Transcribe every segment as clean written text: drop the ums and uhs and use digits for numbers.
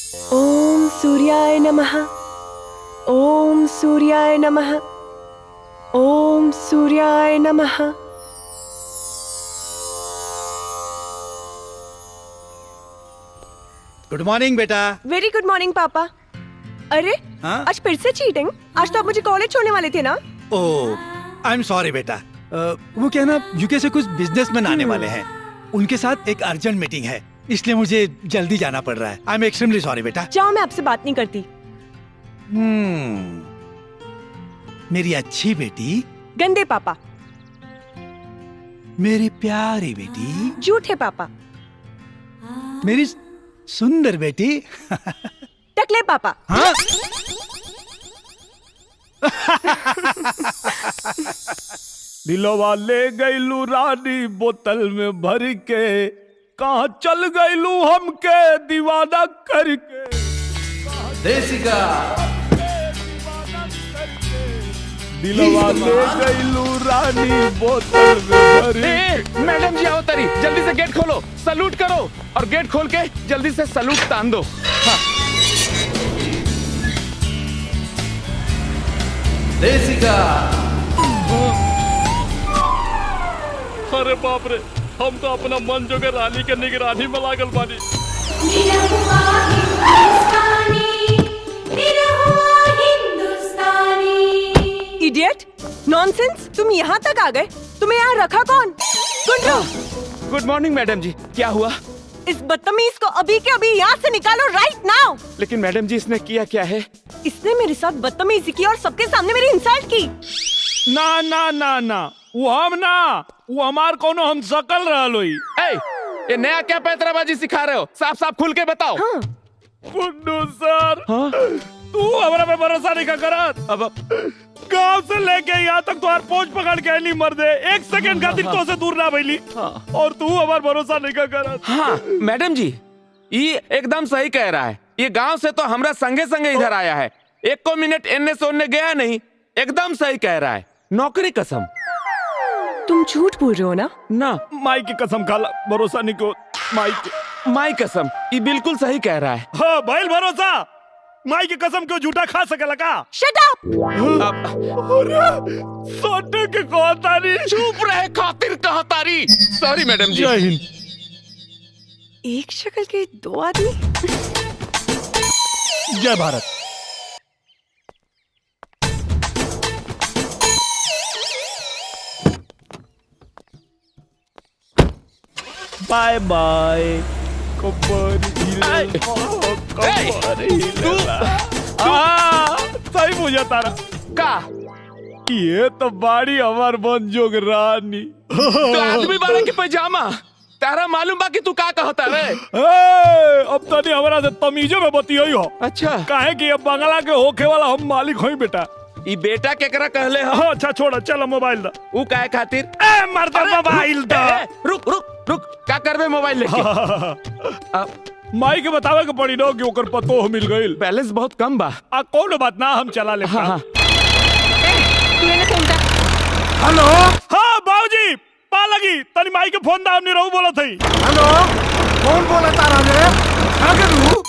ओम सूर्याय नमः। ओम सूर्याय नमः। ओम सूर्याय नमः। गुड मॉर्निंग बेटा। वेरी गुड मॉर्निंग पापा। अरे हाँ? आज फिर से चीटिंग? आज तो आप मुझे कॉलेज छोड़ने वाले थे ना? ओह आई एम सॉरी बेटा। वो क्या ना यूके से कुछ बिजनेसमैन आने वाले हैं, उनके साथ एक अर्जेंट मीटिंग है, इसलिए मुझे जल्दी जाना पड़ रहा है। आई एम एक्सट्रीमली सॉरी बेटा। जाओ, मैं आपसे बात नहीं करती। मेरी अच्छी बेटी। गंदे पापा। मेरी प्यारी बेटी। झूठे पापा। मेरी सुंदर बेटी। टकले पापा। हाँ? दिलवा ले गईलू रानी बोतल में भर के, कहाँ चल गईलू हमके दीवाना करके। देसिका दिलवा ले गईलू रानी बोतल में भर के। मैडम जी आओ तरी, जल्दी से गेट खोलो, सलूट करो और गेट खोल के जल्दी से सलूट तान दो। हाँ। देसिका अरे बाप रे, हम तो अपना मन जो के रानी के निगरानी में लागल बानी। इडियट, नॉनसेंस, तुम यहाँ तक आ गए? तुम्हें यहाँ रखा कौन? गुंडो। गुड मॉर्निंग मैडम जी, क्या हुआ? इस बदतमीज को अभी के अभी यहाँ से निकालो, राइट नाउ। लेकिन मैडम जी इसने किया क्या है? इसने मेरे साथ बदतमीजी की और सबके सामने मेरी इंसल्ट की। ना ना ना ना, वो हम ना, वो हमार कोनो हम सकल रहल होई। ये नया क्या पैतराबाजी सिखा रहे हो? साफ साफ खुल के बताओ। हाँ। गुड्डू सर, हाँ? तू हमारा पे भरोसा नहीं करत। अब गांव से लेके यहाँ तक तुम्हार पोंछ पकड़ के नहीं मर दे, एक सेकंड खातिर तो से दूर ना भइली। हाँ। और तू हमार भरोसा नहीं करत। हाँ मैडम जी, ये एकदम सही कह रहा है। ये गांव से तो हमरा संगे संगे इधर आया है, एक को मिनट एने से ओने गया नहीं। एकदम सही कह रहा है, नौकरी कसम। तुम झूठ बोल रहे हो ना? ना, माई की कसम खाला, भरोसा नहीं को। माई कसम, ये बिल्कुल सही कह रहा है। हाँ भाई, भरोसा माई की कसम क्यों झूठा खा सकेला का? Shut up. सोटे के कहतारी। चुप रहे खातिर कहतारी। सॉरी मैडम जी। जय हिंद। एक शक्ल के दो आदमी। जय भारत। By by. सही पूछा तारा का? ये तो बाड़ी हमार बनजोग रानी। तो आदमी बारह के पैजामा, तारा मालूम बा कि तू का कहता रे? अब तनी हमारा से तमीजो में बतियाई हो। अच्छा, काहे कि अब बंगला के होखे वाला हम मालिक होई बेटा। ई बेटा केकरा कहले हो? हाँ, अच्छा छोड़ा, चलो मोबाइल दा। ऊ काहे खातिर? मर्दा मोबाइल दा। रुक रुक रुक, का करबे मोबाइल लेके? माई के बतावे के पड़ी ना कि ओकर पतो मिल गइल। बैलेंस बहुत कम बा। कौन बात ना, हम चला ले। हाँ हाँ। हेलो। हाँ बाबूजी, पा लगी तनी माई के फोन दा, हमने रहू बोला थई। हेलो, कौन बोला तारा रे? झागरू?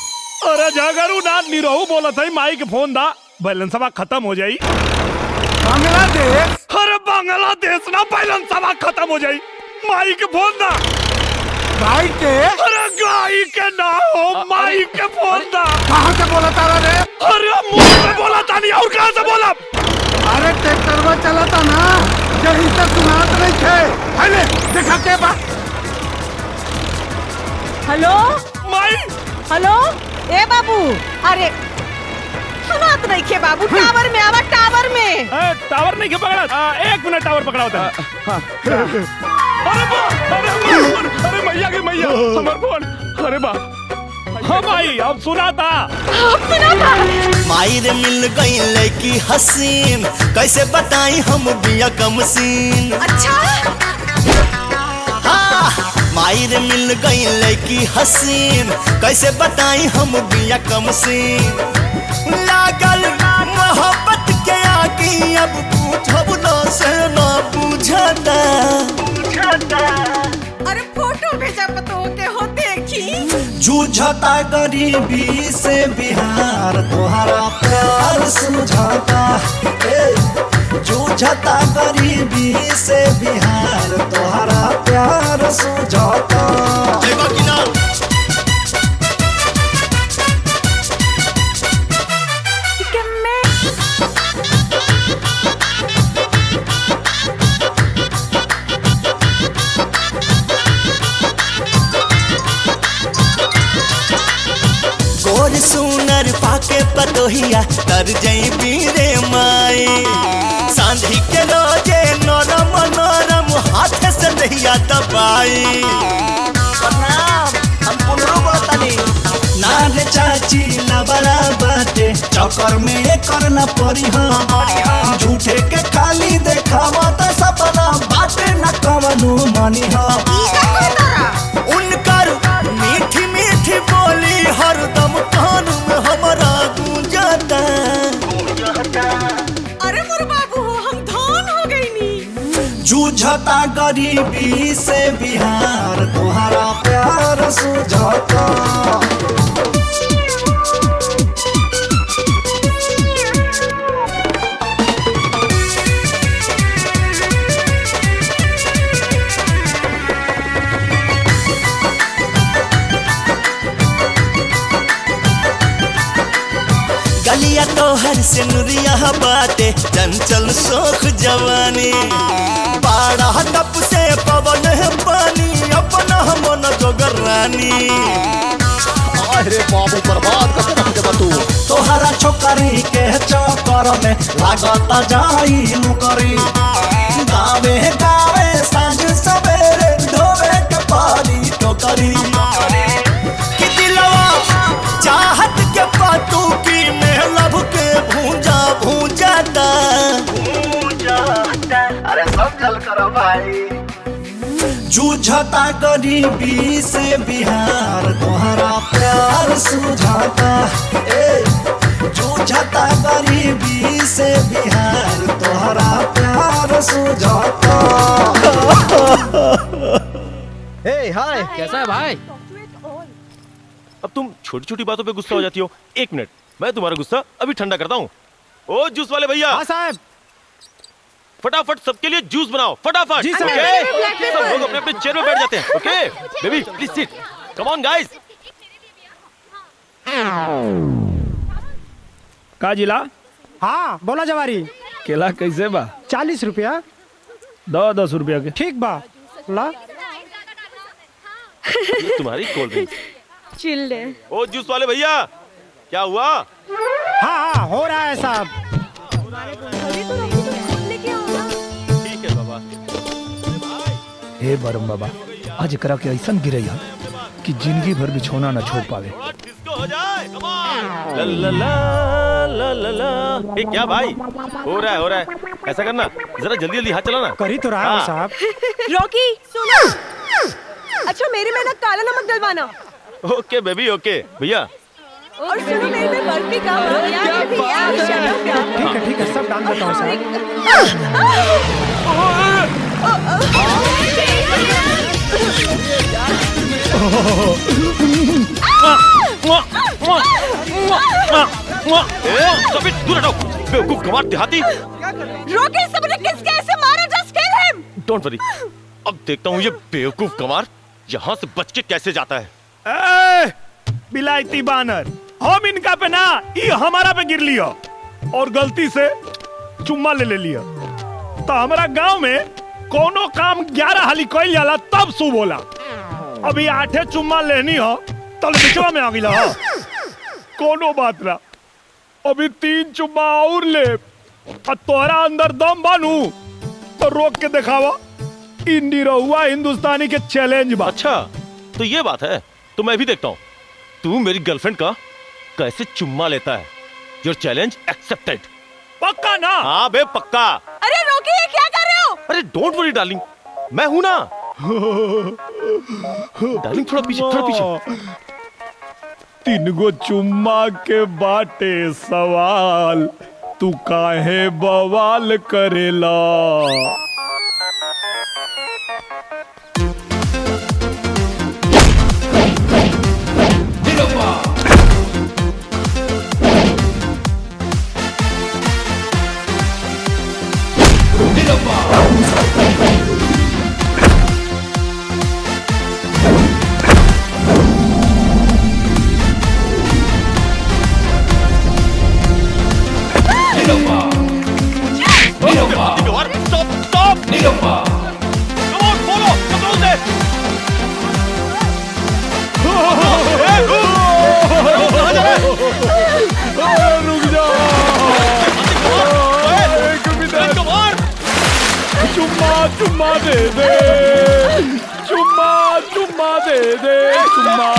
अरे झागरू ना, निरहू बोला थई। माई के फोन दा, बैलेंस अब खत्म हो जाई। बांग्लादेश? अरे बांग्लादेश ना, बैलेंस अब खत्म हो जाई। माई के फोन दा। गाय के? अरे गाय के ना हो, माई के फोन दा। कहाँ से बोला तारा रे? अरे मुंह से बोला था नहीं, और कहाँ से बोला? अरे ट्रैक्टर में चला था ना, यही से सुनात नहीं थे। हेले, देखा के बा? हेलो माई। हेलो, ए बाबू, अरे सुनात नहीं खे बाबू। टावर में आवा, टावर में। टावर नहीं के पकड़ा। एक मिनट, टावर पकड़ा होता है। अरे मैया के मैया, हमार फोन। अरे बा। हाँ भाई, अब सुना था। माई रे मिल गई लड़की हसीन, कैसे बताई हम बिया कम सीन। अच्छा। हाँ, माई रे मिल गई लड़की हसीन, कैसे बताई हम बिया कम सीन। लागल मोहब्बत के आगे, अब पूछब ना से ना पूछता। अरे फोटो भेजा पतो के हो देखी। जूझता गरीबी से बिहार तोहरा प्यार सुझाता जूझता गरीबी से बिहार तोहरा प्यार सुझाता गोर सुनर पाके पतोहिया तर जई बीरे माई सांझी के रोजे नरम नरम हाथ से दहिया दबाई हम पुनरो बोलतानी नार चाची लबड़ा बाटे चक्कर में करना पड़ी हम झूठे के खाली देखावा त सपना बाटे न कवनो मनी हम उनकर मीठी मीठी बोली हरदम कान में हमारा गूंजता अरे मोर बाबू हम धान हो गई नी जूझता गरीबी से बिहार तोहरा प्यार सुझाता गलिया तोहर से नुरिया बाटे चंचल शोख जवानी बाड़ा टप से पवन है पानी अपना मन जोगर रानी अरे बाबू बर्बाद करके रख दे तू तोहरा छोकरी के चक्कर में लागता जाई नौकरी गावे गावे सांझ सवेरे ढोवे के पानी टोकरी कि दिलवा चाहत के पातू की में लब के भूंजा भूंजाता अरे सब चल करो भाई जूझता गरीबी से बिहार तोहरा प्यार सुझाता जूझता गरीबी से बिहार तोहरा प्यार सुझाता हाय कैसा है भाई? अब तुम छोटी छोटी बातों पे गुस्सा हो जाती हो। एक मिनट, मैं तुम्हारा गुस्सा अभी ठंडा करता हूँ। ओ जूस वाले भैया। हाँ साहब। फटाफट सबके लिए जूस बनाओ, फटाफट। जी सर। ओके? सब लोग अपने अपने चेयर में बैठ जाते हैं। Okay baby please sit, come on guys. का जिला? हाँ बोला जवारी। केला कैसे बा? 40 रुपया। 10 रुपया के। ठीक बा ला। ये तुम्हारी कोल्ड ड्रिंक। चिल्ड है। ओ जूस वाले भैया क्या हुआ? हाँ हो रहा है साहब। ठीक है बाबा। हे बरम बाबा, आज करा के ऐसा गिरे कि जिंदगी भर बिछोना न छोड़ पावे। डिस्को हो जाए, कम ऑन। ला ला ला ला ला। ये क्या भाई हो रहा है ऐसा करना, जरा जल्दी जल्दी हाथ चलाना। कर ही तो रहा है साहब। रॉकी सुनो। अच्छा मेरी मेहनत काला नमक डलवाना। ओके बेबी ओके भैया। और सुनो मेरे में बर्फी का ठीक है सब डाल देता हूँ साहब। दूर हटो बेवकूफ गंवार देहाती। रॉकी सबने किसके ऐसे मारा? Just kill him. Don't worry, अब देखता हूँ ये बेवकूफ गंवार यहाँ से बच के कैसे जाता है। बिलायती बानर, हम इनका पे ना ये हमारा पे गिर लिया और गलती से चुम्मा ले लिया। तो हमारा गांव में कोनो काम 11 हाली कोई जाला तब शुभ होला। अभी 8 चुम्मा लेनी हो तो बिचवा में आ गिला हो। कोनो बात ना, अभी 3 चुम्मा और ले और तोहरा अंदर दम बानू तो रोक के दिखावा। इंडी रहुआ हिंदुस्तानी के चैलेंज बा। अच्छा तो ये बात है, तो मैं भी देखता हूँ तू मेरी गर्लफ्रेंड का कैसे चुम्मा लेता है। Your challenge accepted. पक्का ना? हाँ बे पक्का। अरे रॉकी ये क्या कर रहे हो? अरे डोंट वरी डार्लिंग, मैं हूं ना। डार्लिंग थोड़ा पीछे। 3 गो चुम्मा के बाटे सवाल, तू काहे बवाल करेला? चुम्मा दे दे, चुम्मा चुम्मा दे दे, चुम्मा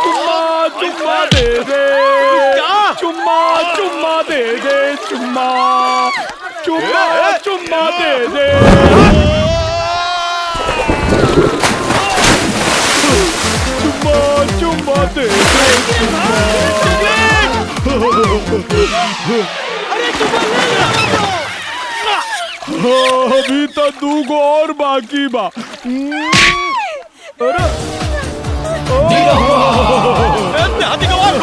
चुम्मा चुम्मा दे दे, चुम्मा चुम्मा दे दे, चुम्मा चुम्मा चुम्मा दे दे, चुम्मा चुम्मा दे दे, अभी तो 2 और बाकी बा। अरे हाथी गवार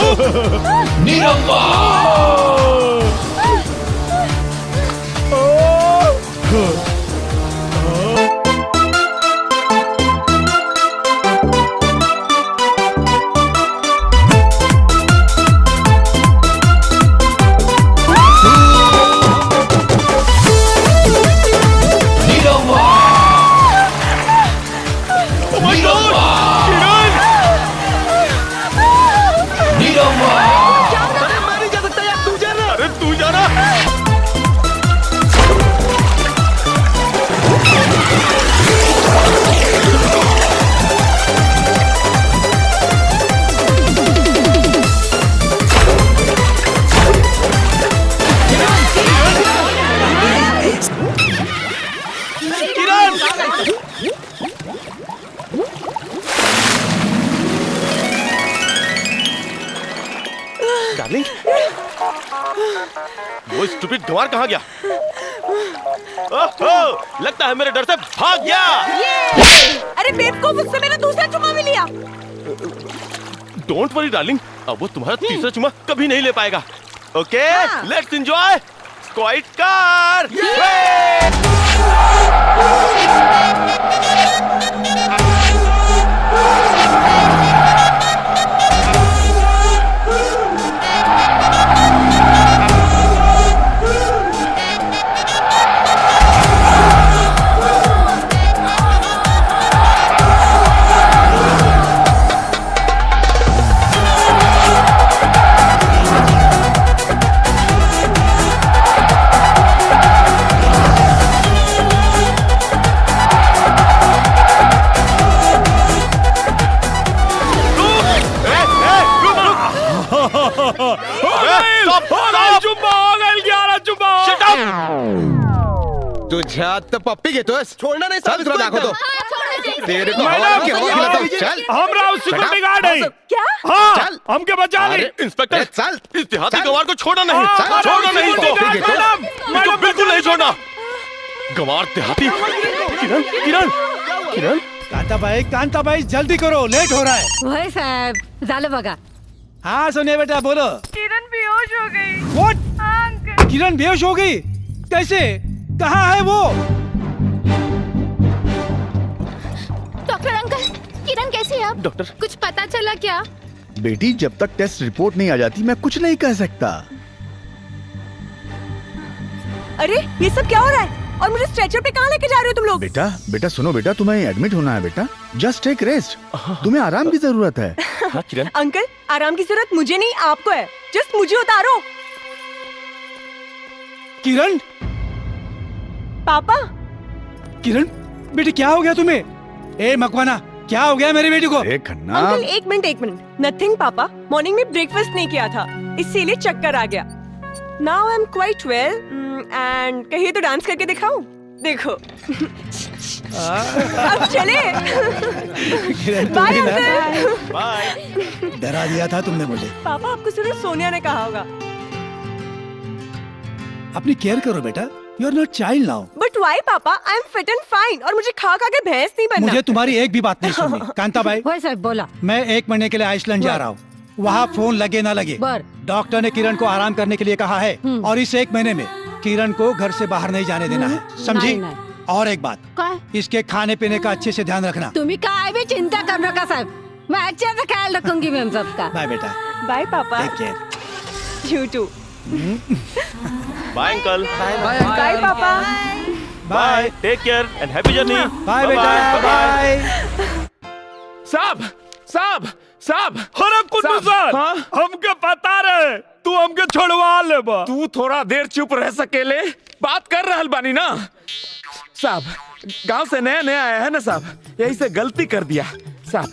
डार्लिंग, वो स्टूपिड गंवार कहाँ गया? ओहो, लगता है मेरे डर से भाग गया। अरे बेवकूफ, उससे मैंने दूसरा चुम्मा भी लिया। डोंट वरी डार्लिंग, अब वो तुम्हारा तीसरा चुम्मा कभी नहीं ले पाएगा। ओके, लेट्स एंजॉय स्क्वाड कार। तुझ्या तो पप्पी घेतोस? छोड़ना नहीं, चल तुला दाखवतो। तेरे को मैडम, चल। हमरा सिक्योरिटी गार्ड है। क्या? हाँ, चल। हमके बचा ले। इंस्पेक्टर, चल। इस देहाती गंवार को छोड़ना नहीं, हाँ, छोड़ना नहीं इसको। मैडम, इसको बिल्कुल नहीं छोड़ना। गंवार देहाती। किरण, किरण, किरण। कांता भाई जल्दी करो, लेट हो रहा है। वय साहेब, झालं बघा। हाँ सोनिया बेटा बोलो। किरण बेहोश हो गई। What? किरण बेहोश हो गई? कैसे? कहाँ है वो? डॉक्टर अंकल, किरण कैसी है अब? डॉक्टर, कुछ पता चला क्या? बेटी, जब तक टेस्ट रिपोर्ट नहीं आ जाती मैं कुछ नहीं कह सकता। अरे ये सब क्या हो रहा है? और मुझे स्ट्रेचर पे कहाँ लेके जा रहे हो तुम लोग? बेटा सुनो बेटा, तुम्हें एडमिट होना है बेटा। जस्ट टेक रेस्ट, तुम्हें आराम की जरूरत है। हाँ किरण। अंकल, आराम की जरूरत मुझे नहीं आपको है। जस्ट मुझे उतारो। किरण, पापा। किरण बेटी क्या हो गया तुम्हें? ए मकवाना, क्या हो गया मेरी बेटी को? खन्ना। अंकल एक मिनट। नथिंग पापा, मॉर्निंग में ब्रेकफास्ट नहीं किया था, इसीलिए चक्कर आ गया। Now I am quite well and कहिए तो डांस करके दिखाऊं? देखो। अब चले। Bye uncle. बाय। डरा दिया था तुमने मुझे। पापा आपको सिर्फ सोनिया ने कहा होगा। अपनी केयर करो बेटा, you are not child now. But why papa? I am fit and fine और मुझे खा खा के भैंस नहीं बनना। मुझे तुम्हारी एक भी बात नहीं सुननी। कांता भाई, वय साहेब बोला। मैं 1 महीने के लिए आइसलैंड जा रहा हूँ। वहाँ फोन लगे ना लगे, बर। डॉक्टर ने किरण को आराम करने के लिए कहा है और इस 1 महीने में किरण को घर से बाहर नहीं जाने देना है, समझी? नाही. और एक बात, काय? इसके खाने पीने का अच्छे से ध्यान रखना। तुम्ही काय भी चिंता कर नका साहेब, मैं अच्छे से ख्याल रखूंगी मैम सबका। बाय बेटा, bye papa. Take care. You too. Bye uncle. Bye papa. Bye, take care and happy journey. Bye बेटा, बाय। साहब, साहब, साहब। अरे कुत्तू सर, हमके पता रहे तू हमके छोड़वा ले बा। तू थोड़ा देर चुप रह सकेले? बात कर रहल बानी ना साहब। गांव से नया नया आया है ना साहब, यही से गलती कर दिया साहब।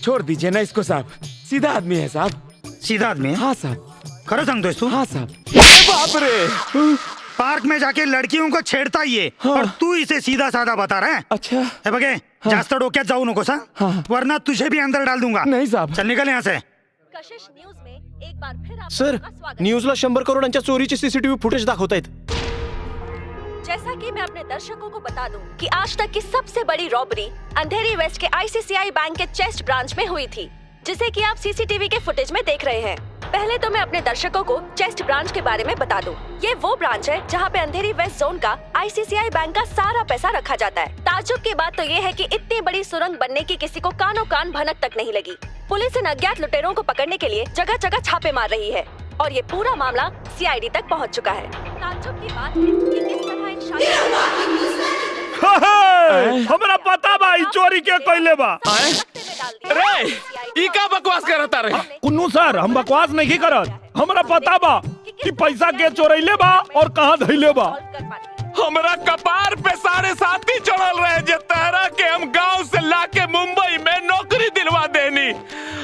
छोड़ दीजिए ना इसको साहब, सीधा आदमी है साहब। सीधा आदमी? हाँ साहब। खरो संग दोस्तों? हाँ साहब। बाप रे, पार्क में जाके लड़कियों को छेड़ता ही है। हाँ। और तू इसे सीधा साधा बता रहा है? अच्छा हे बगे, जास्त डोक्यात जाऊ नको सा, वरना तुझे भी अंदर डाल दूंगा। नहीं साहब। चल निकल यहाँ से। कशिश न्यूज में एक बार फिर आपका सर, स्वागत। न्यूजला 100 करोडांच्या चोरीचे सीसीटीव्ही फुटेज दाखवतायत। जैसा कि मैं अपने दर्शकों को बता दूं कि आज तक की सबसे बड़ी रॉबरी अंधेरी वेस्ट के आईसीआईसीआई बैंक के चेस्ट ब्रांच में हुई थी, जिसे कि आप सीसीटीवी के फुटेज में देख रहे हैं। पहले तो मैं अपने दर्शकों को चेस्ट ब्रांच के बारे में बता दूं। ये वो ब्रांच है जहां पे अंधेरी वेस्ट जोन का आईसीआईसीआई बैंक का सारा पैसा रखा जाता है। ताज्जुब की बात तो ये है कि इतनी बड़ी सुरंग बनने की किसी को कानों कान भनक तक नहीं लगी। पुलिस इन अज्ञात लुटेरों को पकड़ने के लिए जगह जगह छापे मार रही है और ये पूरा मामला सीआईडी तक पहुंच चुका है। ताज्जुब की बात है कि किस तरह इन हमरा पता बा ई चोरी के कइले बा। रे, ई का बकवास करता रे? कुन्नू सर, हम बकवास नहीं करत। हमरा पता बा कि पैसा के चोरैले बा और कहां धइले बा। हमरा कपार पे 7.5 चढ़ल रहे जे तहरा के हम गांव से लाके मुंबई में नौकरी दिलवा देनी।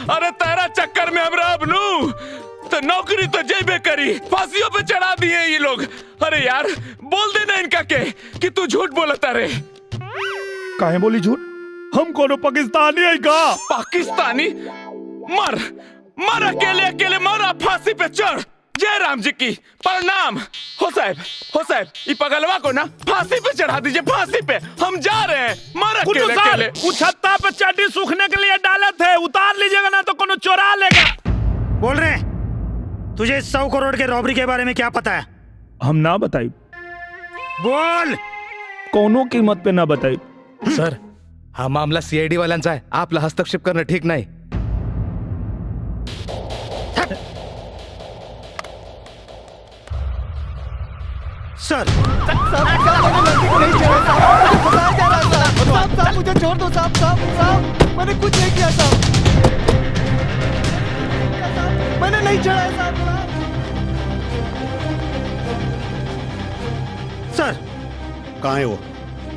अरे तेरा चक्कर में हमरा अब नू तो नौकरी तो जेबे करी, फांसियों पे चढ़ा दिए ये लोग। अरे यार बोल देना इनका के कि तू झूठ बोलता रे। काहे बोली झूठ? हम कोनो पाकिस्तानी है का? पाकिस्तानी? मर मर, अकेले अकेले मर, फांसी पे चढ़। जय राम जी की प्रणाम। हो साहब ई पगलवा को ना फांसी पे चढ़ा दीजिए, फांसी पे। हम जा रहे हैं, मर अकेले अकेले। छत्ता पे चड्डी सूखने के लिए डाले थे, उतार लीजिएगा ना तो कोनो चोरा लेगा। बोल रहे, तुझे 100 करोड़ के रॉबरी के बारे में क्या पता है? हम ना बताई। बोल। कोनो कीमत पे ना बताई। सर, हा मामला सीआयडी वाल्यांचा आहे, आपला हस्तक्षेप करणं ठीक नाही। सर, मुझे छोड़ दो साहब, मैंने कुछ नहीं किया साहब, मैंने नहीं चढ़ाया साहब। सर, कहाँ है वो?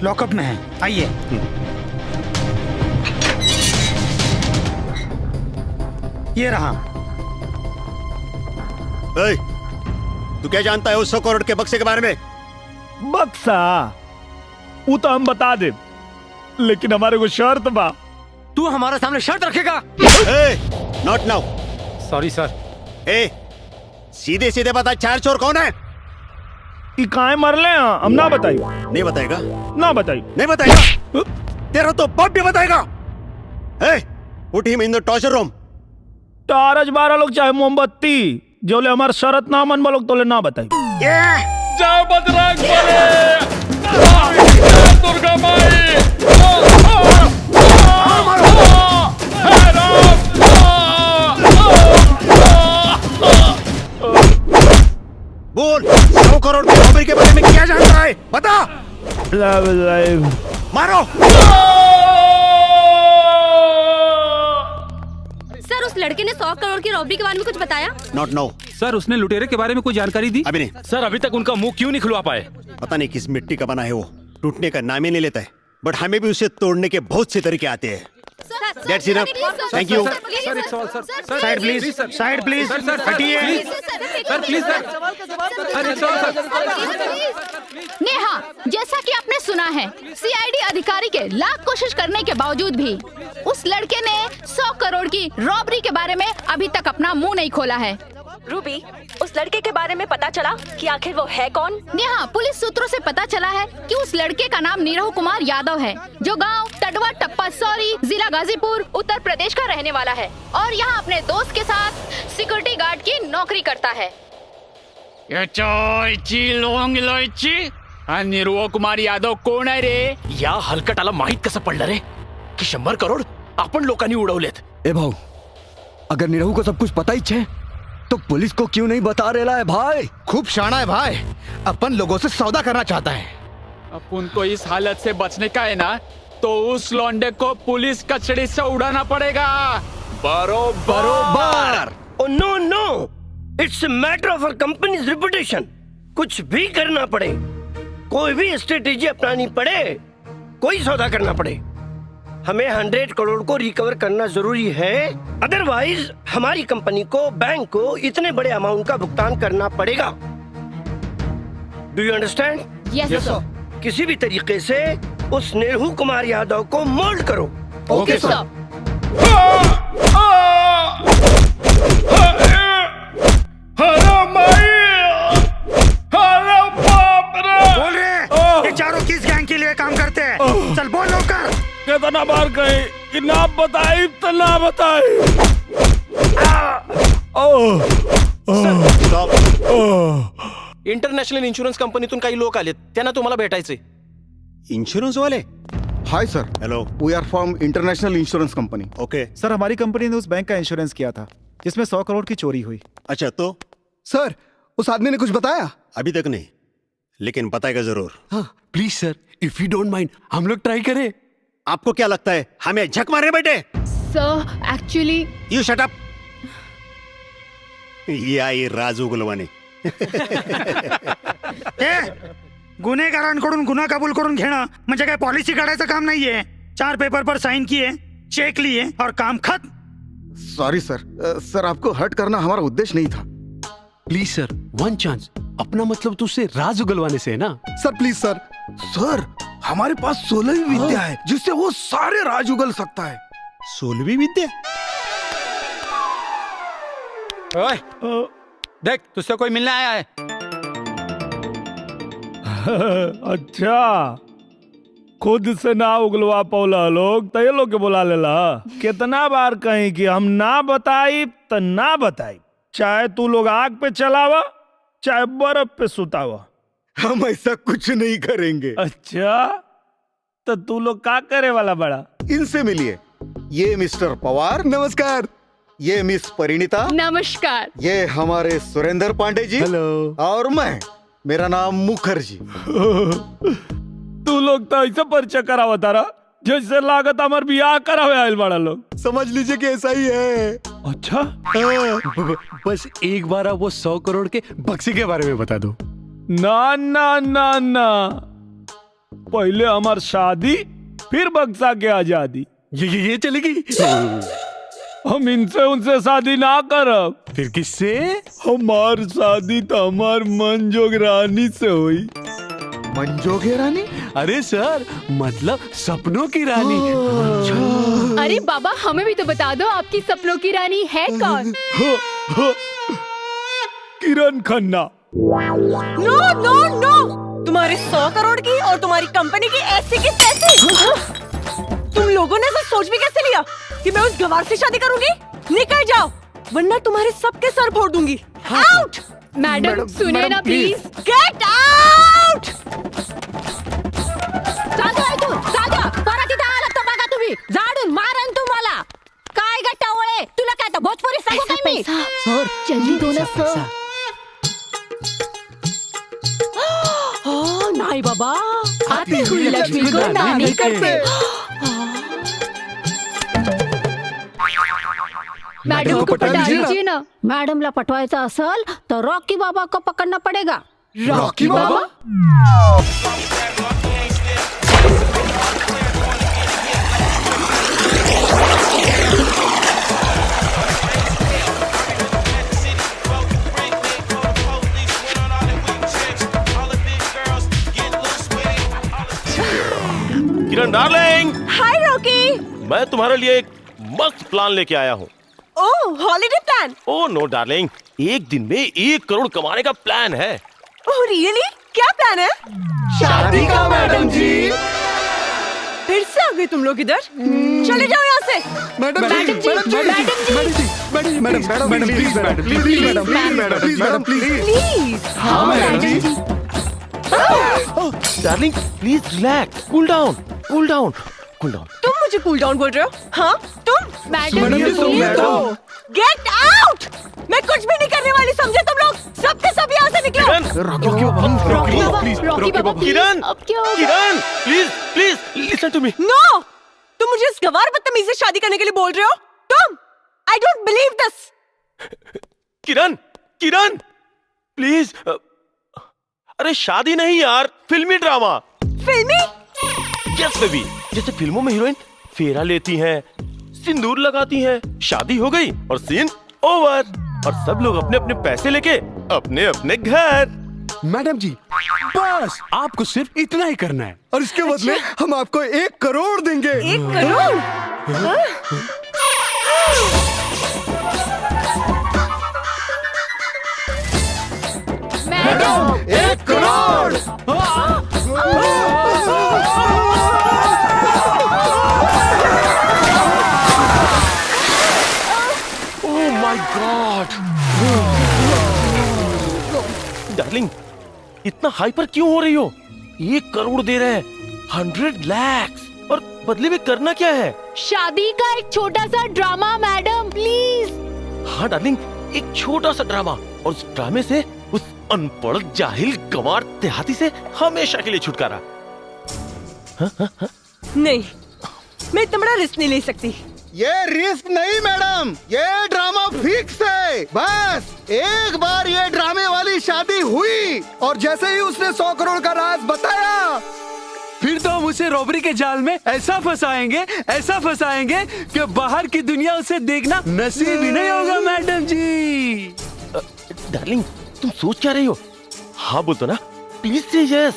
लॉकअप में है, आइए। ये रहा। तू क्या जानता है उस 100 करोड़ के बक्से के बारे में? बक्सा वो तो हम बता दे, लेकिन हमारे को शर्त बा। तू हमारे सामने शर्त रखेगा? Not now. सॉरी सर। सीधे सीधे बता, चार चोर कौन है? कि काहे मरले हैं? हम ना बताई। नहीं बताएगा? ना बताई। नहीं बताएगा? तेरा तो बाप भी बताएगा। पुट him in the torture room. टारज 12 लोग चाहे मोमबत्ती, जो ले हमार शरत ना मन लोग तो ले ना बताई। जय बजरंग बली, दुर्गा माई, बोल, 100 करोड़ की रॉबरी के बारे में क्या जानता है? बता। मारो। सर, उस लड़के ने 100 करोड़ की रॉबरी के बारे में कुछ बताया? Not know. सर, उसने लुटेरे के बारे में कोई जानकारी दी? अभी नहीं। सर, अभी तक उनका मुंह क्यों नहीं खुलवा पाए? पता नहीं किस मिट्टी का बना है वो, टूटने का नाम ही नहीं लेता है। बट हमें भी उसे तोड़ने के बहुत से तरीके आते हैं। That's enough. Thank you. Side please, side please, हटिए। सर प्लीज सर। नेहा, जैसा कि आपने सुना है, सीआईडी अधिकारी के लाख कोशिश करने के बावजूद भी उस लड़के ने 100 करोड़ की रॉबरी के बारे में अभी तक अपना मुंह नहीं खोला है। रूबी, उस लड़के के बारे में पता चला कि आखिर वो है कौन? नेहा, पुलिस सूत्रों से पता चला है कि उस लड़के का नाम नीरव कुमार यादव है, जो गांव टडवा टप्पा सॉरी, जिला गाजीपुर, उत्तर प्रदेश का रहने वाला है और यहाँ अपने दोस्त के साथ सिक्योरिटी गार्ड की नौकरी करता है। नीरव कुमार यादव कोण आहे रे? या हलकटाला माहित कसं पडलं रे की 100 करोड आपण लोकांनी उडवलेत? ए भाऊ, अगर नीरव को सब कुछ पता ही है तो पुलिस को क्यों नहीं बता रहा है भाई? खूब शाना है भाई, अपन लोगों से सौदा करना चाहता है। अपन को इस हालत से बचने का है ना, तो उस लौंडे को पुलिस कचड़ी से उड़ाना पड़ेगा। बरोबर। No no, it's a matter of our company's reputation. कुछ भी करना पड़े, कोई भी स्ट्रेटेजी अपनानी पड़े, कोई सौदा करना पड़े, हमें 100 करोड़ को रिकवर करना जरूरी है। अदरवाइज हमारी कंपनी को, बैंक को इतने बड़े अमाउंट का भुगतान करना पड़ेगा। Do you understand? यस सर। किसी भी तरीके से उस नेहरू कुमार यादव को मोल्ड करो। ओके सर। बोल रहे ये चारों किस गैंग के लिए काम करते हैं? चल बोल नौकर। कितना बार कहे कि ना बताई तो ना बताई। इंटरनॅशनल इन्शुरन्स कंपनीतून काही लोक आलेत, त्यांना तुम्हाला भेटायचे. इंश्योरेंस वाले? Hi sir. Hello. We are from international insurance company. Okay. Sir हमारी कंपनी ने उस बैंक का इंश्योरेंस किया था जिसमें 100 करोड़ की चोरी हुई. अच्छा तो? सर उस आदमी ने कुछ बताया? अभी तक नहीं, लेकिन बताएगा जरूर. हाँ please sir, if you don't mind हम लोग ट्राई करें. आपको क्या लगता है हमें झक मारे बेटे? सर एक्चुअली. You shut up. ये आई राजू गुलवाने. गुन्हेगारांकडून गुन्हा कबूल करून घेणं म्हणजे काय पॉलिसी काढायचं काम नाहीये. 4 पेपर पर साइन किए, चेक लिए और काम खत्म. सॉरी सर. सर आपको हर्ट करना हमारा उद्देश्य नहीं था. Please sir, one chance. अपना मतलब तो उससे राज उगलवाने से है ना? सर प्लीज सर. सर हमारे पास 16वीं विद्या है जिससे वो सारे राज उगल सकता है. 16वीं विद्या? ओए, देख तुझसे कोई मिलने आया है. अच्छा, खुद से ना उगलवा पौला लोग तो ये लोग के बुला लेला. कितना बार कहीं कि हम ना बताई तो ना बताई, चाहे तू लोग आग पे चलावा चाहे बर्फ पे सुतावा. हम ऐसा कुछ नहीं करेंगे. अच्छा, तो तू लोग क्या करे वाला बड़ा? इनसे मिलिए. ये मिस्टर पवार. नमस्कार. ये मिस परिणीता. नमस्कार. ये हमारे सुरेंद्र पांडे जी. हेलो. और मैं, मेरा नाम मुखर्जी. तू लोग तो ऐसा परिचय करावा तारा जैसे लागत हमार बियाह करावे आयल बड़ा लोग. समझ लीजिए कि ऐसा ही है. अच्छा, बस एक बार आप वो 100 करोड़ के बक्से के बारे में बता दो. ना ना ना ना, पहले हमार शादी फिर बक्सा के आजादी. ये चलेगी. हम इनसे उनसे शादी ना करब. फिर किससे? हमार शादी तो हमार मनजोग रानी से हुई. मनजोगे रानी? अरे सर, मतलब सपनों की रानी. अरे बाबा हमें भी तो बता दो, आपकी सपनों की रानी है कौन? किरण खन्ना. नो नो नो, तुम्हारे 100 करोड़ की और तुम्हारी कंपनी की ऐसी की तैसी. तुम लोगों ने ऐसा सोच भी कैसे लिया कि मैं उस गवार से शादी करूंगी? निकल जाओ वरना तुम्हारे सबके सर फोड़ दूंगी. आउट. मैडम सुनिए ना प्लीज. Get out. परत इथं आलात तर बघा तुम्ही, झाडून मारन तुम्हाला. काय गट्टावळे, तुला काय तर भोजपुरी सांगू काय मी? सर जल्दी दो ना सर. नाही बाबा, आती हुई लक्ष्मी को नानी करते. मैडम को पटा दीजिए ना. मैडमला पटवायचं असेल तर रॉकी बाबा को पकडना पडेगा. रॉकी बाबा? किरण डार्लिंग. हाय रॉकी. मैं तुम्हारे लिए एक मस्त प्लान लेके आया हूँ. ओह holiday plan. Oh no darling, एक दिन में 1 करोड़ कमाने का प्लान है. Oh really? क्या प्लान है? शादी का मैडम जी. फिर से आ गए तुम लोग इधर. चले जाओ यहाँ से. Madam please. हाँ मैडम जी. Darling please relax, cool down, cool down, cool down. तुम मुझे कूल डाउन बोल रहे हो? हाँ तुम? Madam get out. मैं कुछ भी नहीं करने वाली, समझे तुम लोग? सबके सब यहाँ से निकलो. Kiran, Kiran please please listen to me. No, तुम मुझे इस गवार बदतमीज से शादी करने के लिए बोल रहे हो? तुम? I don't believe this. Kiran, Kiran please. अरे शादी नहीं यार, फिल्मी ड्रामा। फिल्मी? यस बेबी, जैसे फिल्मों में हीरोइन फेरा लेती हैं, सिंदूर लगाती हैं, शादी हो गई और सीन ओवर, और सब लोग अपने अपने पैसे लेके अपने अपने घर। मैडम जी, बस आपको सिर्फ इतना ही करना है और इसके बदले हम आपको 1 करोड़ देंगे। 1 crore? Madam 1 crore. Oh my God. Darling, इतना हाइपर क्यों हो रही हो? 1 करोड़ दे रहे हैं, 100 लाख, और बदले में करना क्या है? शादी का एक छोटा सा ड्रामा मैडम, प्लीज। हाँ डार्लिंग, एक छोटा सा ड्रामा, और उस ड्रामे से उस अनपढ़ जाहिल गंवार देहाती से हमेशा के लिए छुटकारा। नहीं, मैं इतना बड़ा रिस्क नहीं ले सकती। ये रिस्क नहीं मैडम, ये ड्रामा फिक्स है। बस एक बार ये ड्रामे वाली शादी हुई और जैसे ही उसने 100 करोड़ का राज बताया, फिर तो हम उसे रॉबरी के जाल में ऐसा फंसाएंगे कि बाहर की दुनिया उसे देखना नसीब ही नहीं होगा मैडम जी। डार्लिंग, तुम सोच क्या रही हो? हाँ बोल दो ना, प्लीज से यस।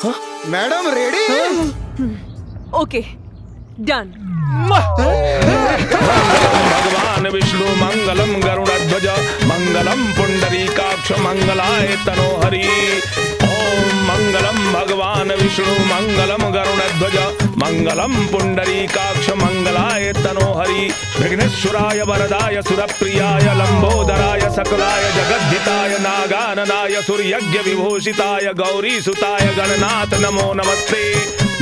हाँ मैडम रेडी? ओके, डन। भगवान विष्णु मंगलम गरुड़ध्वज मंगलम पुंडरीकाक्ष मंगलाय तनोहरि। ओम मंगलम भगवान विष्णु मंगलम गरुड़ध्वज मंगलम पुंडरीकाक्ष मंगलाय तनोहरि। विघ्नेश्वराय वरदाय सुरप्रियाय लंबोदराय सकलाय जगद्धिताय नागाननाय सूर्यज्ञ विभूषिताय गौरीसुताय गणनाथ नमो नमस्ते।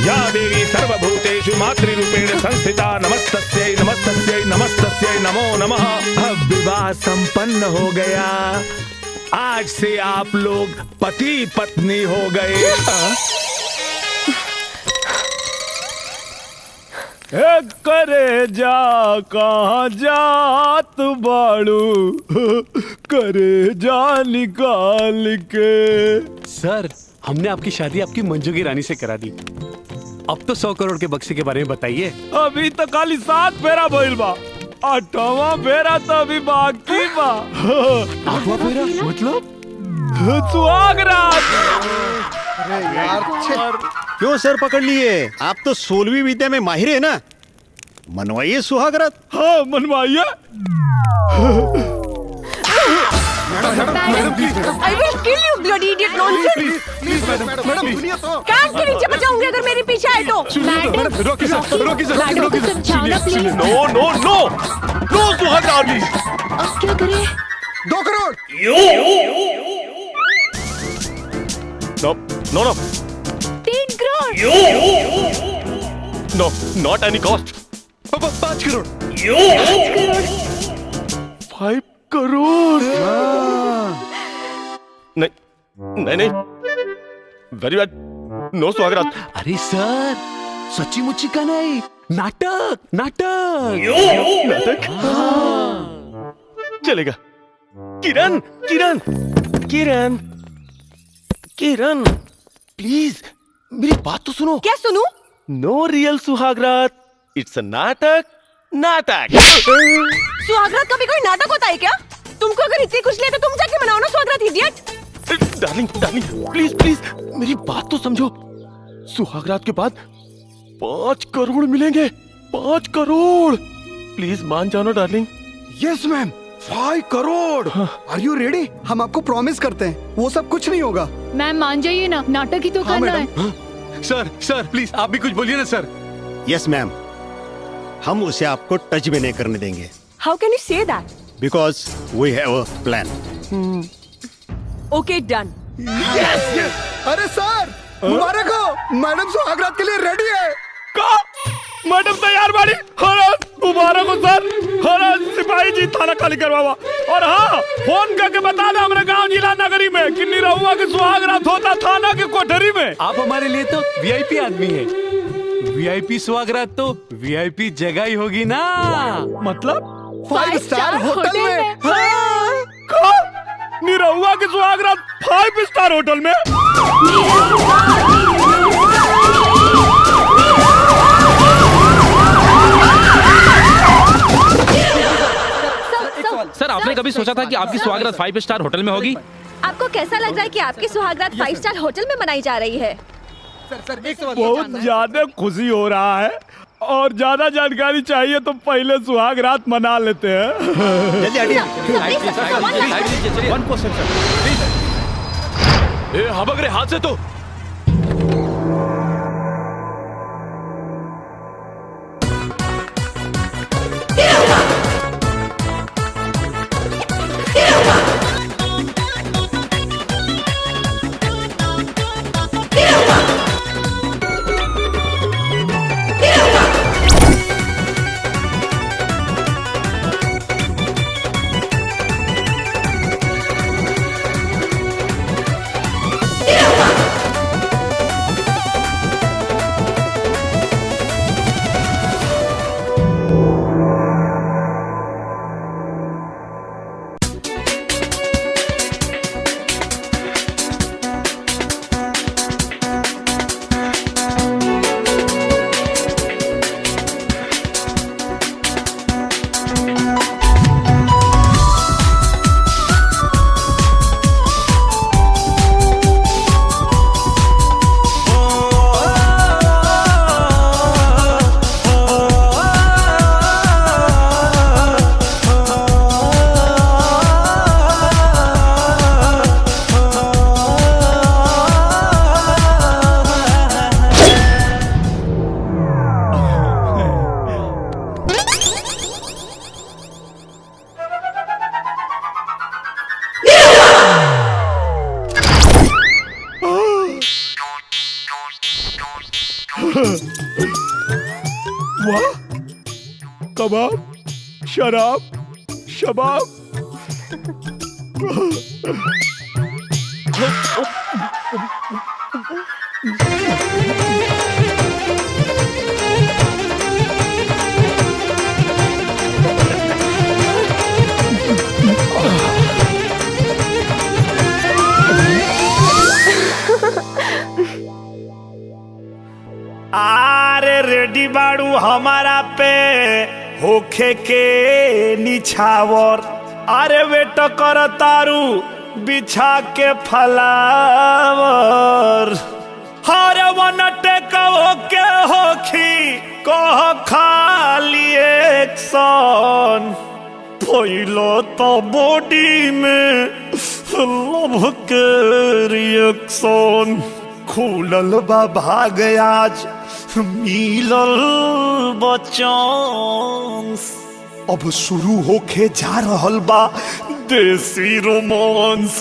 या देवी सर्वभूतेषु मातृरूपेण संस्थिता नमस्तस्यै नमस्तस्यै नमस्तस्यै नमो नमः। अब विवाह संपन्न हो गया, आज से आप लोग पति पत्नी हो गए। करे जा कहाँ जात बाड़ू, करे जा निकाल के। सर, हमने आपकी शादी आपकी मंजू की रानी से करा दी। अब तो 100 करोड़ के बक्से के बारे में बताइए। अभी तो खाली 7 फेरा भइल बा, 8वां फेरा तो अभी बाकी बा। 8वां फेरा मतलब? सुहाग रात। अरे यार, क्यों सर पकड़ लिए? आप तो 16वीं विद्या में माहिर है ना, मनवाइए सुहाग रात। हाँ मनवाइए। I will kill you, bloody idiot nonsense! Cap के नीचे बचाऊंगी अगर मेरे पीछे आए तो। मैडम, रोकी सर। समझाना प्लीज। नो नो नो नो सुहाग रात। अब क्या करें? 2 crore. No no no 3 crore. No, not any cost. 5 crore. 5 crore. नहीं नहीं, वेरी बैड, नो सुहाग रात। अरे सर, सच्ची मुच्ची का नहीं, नाटक। चलेगा। किरण किरण किरण किरण, प्लीज मेरी बात तो सुनो। क्या सुनूं? नो रियल सुहागरात, इट्स अ नाटक। सुहागरात का भी कोई नाटक होता है क्या? तुमको अगर इतनी खुशी है तो तुम जाके मनाओ ना सुहागरात, इडियट। डार्लिंग प्लीज प्लीज मेरी बात तो समझो। सुहागरात के बाद 5 करोड़ मिलेंगे, 5 करोड़। प्लीज मान जाओ ना darling. Yes ma'am, 5 crore. Are you ready? हम आपको प्रॉमिस करते हैं वो सब कुछ नहीं होगा। मैम मान जाइए ना, नाटक ही तो करना है। सर प्लीज आप भी कुछ बोलिए ना सर। यस मैम, हम उसे आपको टच भी नहीं करने देंगे। How can you say that? Because we have a plan. Okay, done. Yes. अरे सर, मुबारक हो, मैडम सुहागरात के लिए रेडी है। का? मैडम तैयार बाड़ी। मुबारक हो सर। सिपाही जी थाना खाली करवावा। और हाँ, फोन करके बता दो हमारे गांव जिला नगरी में किन्नी रहुआ के सुहागरात होता थाना के कोठरी में। आप हमारे लिए तो वीआईपी आदमी है। वीआईपी सुहागरात तो वीआईपी जगह ही होगी ना। मतलब 5 स्टार होटल में। निरहुआ के सुहागरात 5 स्टार होटल में। सर आपने कभी सोचा था कि आपकी सुहागरात 5 स्टार होटल में होगी? आपको कैसा लग रहा है कि आपकी सुहागरात 5 स्टार होटल में मनाई जा रही है? बहुत ज्यादा खुशी हो रहा है और ज्यादा जानकारी चाहिए तो पहले सुहागरात मना लेते हैं। जल्दी हटिए। ए हबक रे हाथ से तो। वाह, कबाब, शराब, शबाब। आरे रेडी बाड़ू हमारा पे होखे के निछावर। अरे वेट कर तारू बिछा के फलावर। हरे वन टेक होके होखी कह खाली एक्शन। पहलो तो बॉडी में लव के रिएक्शन। खुलल बा भाग आज मिलल बचांस। अब शुरू होके जा रहल बा देसी रोमांस।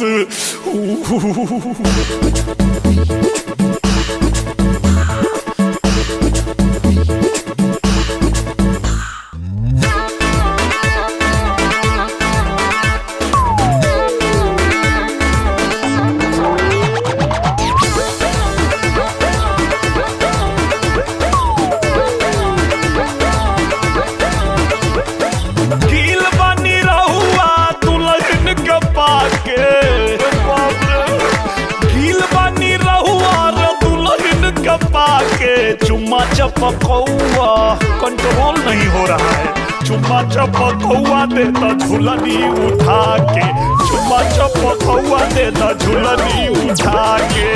चुम्मा चपकौआ कंट्रोल नहीं हो रहा है। चुम्मा चपकौआ दे तो झुलनी उठा के। चुम्मा चपकौआ दे तो झुलनी उठा के।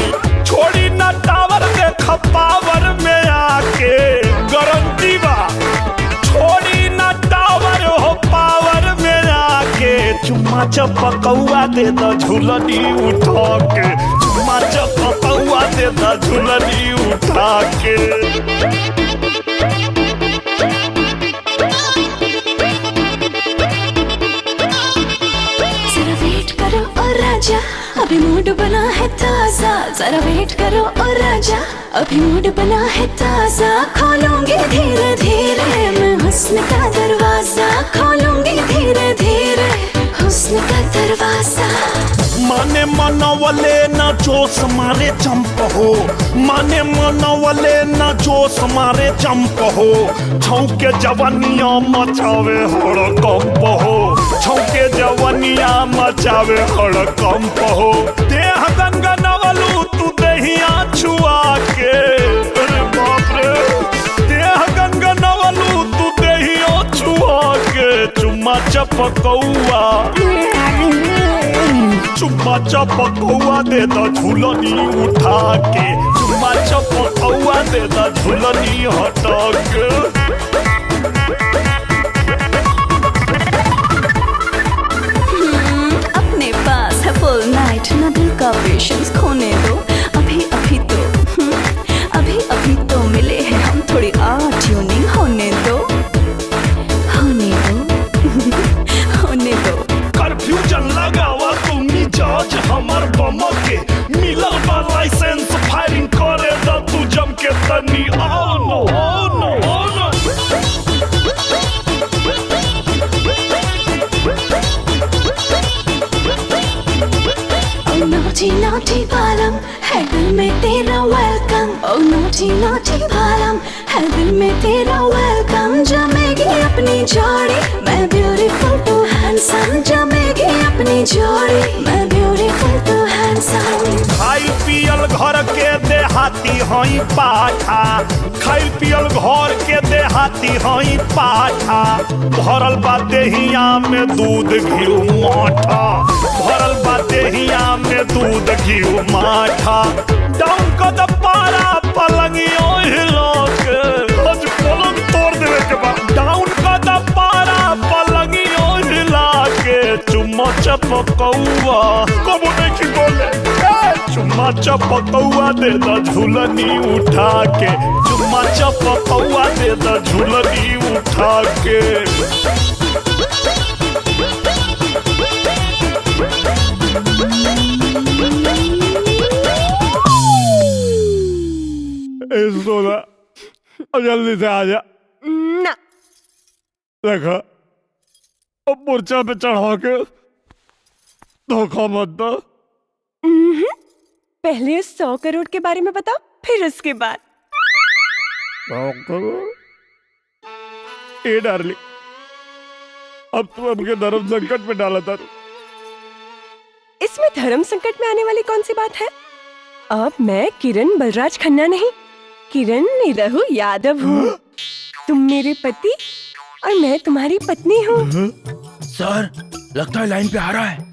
छोड़ी ना टावर देख पावर में आके गारंटी बा। छोड़ी ना टावर हो पावर में आके। चुम्मा चपकौआ दे तो झुलनी उठा के। चुम्मा चपकौआ दे तो झुलनी उठा के। जरा वेट करो और राजा अभी मूड बना है ताजा। जरा वेट करो और राजा अभी मूड बना है ताजा। खोलूंगी धीरे धीरे मैं हुस्न का दरवाजा। खोलूंगी धीरे धीरे हुस्न का दरवाजा। माने मनवले न जोश मारे चंप हो। माने मनवले न जोश मारे चंप हो। छौके जवनिया मचावे हड़कंप हो। छौके जवनिया मचावे हड़कंप हो। देह गंगनवलू तू देह चुम्मा चपकौआ चुम्मा चपकौआ दे द झूलनी उठा के चुम्मा चपकौआ दे द झूलनी हटा के अपने पास है फुल नाइट ना दिल का पेशेंस खोने दो अभी अभी तो अभी अभी तो मिले हैं हम थोड़ी और ट्यूनिंग होने दो होने दो कर्फ्यू जन लगावा तुम जज हमर बम के मिलल बा लाइसेंस फायरिंग करे द तू जम के तनी oh no oh no oh no naughty naughty बालम है दिल में तेरा वेलकम oh naughty naughty बालम है दिल में तेरा वेलकम जमेगी अपनी जोड़ी मैं ब्यूटीफुल टू हैंडसम जमेगी अपनी जोड़ी मैं ब्यूटीफुल टू हैंडसम खाई पियल घर के देहाती हई पाठा खाई पियल घर के देहाती हई पाठा भरल बा देहिया में दूध घी माठा भरल बा देहिया में दूध घी माठा डाउन का द पारा पलंगियों हिला के आज पलंग तोड़ देवे के बाद डाउन का द पारा पलंगियों हिला के चुम्मा चपकौआ कबो नहीं बोले चुम्मा चपकौआ दे द झूलनी उठा के चुम्मा चपकौआ दे द झूलनी उठा के सोना जल्दी से आ जा ना देखा अब मोर्चा पे चढ़ा के धोखा मत दो पहले 100 करोड़ के बारे में बताओ फिर उसके बाद 100 करोड़ ए डार्लिंग अब तू हमके धर्म संकट में डाला था इसमें धर्म संकट में आने वाली कौन सी बात है अब मैं किरण बलराज खन्ना नहीं किरण निरहु यादव हूँ तुम मेरे पति और मैं तुम्हारी पत्नी हूँ सर लगता है लाइन पे आ रहा है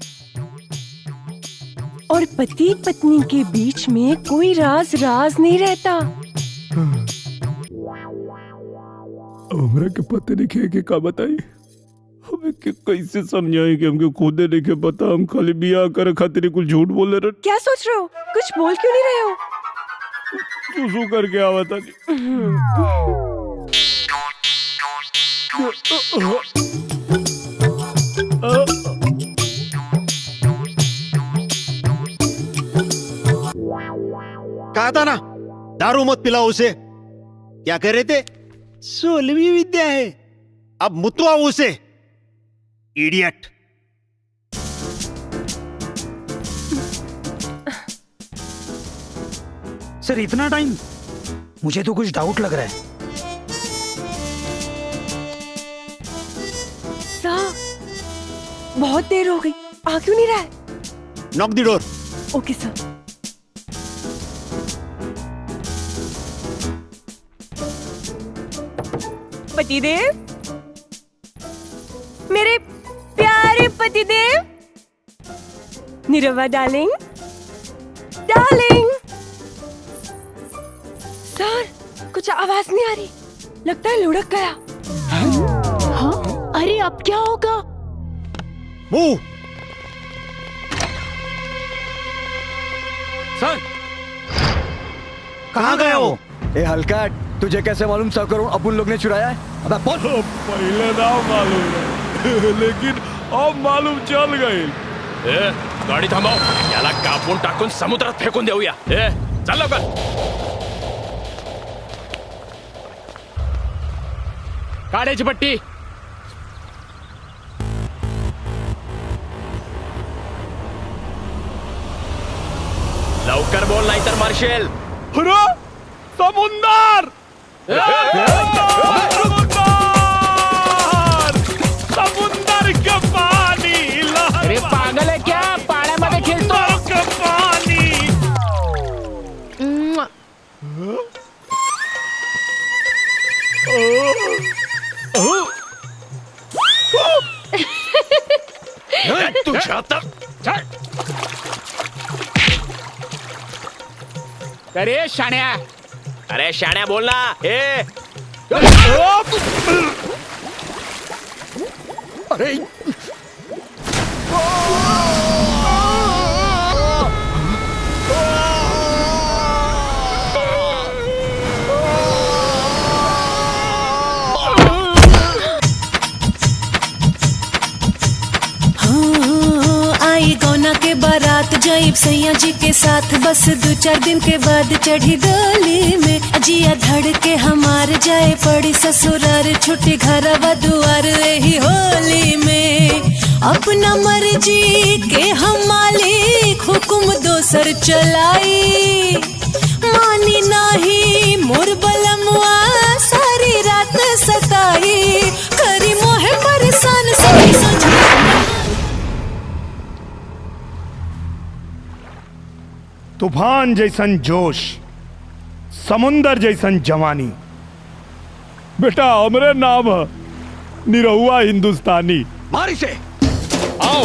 और पति पत्नी के बीच में कोई राज नहीं रहता हमरा के पते नहीं के का बताई हमें के कैसे समझाई कि हमके खुद नहीं के पता हम खाली बियाह करे खातिर कुछ झूठ बोले रहे क्या सोच रहे हो कुछ बोल क्यों नहीं रहे हो तू करके आवता कहा था ना दारू मत पिलाओ उसे क्या कह रहे थे 16वीं विद्या है अब मुतवाओ उसे इडियट सर इतना टाइम मुझे तो कुछ डाउट लग रहा है सर बहुत देर हो गई आ क्यों नहीं रहा है नॉक द डोर ओके सर पतिदेव मेरे प्यारे पतिदेव निरवा डार्लिंग डार्लिंग सर कुछ आवाज नहीं आ रही लगता है लुढ़क गया हाँ? अरे अब क्या होगा मुंह सर कहाँ गया वो ए हल्का तुझे कैसे मालूम 100 करोड़ अपन लोग ने चुराया है अबे बोल पहले ना मालूम है लेकिन अब मालूम चल गई गाडी थांबव याला कापून टाकून समुद्रात फेकून देऊया चल लवकर काढायची पट्टी लवकर बोल नाहीतर मार्शल समुंदर समुंदर के पानी अरे पागल है क्या पाण्यामध्ये खेळतो के पानी तू जाता अरे शाण्या, अरे शाण्या बोलना ए अरे आई गौना के बारात जाइब सैया जी के साथ, बस 2-4 दिन के बाद चढ़ी डोली में अजिया धड़ के हमार जाए पड़ी ससुरार, छुट्टी घरवा दुआर यही होली में। अपना मर्जी के हम मालिक हुकुम दोसर चलाई, मानी नाही मोर बलमुआ सारी रात सताई, करी मोहे परेशान सभी सोच। तूफान जैसन जोश, समुंदर जैसन जवानी, बेटा हमरे नाम है निरहुआ हिंदुस्तानी। मारी से आओ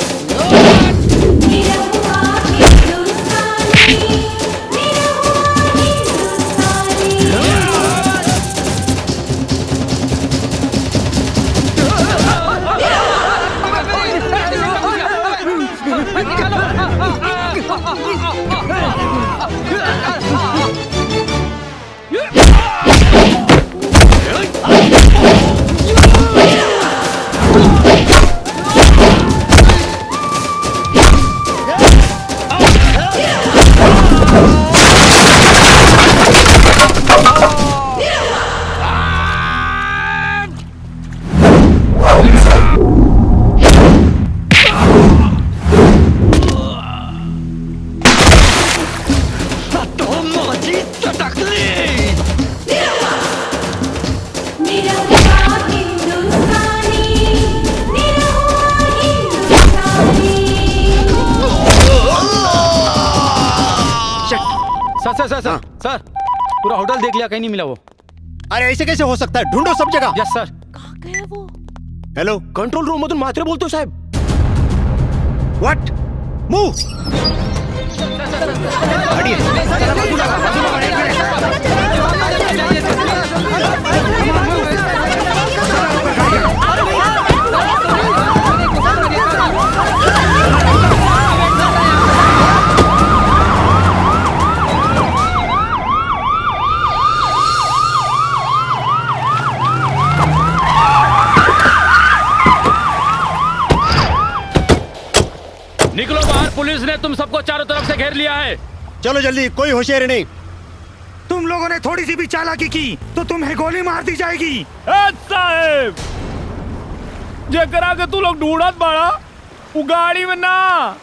सर पूरा होटल देख लिया, कहीं नहीं मिला वो। अरे ऐसे कैसे हो सकता है, ढूंढो सब जगह। यस सर। कहाँ गया वो? हेलो कंट्रोल रूम मधून मात्रे बोलतो साहेब। व्हाट मूव निकलो बाहर, पुलिस ने तुम सबको चारों तरफ से घेर लिया है। चलो जल्दी, कोई होशियारी नहीं। तुम लोगों ने थोड़ी सी भी चालाकी की तो तुम्हें गोली मार दी जाएगी। साहेब जेकरा के तू लोग ढूंढत बड़ा वो गाड़ी में ना,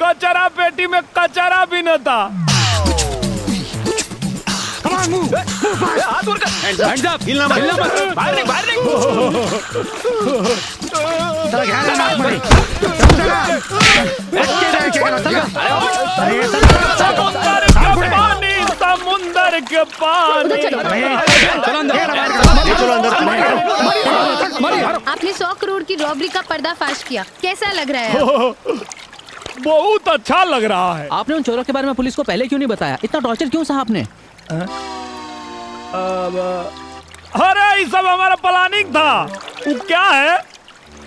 कचरा पेटी में कचरा भी न था। समुंदर के पानी। आपने 100 करोड़ की रॉबरी का पर्दाफाश किया, कैसा लग रहा है? बहुत अच्छा लग रहा है। आपने उन चोरों के बारे में पुलिस को पहले क्यों नहीं बताया? इतना टॉर्चर क्यों सहा आपने? अरे ये सब हमारा प्लानिंग था। वो क्या है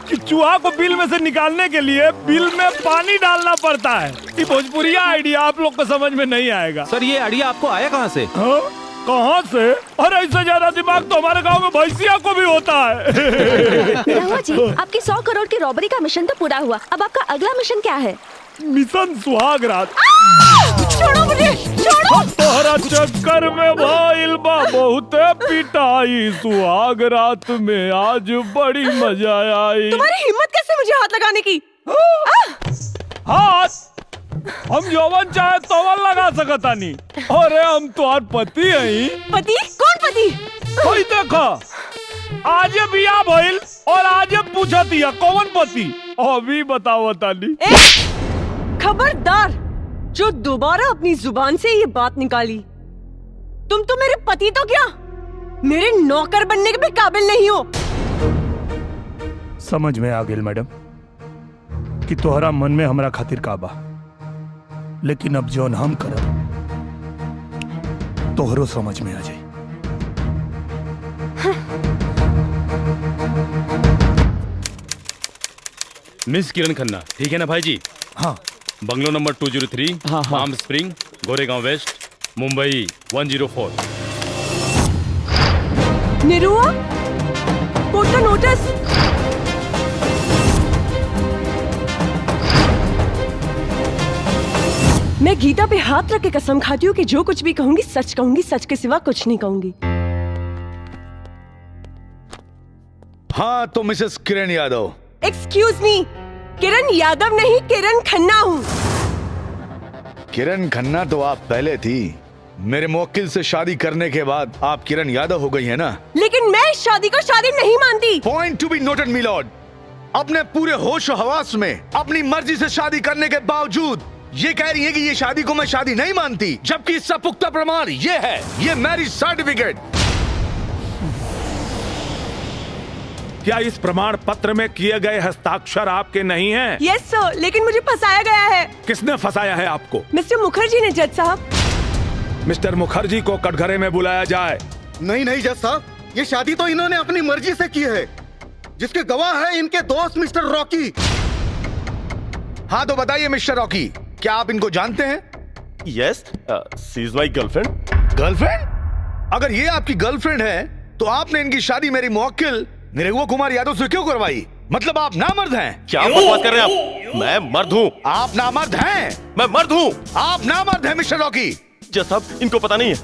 कि चूहा को बिल में से निकालने के लिए बिल में पानी डालना पड़ता है। ये भोजपुरिया आइडिया आप लोग को समझ में नहीं आएगा। सर ये आइडिया आपको आया कहाँ से? कहाँ से? अरे इससे ज्यादा दिमाग तो हमारे गांव में भैंसिया को भी होता है। रहुआ जी, आपकी 100 करोड़ की रॉबरी का मिशन तो पूरा हुआ, अब आपका अगला मिशन क्या है? मिशन सुहाग रात। छोड़ो मुझे, छोड़ो। तोहरा चक्कर में भाईल बा बहुते पिटाई, सुहाग रात में आज बड़ी मजा आई। तुम्हारी हिम्मत कैसे मुझे हाथ लगाने की? हाथ हम जौवन चाहे तोवन लगा सकता नहीं। अरे हम तुम्हार पति हैं। पति? कौन पति? कोई देखा आज बिया भइल और आज पूछा दिया कौन पति, अभी बताओ ताली। खबरदार जो दोबारा अपनी जुबान से ये बात निकाली, तुम तो मेरे पति तो क्या मेरे नौकर बनने के भी काबिल नहीं हो। समझ में आ गई मैडम, कि तोहरा मन में हमरा खातिर का बा, लेकिन अब जौन हम करब तोहरो समझ में आ जाए। मिस किरण खन्ना, ठीक है ना भाई जी? हाँ। Bungalow number 203, palm spring, Goregaon west, Mumbai 104। Nirua, court का नोटिस। मैं गीता पे हाथ रख के कसम खाती हूँ कि जो कुछ भी कहूंगी सच कहूंगी, सच के सिवा कुछ नहीं कहूंगी। हाँ तो Mrs Kiran Yadav. Excuse me, Kiran Yadav नहीं, किरण खन्ना हूँ। किरण खन्ना तो आप पहले थी। मेरे मुवक्किल से शादी करने के बाद आप किरण यादव हो गई है ना? लेकिन मैं इस शादी को शादी नहीं मानती। Point to be noted my lord. अपने पूरे होश और हवास में अपनी मर्जी से शादी करने के बावजूद ये कह रही है कि ये शादी को मैं शादी नहीं मानती, जबकि इसका पुख्ता प्रमाण ये है, ये मैरिज सर्टिफिकेट। क्या इस प्रमाण पत्र में किए गए हस्ताक्षर आपके नहीं हैं? यस सर, लेकिन मुझे फंसाया गया है। किसने फंसाया है आपको? मिस्टर मुखर्जी ने, जज साहब। मिस्टर मुखर्जी को कटघरे में बुलाया जाए। नहीं नहीं जज साहब, ये शादी तो इन्होंने अपनी मर्जी से की है, जिसके गवाह है इनके दोस्त मिस्टर रॉकी। हाँ तो बताइए मिस्टर रॉकी, क्या आप इनको जानते हैं? Yes, she is my girlfriend. Girlfriend? अगर ये आपकी गर्लफ्रेंड है तो आपने इनकी शादी मेरी मुवक्किल निरहुआ कुमार यादव से क्यों करवाई? मतलब आप नामर्द हैं? क्या बकवास कर रहे हैं आप? मैं मर्द हूँ। आप नामर्द हैं? मैं मर्द हूँ। आप नामर्द हैं मिस्टर रॉकी। जज साहब, इनको पता नहीं है,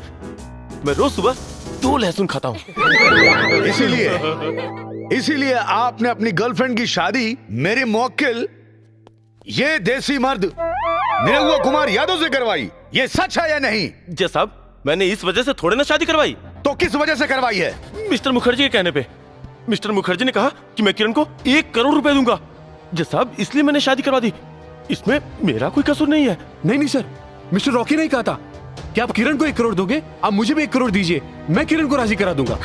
मैं रोज सुबह 2 लहसुन खाता हूँ। इसीलिए आपने अपनी गर्लफ्रेंड की शादी मेरे मुवक्किल ये देसी मर्द निरहुआ कुमार यादव से करवाई। ये सच है या नहीं? जज साहब, मैंने इस वजह से थोड़े ना शादी करवाई। तो किस वजह से करवाई है? मिस्टर मुखर्जी के कहने पे। मिस्टर मुखर्जी ने कहा कि मैं किरण को 1 करोड़ रुपए दूंगा। जज साहब, इसलिए मैंने शादी करवा दी। इसमें मेरा कोई कसूर नहीं है। नहीं सर, मिस्टर रॉकी ने कहा था कि आप किरण को 1 करोड़ दोगे, आप मुझे भी 1 करोड़ दीजिए, मैं किरण को राजी करा दूंगा।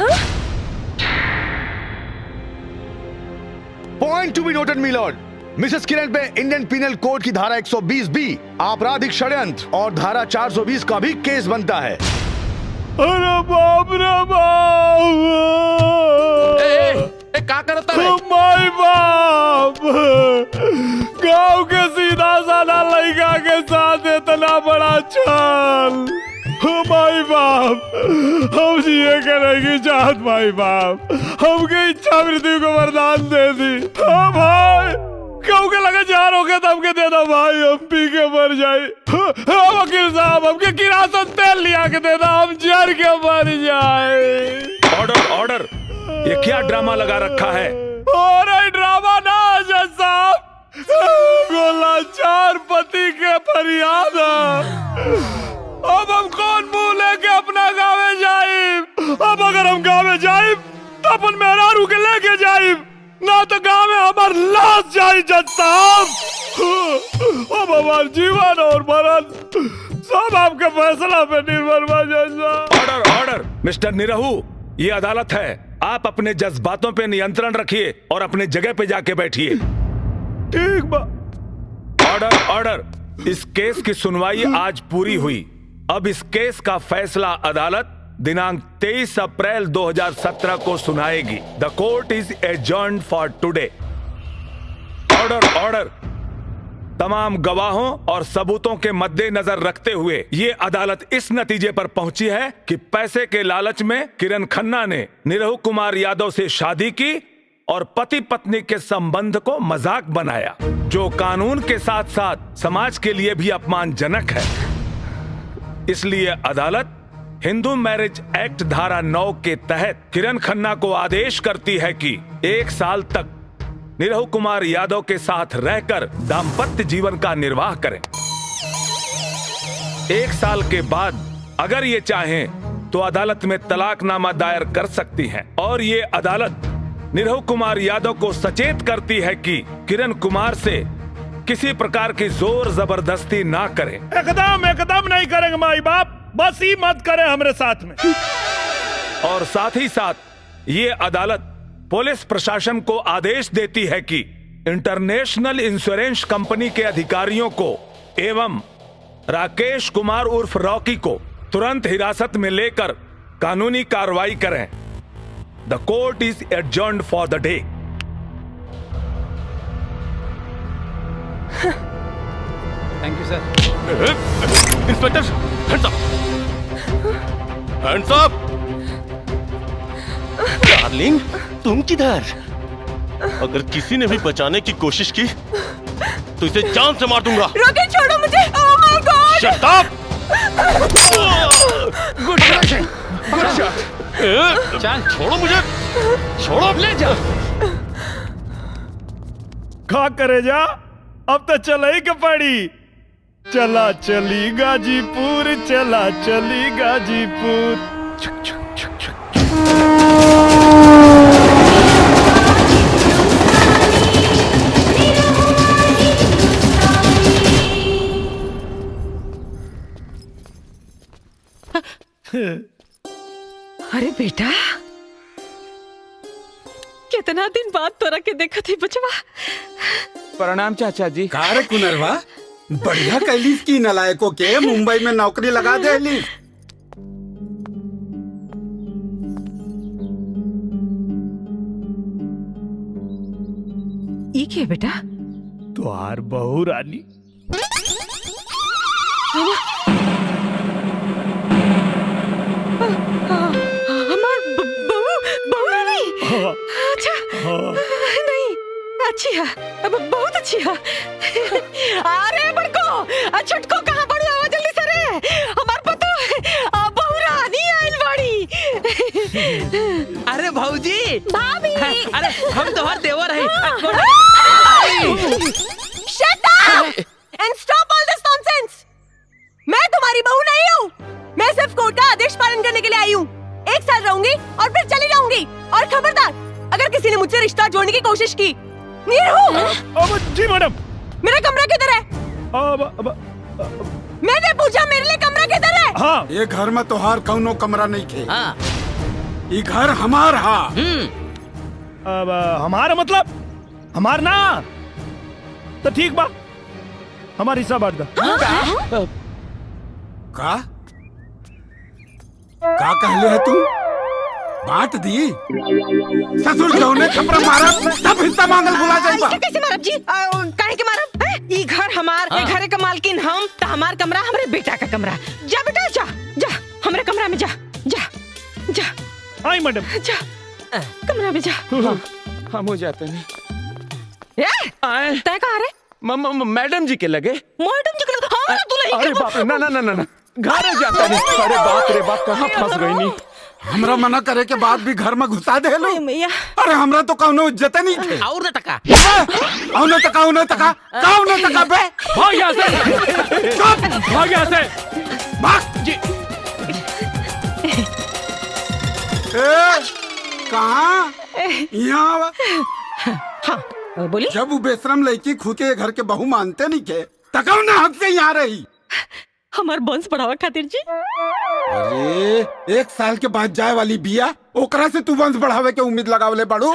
Point to be noted my lord. Mrs Kiran पे इंडियन पिनल कोड की धारा 120B आपराधिक षड्यंत्र और धारा 420 का भी केस बनता है। अरे बाप रे बाप! क्या करता है? माय बाप! गांव के सीधा साधा लड़का के साथ इतना बड़ा छल! माई बाप, हम जिए करेंगे चाहत माई बाप, हमके इच्छा मृत्यु को वरदान दे दी। हाँ भाई, क्यों के लगे जहर हो गए तो हमके दे दो भाई, हम पी के मर जाए। हाँ वकील साहब, हमके किरासन तेल लिया के दे दो, हम जर के मर जाए। ऑर्डर ऑर्डर, ये क्या ड्रामा लगा रखा है? अरे ड्रामा ना जज साहब, गोला चार पति के फरियाद। अब हम कौन मुंह लेके अपना गाँव जाए? अब अगर हम गाँव जाए तो अपन मेहरारू के लेके जाए, ना तो गाँव में हमार लाश जाए जज साहब। अब हमार जीवन और मरण सब आपके फैसला पे निर्भर बा जज साहब। ऑर्डर ऑर्डर, मिस्टर निरहू, ये अदालत है, आप अपने जज्बातों पे नियंत्रण रखिए और अपने जगह पे जाके बैठिए। ठीक बा। ऑर्डर ऑर्डर, इस केस की सुनवाई आज पूरी हुई। अब इस केस का फैसला अदालत दिनांक 23 अप्रैल 2017 को सुनाएगी। The court is adjourned for today. Order order, तमाम गवाहों और सबूतों के मद्देनजर रखते हुए ये अदालत इस नतीजे पर पहुंची है कि पैसे के लालच में किरण खन्ना ने निरहु कुमार यादव से शादी की और पति पत्नी के संबंध को मजाक बनाया, जो कानून के साथ साथ समाज के लिए भी अपमानजनक है। इसलिए अदालत हिंदू मैरिज एक्ट धारा 9 के तहत किरण खन्ना को आदेश करती है कि 1 साल तक निरहु कुमार यादव के साथ रहकर दाम्पत्य जीवन का निर्वाह करें। 1 साल के बाद अगर ये चाहें तो अदालत में तलाकनामा दायर कर सकती हैं और ये अदालत निरहु कुमार यादव को सचेत करती है कि किरण कुमार से किसी प्रकार की जोर जबरदस्ती ना करें। एकदम नहीं करेंगे माई बाप, बस ही मत करें हमारे साथ में। और साथ ही साथ ये अदालत पुलिस प्रशासन को आदेश देती है कि इंटरनेशनल इंश्योरेंस कंपनी के अधिकारियों को एवं राकेश कुमार उर्फ रॉकी को तुरंत हिरासत में लेकर कानूनी कार्रवाई करें। The court is adjourned for the day. Thank you sir. Inspector, hands up, hands up. Darling, तुम किधर? अगर किसी ने भी बचाने की कोशिश की तो इसे जान से मार दूंगा। रोके, छोड़ो मुझे। Oh my God! Shut up! Good shot, good shot. चल, छोड़ो मुझे, छोड़ो। ले जा। खा करे जा, अब तो चला ही कपड़ी। चला चली गाजीपुर, चला चली गाजीपुर। छक छक छक छक। अरे बेटा, कितना दिन बाद तोरा के देखा थी बचवा। प्रणाम चाचा जी। कार कुनरवा, बढ़िया कैलिस की नलायकों के मुंबई में नौकरी लगा दे ली। ई के बेटा? तुहार बहू रानी। हमार बहू रानी। अच्छा, नहीं, अच्छी है, बहुत अच्छी है। अरे बड़को, छटको कहाँ बड़ी आवाज जल्दी से रे। हमार पतो बहू रानी आइल बड़ी। अरे भौजी, भाभी। अरे हम तो हर देवर है। Shut up and stop all this nonsense. मैं तुम्हारी बहू नहीं हूँ। मैं सिर्फ कोर्ट का आदेश पालन करने के लिए आई हूँ। 1 साल रहूंगी और फिर चली जाऊंगी। और खबरदार, अगर किसी ने मुझसे रिश्ता जोड़ने की कोशिश की। जी मैडम। मेरा कमरा किधर है? मैंने पूछा मेरे लिए कमरा किधर है? हाँ। ये घर में तोहार कौनो कमरा नहीं थे। ये घर हमार हा। अब हमारा मतलब हमार ना, तो ठीक बा, हमारा हिस्सा बांट दो। का कहले है तू? बांट दी? ससुर जौने छपरा मारा सब हिस्सा मांगल भुला जाइबा। कैसे मारब जी? काहे के मारब? ई घर हमार, ए घरे का मालकिन हम, त हमार कमरा हमरे बेटा का कमरा। जा बेटा, जा जा हमरे कमरा में जा, जा जा। आई मैडम। जा कमरा में जा। हम हो जाते हैं। तय कहाँ रे? मैडम जी के लगे। मैडम जी के लगे? हाँ, दुल्हन के। अरे बाप रे, ना ना ना ना ना, घर जाता नहीं। अरे बाप रे बाप, कहाँ फंस गई नहीं। हमरा मना करे के बाद भी घर में घुसा दे लो। अरे हमरा तो कौनो इज्जत नहीं थे। और न तका, और न तका, और न तका, कौन न तका बे? भाग यहाँ से, चुप, भाग यहाँ से, भाग जी। कहाँ? यहाँ। हाँ बोली। जब वो बेशरम लड़की खुद के घर के बहू मानते नहीं के, तकौ ना हक से यहाँ रही। हमार वंश बढ़ावा खातिर जी। अरे 1 साल के बाद जाए वाली बिया, ओकरा से तू वंश बढ़ावे के उम्मीद लगावले बड़ू।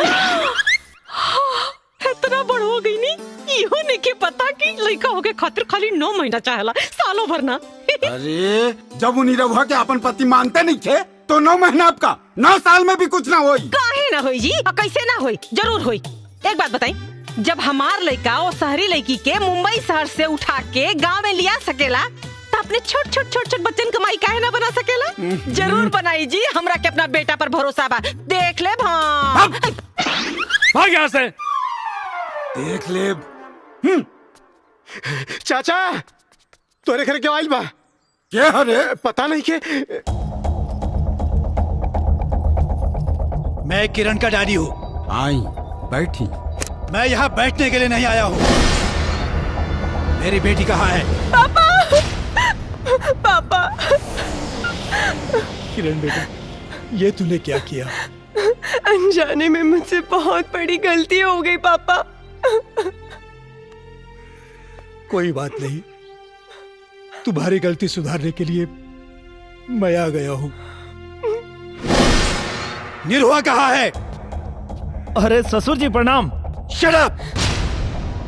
इतना बड़ हो गई नी, इहो नहीं के पता कि लड़का होके खातिर खाली 9 महीना चाहेला, सालों भर ना। अरे जब उन्हीं रहुआ के अपन पति मानते नहीं थे, तो 9 महीना आपका 9 साल में भी कुछ ना होई। काहे ना होई जी? कैसे ना होई? जरूर होई। एक बात बताई, जब हमार लड़का और शहरी लड़की के मुंबई शहर से उठा के गांव में लिया सकेला, तो अपने छोट छोट बच्चन कमाई काहे ना बना सकेला? जरूर बनाई जी, हमरा के अपना बेटा पर भरोसा बा। देख ले भाग यहाँ से। देख ले। चाचा, तोरे घर क्यों आइल बा? क्या रे? पता नहीं के। मैं किरण का डैडी हूँ। आई बैठी। मैं यहाँ बैठने के लिए नहीं आया हूँ। मेरी बेटी कहाँ है? पापा, पापा। किरण बेटा, ये तूने क्या किया? अनजाने में मुझसे बहुत बड़ी गलती हो गई पापा। कोई बात नहीं, तुम्हारी गलती सुधारने के लिए मैं आ गया हूँ। निरुआ कहाँ है? अरे ससुर जी प्रणाम। Shut up!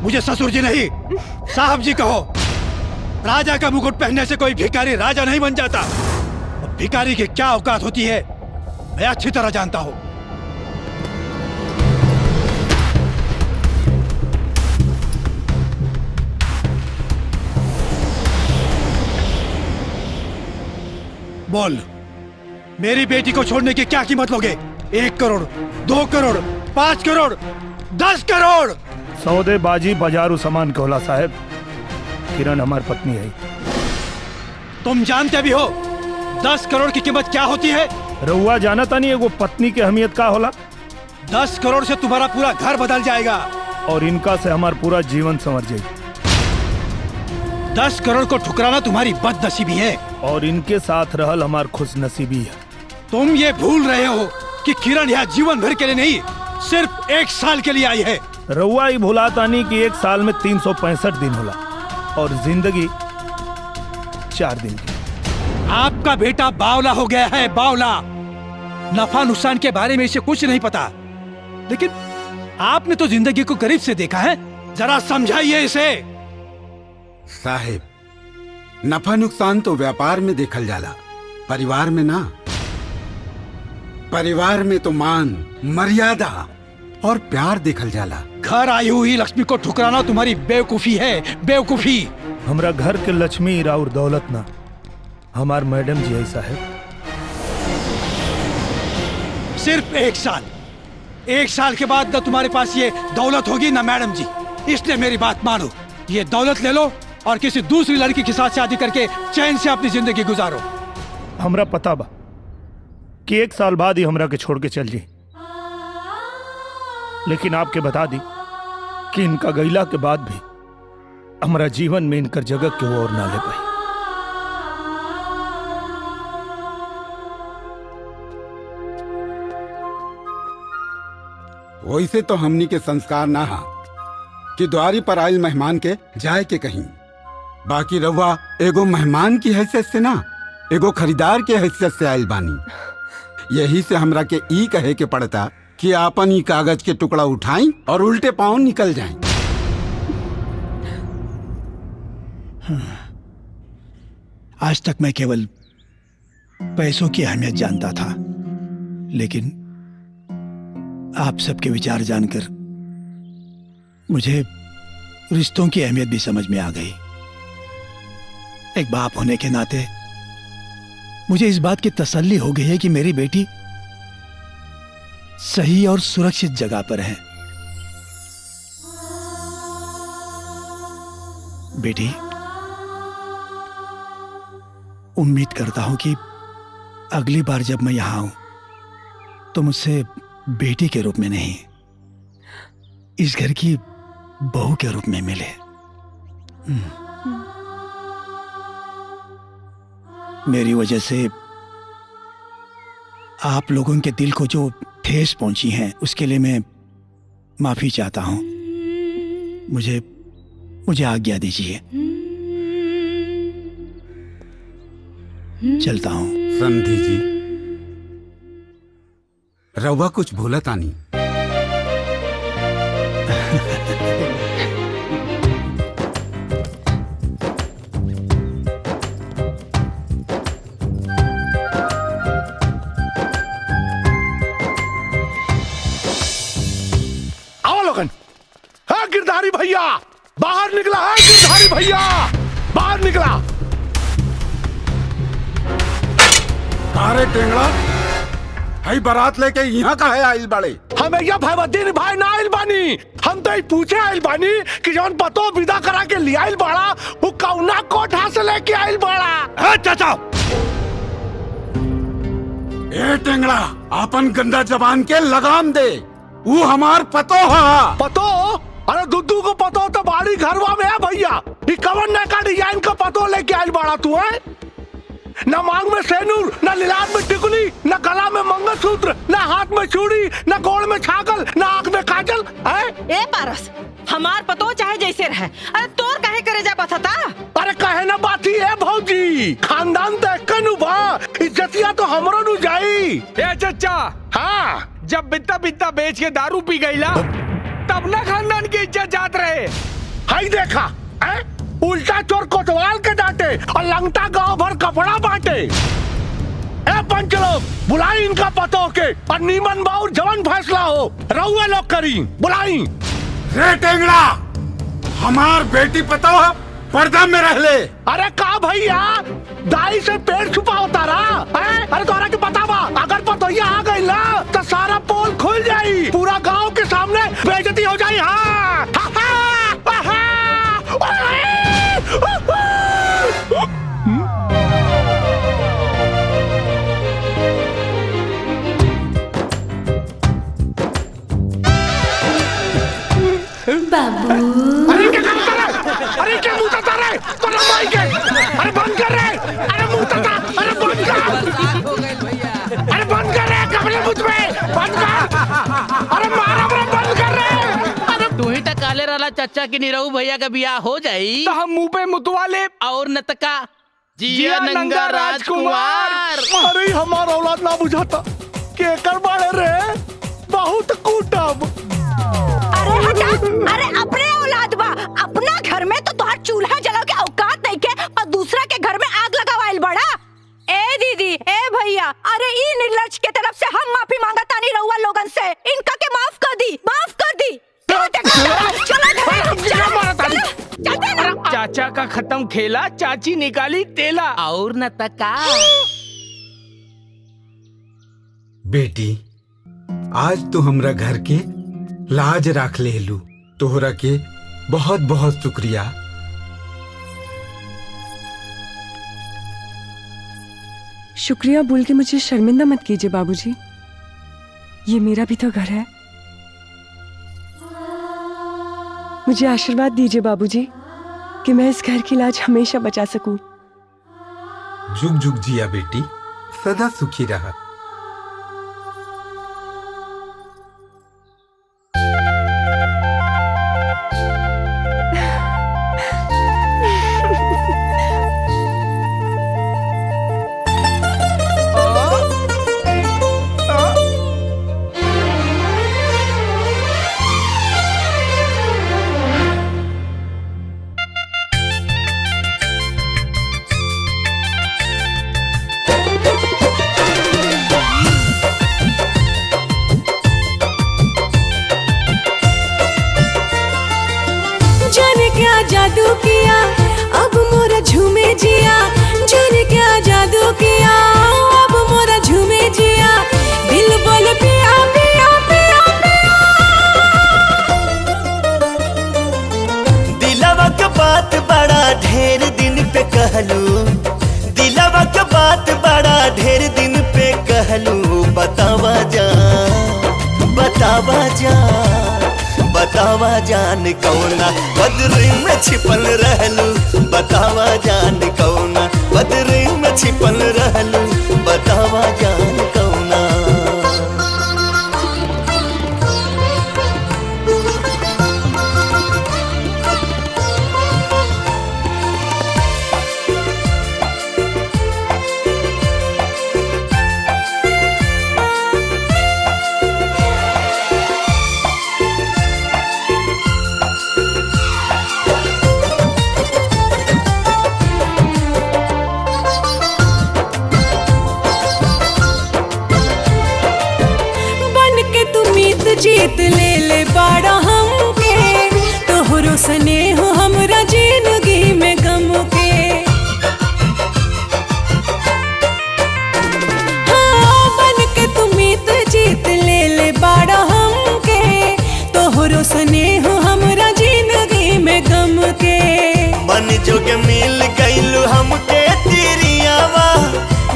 मुझे ससुर जी नहीं साहब जी कहो। राजा का मुकुट पहनने से कोई भिखारी राजा नहीं बन जाता। भिखारी की क्या औकात होती है मैं अच्छी तरह जानता हूं। बोल, मेरी बेटी को छोड़ने की क्या कीमत लोगे? 1 करोड़, 2 करोड़, 5 करोड़, 10 करोड़? सौदेबाजी बाजारू सामान कहला साहब। किरण हमारी पत्नी है। तुम जानते भी हो 10 करोड़ की कीमत क्या होती है? रउआ जानता नहीं है वो पत्नी की अहमियत का होला। 10 करोड़ से तुम्हारा पूरा घर बदल जाएगा और इनका से हमारा पूरा जीवन संवर जाएगा। 10 करोड़ को ठुकराना तुम्हारी बदनसीबी है और इनके साथ रहल हमार खुशनसीबी है। तुम ये भूल रहे हो कि किरण यहाँ जीवन भर के लिए नहीं, सिर्फ 1 साल के लिए आई है। रउआ ही भुलाता नहीं कि 1 साल में 365 दिन होला और जिंदगी 4 दिन की। आपका बेटा बावला हो गया है, बावला। नफा नुकसान के बारे में इसे कुछ नहीं पता, लेकिन आपने तो जिंदगी को करीब से देखा है। जरा समझाइए इसे। साहिब, नफा नुकसान तो व्यापार में देखल जाला, परिवार में ना। परिवार में तो मान, मर्यादा और प्यार देखल जाला। घर आई हुई लक्ष्मी को ठुकराना तुम्हारी बेवकूफी है, बेवकूफी। हमरा घर के लक्ष्मी और दौलत ना, हमार मैडम जी ऐसा है। सिर्फ 1 साल, 1 साल के बाद न तुम्हारे पास ये दौलत होगी ना मैडम जी। इसलिए मेरी बात मानो, ये दौलत ले लो और किसी दूसरी लड़की के साथ शादी करके चैन से अपनी जिंदगी गुजारो। हमरा पता बा कि 1 साल बाद ही हमरा के छोड़ के चल जी, लेकिन आपके बता दी कि इनका गैला के बाद भी हमारा जीवन में इनकर जगह के और ना ले पाई। वैसे तो हमनी के संस्कार ना हा कि द्वारी पर आयल मेहमान के जाए के कहीं। बाकी रउआ एगो मेहमान की हैसियत से ना, एगो खरीदार के हैसियत से आयल बानी। यही से हमरा के ई कहे के पड़ता कि आपन ई कागज के टुकड़ा उठाई और उल्टे पांव निकल जाएं। आज तक मैं केवल पैसों की अहमियत जानता था, लेकिन आप सबके विचार जानकर मुझे रिश्तों की अहमियत भी समझ में आ गई। एक बाप होने के नाते मुझे इस बात की तसल्ली हो गई है कि मेरी बेटी सही और सुरक्षित जगह पर है। बेटी, उम्मीद करता हूं कि अगली बार जब मैं यहां आऊं तो मुझसे बेटी के रूप में नहीं, इस घर की बहू के रूप में मिले। मेरी वजह से आप लोगों के दिल को जो ठेस पहुंची है उसके लिए मैं माफी चाहता हूं। मुझे आज्ञा दीजिए, चलता हूं। समधी जी, रउआ कुछ भूलत आनी। आओ लोगन। हाँ गिरधारी भैया बाहर निकला है। गिरधारी भैया बाहर निकला। अरे टेंगड़ा, हई बारात लेके यहाँ का है आइल बाड़े? हमें यह भैवद्दीन भाई ना आइल बानी। हम तो पूछे आइल बानी कि जौन पतो विदा करा के ले आइल बाड़ा वो कौना कोठा से लेके आइल बाड़ा। चाचा, ए टेंगड़ा, अपन गंदा जबान के लगाम दे। वो हमार पतो हा। पतो? अरे दुद्दू को पतो तो बाड़ी घरवा में है भैया। ये कवन ने का डिजाइन का पतो लेके आइल बाड़ा तू है? न मांग में सेनूर, न लिलाट में टिकुली, न गला में मंगलसूत्र, न हाथ में चूड़ी, न गोड़ में छागल, न आंख में काजल। ए पारस, हमार पतो चाहे जैसे रहे, अरे तोर काहे करे जा पता? अरे कहे ना बाती है भौजी, खानदान देख के नु बा इज्जतिया तो हमरो नु जाई। ए चचा, हाँ, जब बित्ता बित्ता बेच के दारू पी गईला तब ना खानदान की इज्जत जात रहे। हाई देखा है? उल्टा चोर कोतवाल के डांटे और लंगटा गांव भर कपड़ा बांटे। ए पंच लोग बुलाई इनका पतो के और नीमन बाउर जवन फैसला हो रहुआ लोग करी बुलाई। रे टेंगड़ा, हमार बेटी पतो है पर्दा में रह ले। अरे का भैया दाई से पेड़ छुपा होता रहा है? अरे तोरा के बतावा अगर पतोहिया आ गई ना तो सारा पोल खुल जाई, पूरा गांव के सामने बेइज्जती हो जाई। हाँ बाबू अरे क्या करता रे? अरे क्या मुंह तता रे? तो लंबाई के अरे बंद कर रे। अरे मुंह तता अरे बंद कर। अरे बंद कर रे कमरे मुझ में बंद कर। अरे मारा बंद कर रे। तू ही तक काले वाला चाचा की निरहू भैया का बियाह हो जाई तो हम मुंह पे मुतवा ले और नतका जिया नंगा राजकुमार। अरे हमारा औलाद ना बुझाता के कर बाड़े रे बहुत कूटब। अरे हटा, अरे अपने औलाद बा अपना घर में तो तुहार चूल्हा जलाओ के औकात नहीं के और दूसरा के घर में आग लगावाइल बड़ा। ए दीदी ए भैया, अरे ई निर्लज के तरफ से हम माफी मांगता नहीं रहुआ लोगन से, इनका के माफ कर दी, माफ कर दी। चाचा का खत्म खेला, चाची निकाली तेला और न तका। बेटी आज तो हमरा घर के लाज राख ले लू, तोहरा के बहुत बहुत शुक्रिया। शुक्रिया बोल के मुझे शर्मिंदा मत कीजिए बाबूजी, ये मेरा भी तो घर है। मुझे आशीर्वाद दीजिए बाबूजी कि मैं इस घर की लाज हमेशा बचा सकूं। जुग जुग जिया बेटी, सदा सुखी रहा। जादू किया अब मोरा झूमे जिया, जाने क्या जादू किया अब मोरा झूमे जिया, दिल बोले पिया पिया पिया पिया। दिलवा के बात बड़ा ढेर दिन पे कहलू, दिलवा के बात बड़ा ढेर दिन पे कहलू, बतावा जान बतावा जान बतावा जान कौना बदरी में छिपल रहलू, बतावा जान कौना बदरी में छिपल रहलू, बतावा जान कौना। जीत ले ले बाड़ा हमके, तोहरो सने हो हमरा जिंदगी में गम के। हाँ बन के तुमीत जीत ले ले बाड़ा हमके, तोहरो सने हो हमरा जिंदगी में गम के। मन जोगे मिल गइलू हमके तिरियावा,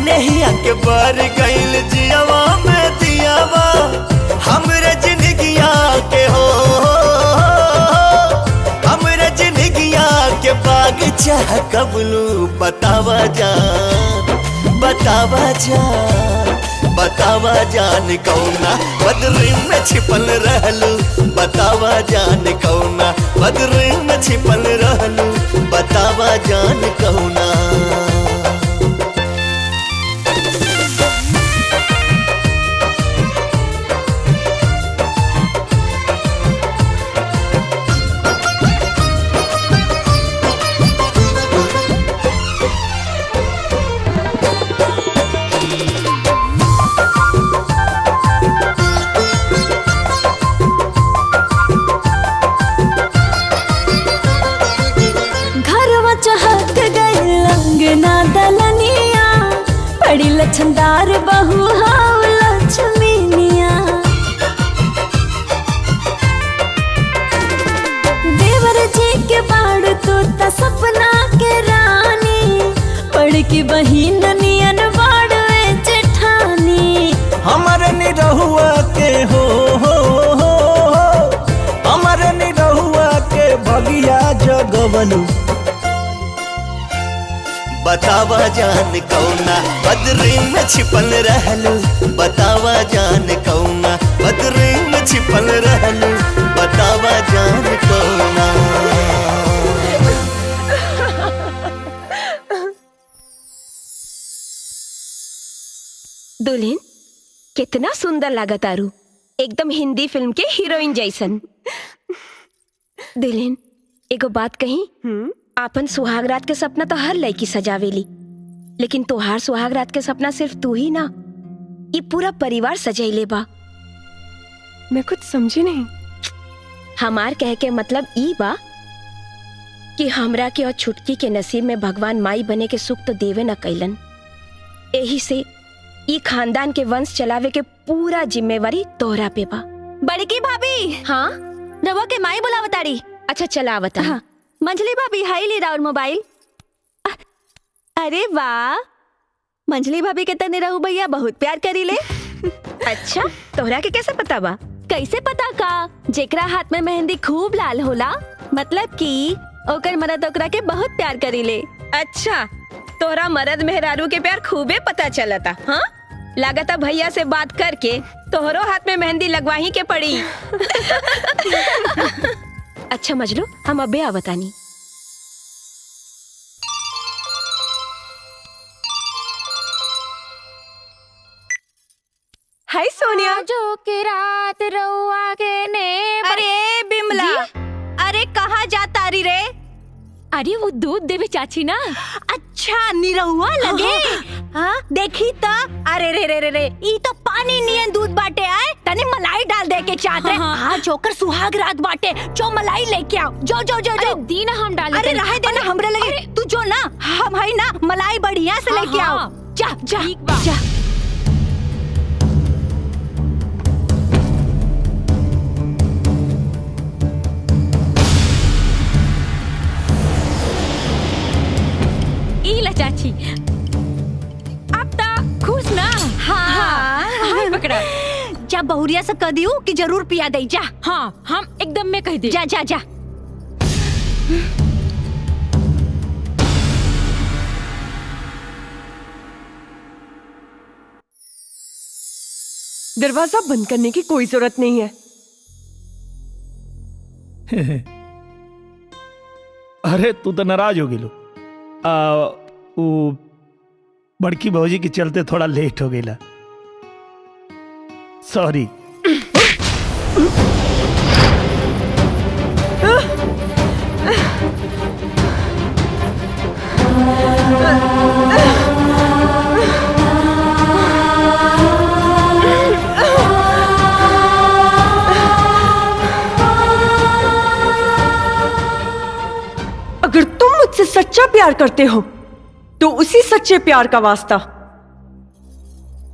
नहिया के बर गइल जियावा में दियावा, हमरे जिंदगिया के हो हमरे जिंदगिया के बाग चाह कबलू, बतावा जान बतावा जान बतावा जान कौना बदरी में छिपल रहलू, बतावा जान कौना बदरी में छिपल रहलू, बतावा जान कौना। चहक गई लंगना दलनिया बड़ी लछनदार बहू हाउ लक्ष्मीनिया देवर जी के बाड़ तो त सपना के रानी पड़ की बहिन नियन बाड़ जेठानी हमर निरहुआ के हो हमर निरहुआ के भगिया जगवनु बतावा जान कौना बदरी में छिपल रहलू बतावा जान कौना बदरी में छिपल रहलू बतावा जान कौना। दुल्हन कितना सुंदर लगा तारू, एकदम हिंदी फिल्म के हीरोइन जैसन। दुल्हन एगो बात कही, आपन सुहाग रात के सपना तो हर लड़की सजावेली, लेकिन तोहार सुहाग रात के सपना सिर्फ तू ही ना, ये पूरा परिवार सजैले बा। मैं कुछ समझी नहीं। हमार कह के मतलब ई बा कि हमरा के और छुटकी के नसीब में भगवान माई बने के सुख तो देवे न कैलन, यही से ई खानदान के वंश चलावे के पूरा जिम्मेवारी तोहरा पे बा। बड़की भाभी। हाँ रवा के माई बुलावताड़ी। अच्छा चला बता। हाँ। मंजली भाभी हाई ले राउर मोबाइल। अरे वाह, मंजली भाभी के तने रहू भैया बहुत प्यार करी ले। अच्छा तोहरा के कैसे पता बा? कैसे पता का, जेकरा हाथ में मेहंदी खूब लाल होला मतलब कि ओकर मर्द ओकरा के बहुत प्यार करी ले। अच्छा तोहरा मर्द मेहरारू के प्यार खूबे पता चलता। हाँ लागता भैया से बात करके तोहरो हाथ में मेहंदी लगवा ही के पड़ी। अच्छा मजलू हम अबे आवतानी। हाय सोनिया। जो के रात रउआ के ने। अरे बिमला, अरे कहाँ जाता री रे? अरे वो दूध देवी चाची ना। अच्छा निरहुआ लगे। हाँ देखी तो। अरे रे रे रे रे ई तो पानी नियन दूध बाटे आए, तने मलाई डाल दे के चाहते। हाँ जोकर सुहाग रात बाटे, जो मलाई लेके आओ। जो जो जो जो दीना हम डाल। अरे रहे देना हमरे लगे, तू जो ना हम है ना मलाई बढ़िया से लेके आओ। जा जा जा। चाची अब तो खुश ना। हाँ पकड़ा। जा बहुरिया से कह दियो कि जरूर पिया दे। जा। हाँ हम एकदम में कह दे। जा जा जा। दरवाजा बंद करने की कोई जरूरत नहीं है। अरे तू तो नाराज हो गेलो। वो बड़की भौजी के चलते थोड़ा लेट हो गया, सॉरी। अगर तुम मुझसे सच्चा प्यार करते हो तो उसी सच्चे प्यार का वास्ता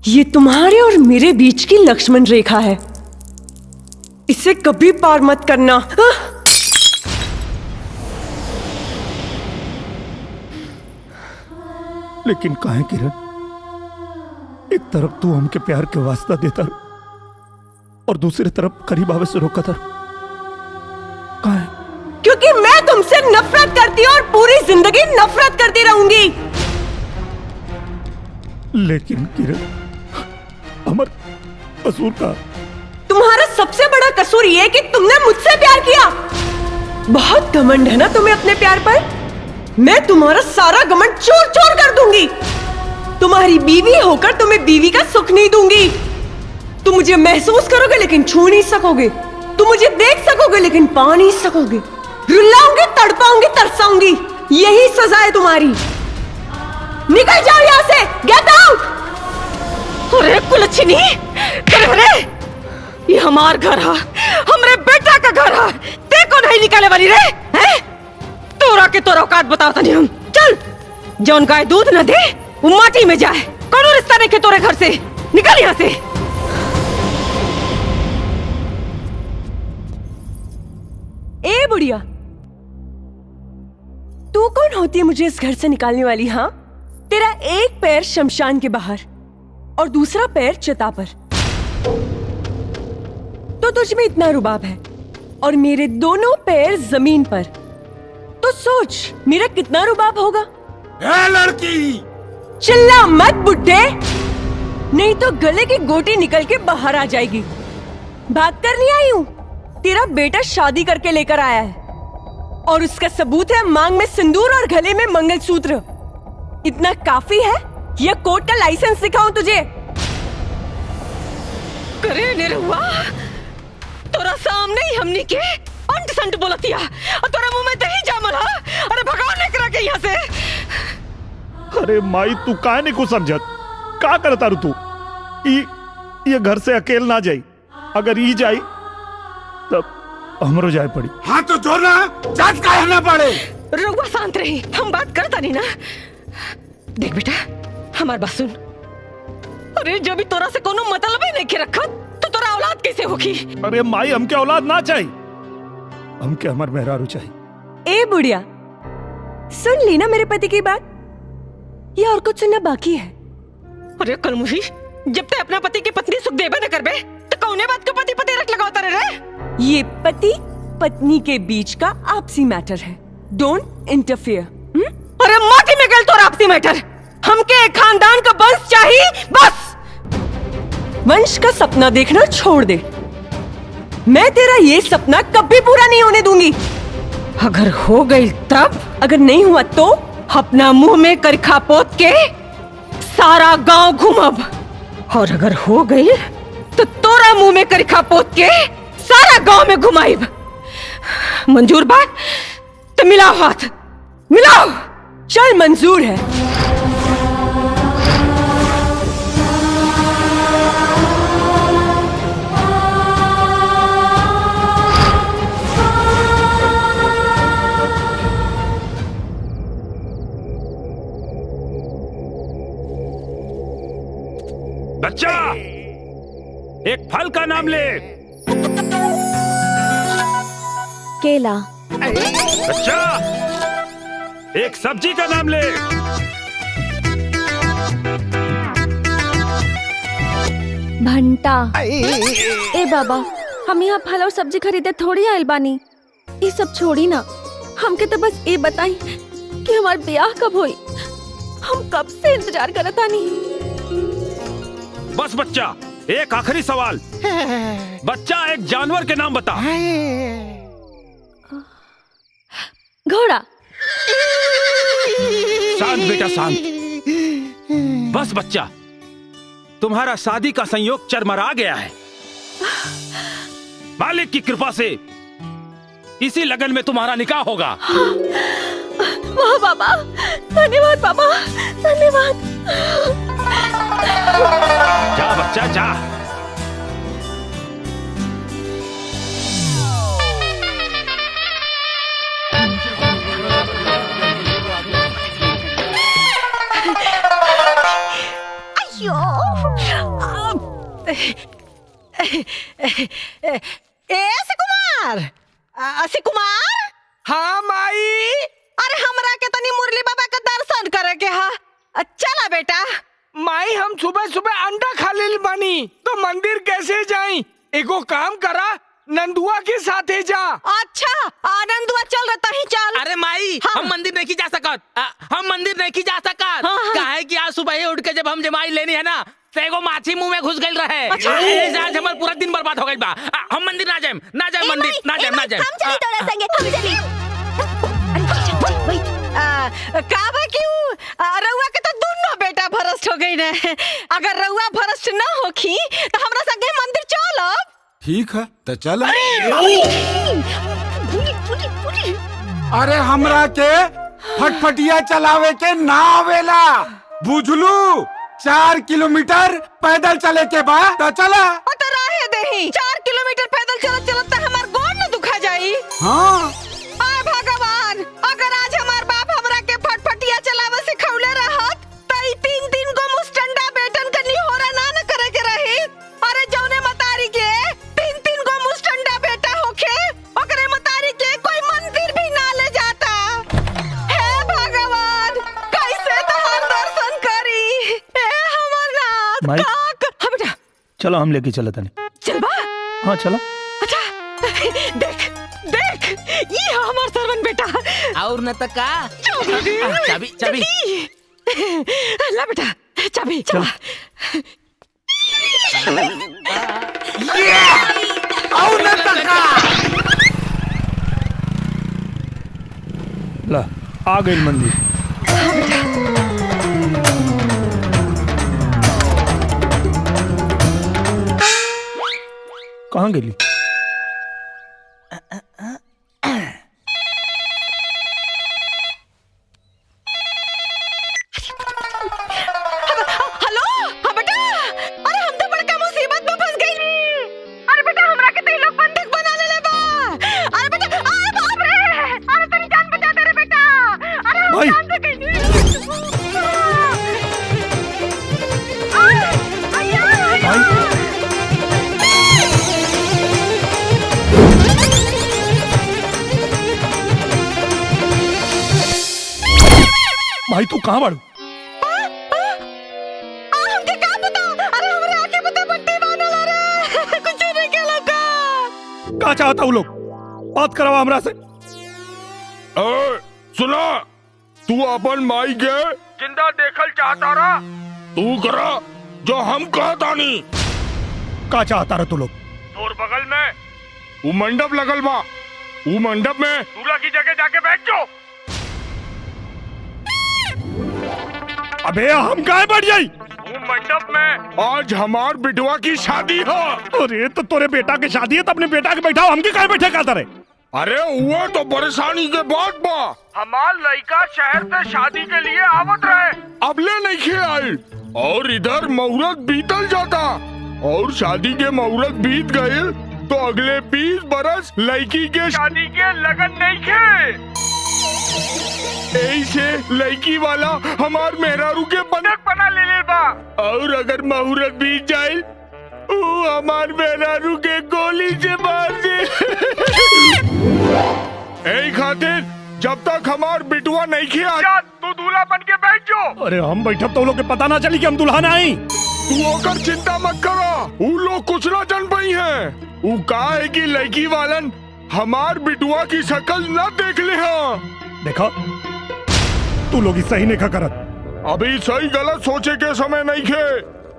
ये तुम्हारे और मेरे बीच की लक्ष्मण रेखा है, इसे कभी पार मत करना। लेकिन काहे किरण, एक तरफ तू हमके प्यार के वास्ता देता और दूसरी तरफ करीब आवे से रोका था। काहे? क्योंकि मैं तुमसे नफरत करती हूँ और पूरी जिंदगी नफरत करती रहूंगी। लेकिन किरण, हमार कसूर का? तुम्हारा सबसे बड़ा कसूर ये कि तुमने मुझसे प्यार किया। बहुत घमंड है ना तुम्हें अपने प्यार पर। मैं तुम्हारा सारा घमंड चूर चूर कर दूंगी। तुम्हारी बीवी होकर तुम्हें बीवी का सुख नहीं दूंगी। तुम मुझे महसूस करोगे लेकिन छू नहीं सकोगे। तुम मुझे देख सकोगे लेकिन पा नहीं सकोगे। रुलाऊंगी, तड़पाऊंगी, तरसाऊंगी, यही सजा है तुम्हारी। निकल जाओ यहाँ से, गेट आउट। अरे कुलच्छनी, अरे ये हमार घर है, हमरे बेटा का घर है। ते को नहीं निकाले वाली रे? हैं? तोरा के तोरा औकात बताओ तनी हम। चल, जौन गाय दूध न दे वो माटी में जाए। कोनो रिश्ता नहीं के तोरे घर से, निकल यहाँ से। ए बुढ़िया, तू कौन होती है मुझे इस घर से निकालने वाली? हाँ, तेरा एक पैर शमशान के बाहर और दूसरा पैर चिता पर, तो तुझ में इतना रुबाब है और मेरे दोनों पैर जमीन पर, तो सोच मेरा कितना रुबाब होगा। ए लड़की, चिल्ला मत बुड्ढे, नहीं तो गले की गोटी निकल के बाहर आ जाएगी। भाग कर नहीं आई हूँ, तेरा बेटा शादी करके लेकर आया है और उसका सबूत है मांग में सिंदूर और गले में मंगलसूत्र। इतना काफी है या कोर्ट का लाइसेंस दिखाऊं तुझे? करे निरहुआ, तोरा सामने ही हमनी के अंट संट बोलतिया और तोरा मुंह में दही जामल हा। अरे भगवान ने करा के यहाँ से। अरे माई, तू काहे नहीं कुछ समझत? का करता रू तू? ये घर से अकेल ना जाई, अगर ई जाई तब हमरो जाए पड़ी। हाँ तो जो ना जात काहे ना पड़े। रहुआ शांत रही, हम बात करता नहीं ना। देख बेटा, हमार बात सुन। अरे जब भी तोरा से कोनो मतलब ही नहीं के रखा तो तोरा औलाद कैसे होगी? अरे माई, हमके औलाद ना चाहिए, हमके हमार मेहरारू चाहिए। ए बुढ़िया, सुन ली ना मेरे पति की बात, ये और कुछ सुनना बाकी है। अरे कलमुही, जब तक अपना पति की पत्नी सुख देबे न करबे तो कौने बात को पति पति रख लगाता रहे? ये पति पत्नी के बीच का आपसी मैटर है, डोंट इंटरफियर। अरे माटी में गल तोरा आपसी मैटर। हमके एक खानदान का वंश चाहिए, बस। वंश का सपना देखना छोड़ दे, मैं तेरा ये सपना कभी पूरा नहीं होने दूंगी। अगर हो गई तब, अगर नहीं हुआ तो अपना मुंह में करखा पोत के सारा गांव घूमब, और अगर हो गई तो तोरा मुंह में करखा पोत के सारा गांव में घुमाइब। मंजूर बात तो मिलाओ हाथ, मिलाओ। चल, मंजूर है। बच्चा, एक फल का नाम ले। केला। बच्चा, एक सब्जी का नाम ले। भंटा। ए बाबा, हम यहाँ फल और सब्जी खरीदे थोड़ी आयल बानी। ये सब छोड़ी ना, हमके तो बस ये बताई कि हमार ब्याह कब होई। हम कब से इंतजार करत आनी। बस बच्चा, एक आखिरी सवाल। बच्चा, एक जानवर के नाम बता। घोड़ा। शांत बेटा, शांत। बस बच्चा, तुम्हारा शादी का संयोग चरमरा गया है। मालिक की कृपा से इसी लगन में तुम्हारा निकाह होगा। वाह बाबा, धन्यवाद बाबा, धन्यवाद। जा बच्चा, जा। ऐसे कुमार। हाँ माई। अरे हमरा के तनी मुरली बाबा का दर्शन करे के हा। चला बेटा। माई, हम सुबह सुबह अंडा खा ले बानी तो मंदिर कैसे जाई? एगो काम करा, नंदुआ के साथे जा। अच्छा, नंदुआ चल रहता ही चल। अरे माई, हम मंदिर नहीं जा सकत। हम मंदिर नहीं जा सकत। काहे कि आज सुबह उठ के जब हम जमाई लेनी है ना, तो एगो माछी मुंह में घुस गई रहे। अच्छा। आज हमार पूरा दिन बर्बाद हो गई बा। हम मंदिर ना जाएम, ना जाएम मंदिर, ना जाएम, ना जाएम। हम चली तोरा संगे, हम चली। का बा क्यों? रउआ के तो दोनों बेटा भ्रष्ट हो गई ने। अगर रउआ भ्रष्ट ना होखी तो हमरा संगे मंदिर चलब। ठीक है तो चल। अरे हमरा के फटफटिया चलावे के ना आवेला, बुझलू? 4 किलोमीटर पैदल चले के बाद तो चला। तो राहे देही 4 किलोमीटर पैदल चलत चलत हमार गोड़ न दुखा जाई। हाँ। आय भगवान, अगर माई हाँ बेटा चलो हम लेके चले तनी। चल बा। हाँ चलो। अच्छा देख देख ये हमार सरवन बेटा। और न तक का चाबी चाबी ला बेटा चाबी चल। और न तक का ला आ गई मंदिर। कहाँ गेली? हेलो हाँ बेटा अरे हम तो बड़का मुसीबत में फंस गई। अरे बेटा हमरा के लोग बंधक बना ले बा। अरे बेटा अरे बाप रे अरे तेरी जान बचा दे रे बेटा। अरे हम भाई। जान से गई। भाई तू कहाँ बाड़ू? हमके का पता। अरे हमरे आके पता बंटी बांधल रे कुछ नहीं के लगा। क्या चाहता हूँ लोग? बात करावा हमरा से। सुना तू अपन माई के जिंदा देखल चाहता रहा तू करा जो हम कहता नहीं। क्या चाहता रहा तू लोग? तोर बगल में वो मंडप लगल बा। वो मंडप में दूल्हा की जगह जाके बैठ जाओ। अबे हम काहे बैठ जाई? वो मंडप में आज हमार बिटवा की शादी है। अरे तो तोरे बेटा की शादी है तो अपने बेटा के बैठाओ, हमके काहे बैठे कहता रे? अरे वो तो परेशानी के बात बा। हमार लड़का शहर से शादी के लिए आवत रहे अबले नहीं खे आए और इधर मुहूर्त बीतल जाता और शादी के मुहूर्त बीत गए तो अगले 20 बरस लड़की के शादी के लगन नहीं खे। ऐसे लड़की वाला हमार मेहरारू के बंधक बना ले बा और अगर मुहूर्त बीत जाए वो हमार मेहरारू के गोली से मार दे। ऐ खातिर जब तक हमार बिटुआ नहीं खिया तू दूल्हा बन के बैठ जाओ। अरे हम बैठब तो लोग के पता ना चली कि हम दुल्हन आई। तू होकर चिंता मत करो वो लोग कुछ ना जान पाई है। वो कहा है कि लड़की वालन हमार बिटुआ की शक्ल ना देख ले। हाँ देखा तू लोग सही नहीं करत। अभी सही गलत सोचे के समय नहीं खे।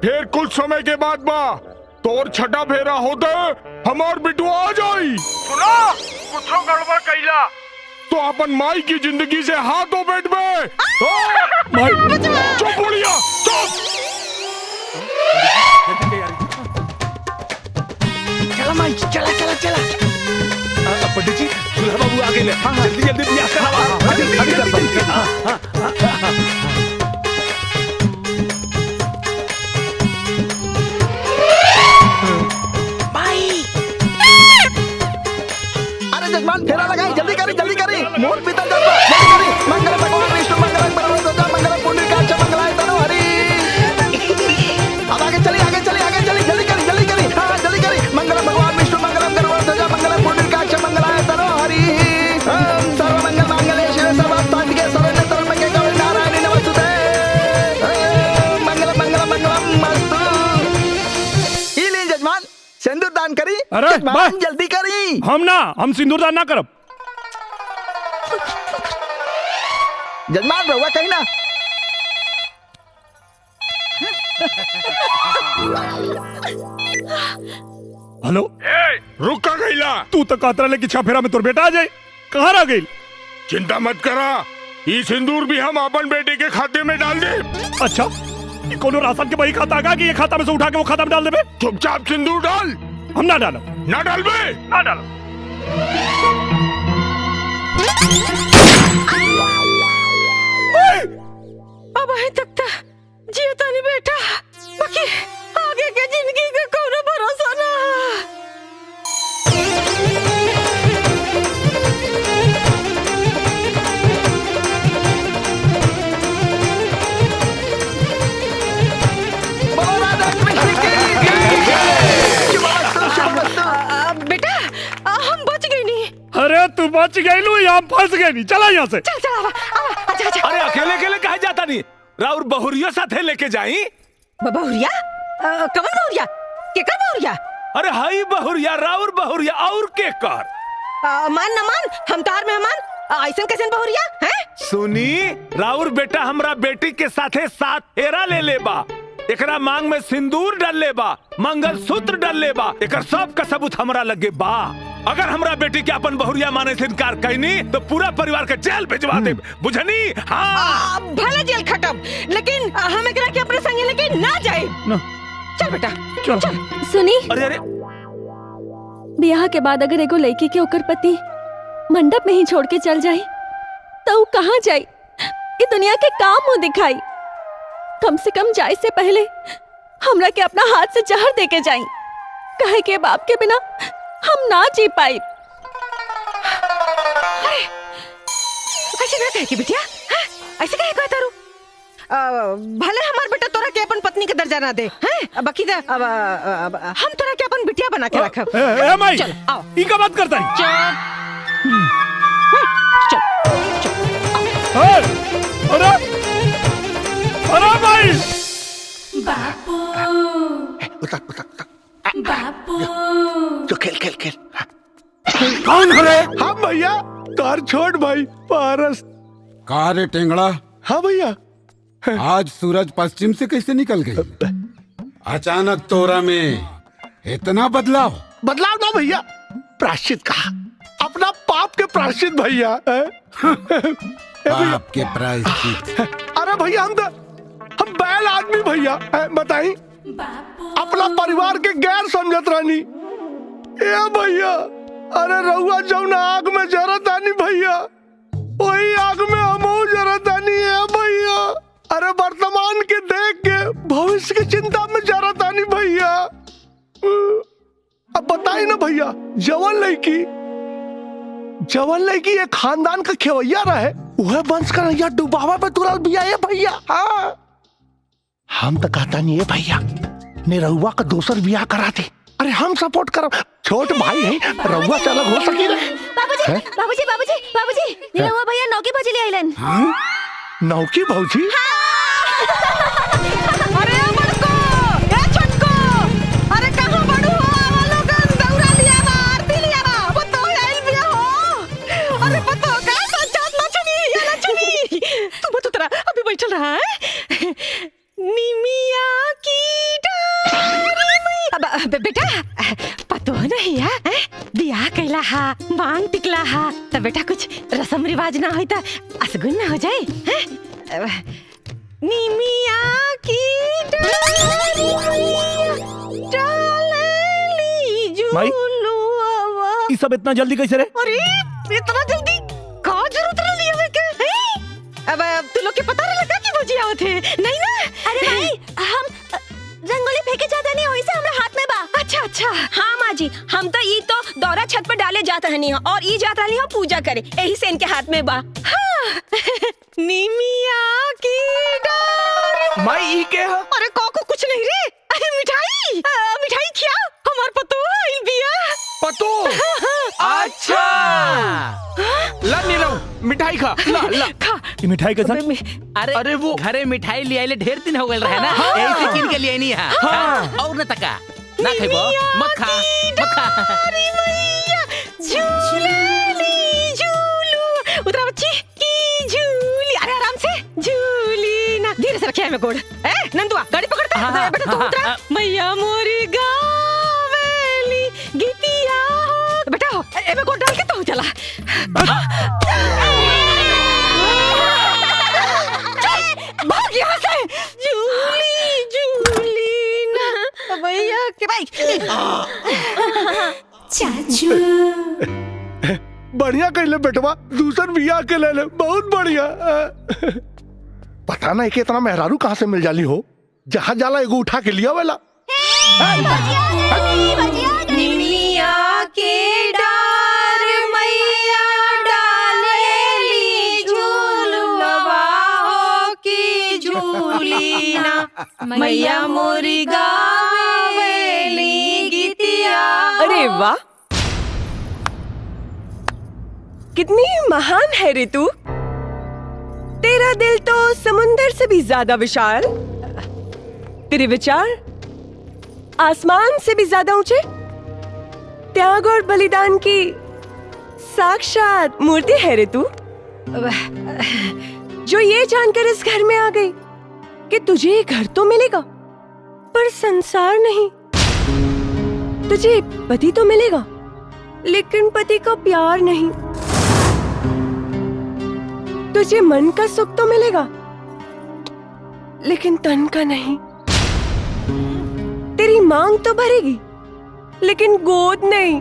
फिर कुछ समय के बाद बा तोर छठा फेरा होते हमार बिटुआ आ जाई। सुना कुछ गड़बड़ कैला तो अपन माई की जिंदगी से हाथों बैठ बे। चुप बुढ़िया चुप। चला माई चला चला चला। पंडित जी दूल्हा बाबू आ गए। जल्दी जल्दी ब्याह करावा। जल्दी जल्दी। अरे जजमान फेरा लगाई जल्दी करी मोर पीतल जल्दी करी। मंगल भगवान विष्णु मंगल परमेश्वर मंगल पुंडरीकाक्ष मंगलाय तनो हरि। अब आगे चली जल्दी करी हाँ जल्दी करी। मंगल भगवान विष्णु मंगल परमेश्वर मंगल पुंडरीकाक्ष मंगलाय तनो हरि। सर्वमंगल मांगल्ये शिवे सर्वार्थसाधिके शरण्ये त्र्यंबके गौरी नारायणी नमोस्तुते। मंगलम अस्तु। ई ली जजमान सिंदूर दान करी। अरे जजमान जल्दी करी। हम सिंदूर दान ना करब। जजमान रहुआ कहीं ना। हेलो रुक का गईला। तू तो कहता रहे कि छफेरा में तोर बेटा आ जाए। कहाँ रह गई? चिंता मत करा ये सिंदूर भी हम अपन बेटे के खाते में डाल दे। अच्छा कोनो राशन के वही खाता आगा कि ये खाता में से उठा के वो खाता में डाल देबे? चुपचाप सिंदूर डाल। हम ना डालो। ना डाल बे ना डालो। अब अभी तक तो जीवता नहीं बेटा बाकी आगे के जिंदगी का कोनो भरोसा ना। बेटा हम बच गई नहीं। अरे तू बच गई लू यहाँ फंस गई नहीं। चला यहाँ से। चल चल अच्छा। अरे अकेले अकेले कहा जाता नहीं राउर बहुरिया साथे लेके जाई। बहुरिया कमल बहुरिया केकर बहुरिया? अरे हाई बहुरिया राउर बहुरिया और के कर मान न मान हम तार मेहमान ऐसन कैसन बहुरिया हैं? सुनी राउर बेटा हमरा बेटी के साथे साथ फेरा ले लेबा, एकरा मांग में सिंदूर डाल लेबा, मंगलसूत्र डाल लेबा, एकर सब का सबूत हमरा लगे बा। अगर हमरा बेटी के अपन बहुरिया माने से इनकार कैनी तो पूरा परिवार के जेल भिजवा दे, बुझनी? हाँ भले जेल खटब, लेकिन हम एकरा के अपने संगे लेके ना जाए। चल बेटा चल। सुनी, अरे अरे ब्याह के बाद अगर एगो लड़की के ओकर पति मंडप में ही छोड़ के चल जाए तो वो कहाँ जाए? ये दुनिया के काम मुंह दिखाई। कम से कम जाए से पहले हमरा के अपना हाथ से जहर दे के जाए, कहे के बाप के बिना हम ना जी पाई। ऐसे ना कहे कि बिटिया, ऐसे कहे कहता रू? भले हमार बेटा तोरा के अपन पत्नी के दर्जा ना दे, हैं? बाकी दे अब हम तोरा के अपन बिटिया बना के रखब। ए माई, चल आओ। ई का बात करता है? अरे अरे भाई बापू जो खेल खेल खेल। कौन है रे? हाँ भैया, तार छोट भाई पारस। कहा रे टेंगड़ा? हाँ भैया। आज सूरज पश्चिम से कैसे निकल गई? अचानक तोरा में इतना बदलाव? बदलाव ना भैया, प्रायश्चित कहा, अपना पाप के प्रायश्चित भैया। पाप के प्रायश्चित? अरे भैया हम बैल आदमी भैया, बताई अपना परिवार के गैर समझत रानी। ए भैया, अरे रहुआ जौन आग में जरत आनी भैया, वही आग में हमहू जरत आनी है भैया। अरे वर्तमान के देख के भविष्य की चिंता में जरत आनी भैया। अब बताई ना भैया, जवन लड़की एक खानदान का खेवैया रहे, वह वंश का नैया डुबावा पे तुरल बिया है भैया। हाँ हम तो कहता नहीं है भैया, निरहुआ का दूसर बियाह करा दे। अरे हम सपोर्ट करो, छोट भाई है, रहुआ से अलग हो सकी रहे। बाबूजी बाबूजी बाबूजी बाबूजी, निरहुआ भैया नौकी भौजी ले आइलन। नौकी भौजी? अरे बड़को, ए छोटको, अरे कहाँ बड़ू हो? आवा लोगन दौरा लिया बा, आरती लिया बा, पतो आइल बिया हो। अरे पतो का संचात ना चुनी, ये ना चुनी। तू बत उतरा, अभी बैठल रहा है। निमिया की डारी। अब बेटा पतो नहीं है, बियाह कैला हा, मांग टिकला हा, तब बेटा कुछ रस्म रिवाज ना होई त असगुन ना हो जाए, हैं? निमिया की डाली झूलुआ। ये सब इतना जल्दी कैसे रे? अरे इतना जल्दी का जरूरत रही है क्या? अब तू लोग के पता नहीं लगा कि भौजी आओ थे, नहीं ना? अरे भाई, हम रंगोली फेंके जाते नहीं, वही से हमरा हाथ में बा। अच्छा अच्छा। हाँ माँ जी, हम तो ये तो दौरा छत पर डाले जाता नहीं और ये जाता नहीं पूजा करे, यही से इनके हाथ में बा। हाँ। निमिया की डारी। माई ई के है? अरे काको कुछ नहीं रे, अरे मिठाई मिठाई क्या? हमार पतो आइल बिया। पतो? अच्छा ला नीलम, मिठाई खा, ला ला खा। ये मिठाई के साथ? अरे वो घरे मिठाई ले आइले, ढेर दिन हो गए रहे ना, यही से किन के लिए नहीं है। और न तका ना खेबो, मत खा मत खा। झूली झूलू, उतरा बच्ची की झूली। अरे आराम से झूली ना, धीरे से रखिया में गोड़। ए नंदुआ गाड़ी पकड़ता, बेटा तू उतरा। मैया मोरी गावेली गीतिया हो, बेटा हो ए में गोड़ डाल के तू चला। भाग यहाँ से। झूली झूली ना भैया के भाई। चाचू बढ़िया कहले बेटवा, दूसर बियाह के ले ले, बहुत बढ़िया। पता नहीं कि इतना मेहरारू कहाँ से मिल जाली हो, जहाँ जाला एगो उठा के लिया वाला। निमिया के डार मैया डालेली झूलवा हो की झूली ना, मैया मोरी गावेली गीतिया। अरे वाह, कितनी महान है रे तू। तेरा दिल तो समुंदर से भी ज्यादा विशाल, तेरे विचार आसमान से भी ज्यादा ऊंचे, त्याग और बलिदान की साक्षात मूर्ति है रे तू, जो ये जानकर इस घर में आ गई कि तुझे ये घर तो मिलेगा पर संसार नहीं। तुझे पति तो मिलेगा लेकिन पति का प्यार नहीं। तुझे मन का सुख तो मिलेगा लेकिन तन का नहीं। तेरी मांग तो भरेगी लेकिन गोद नहीं।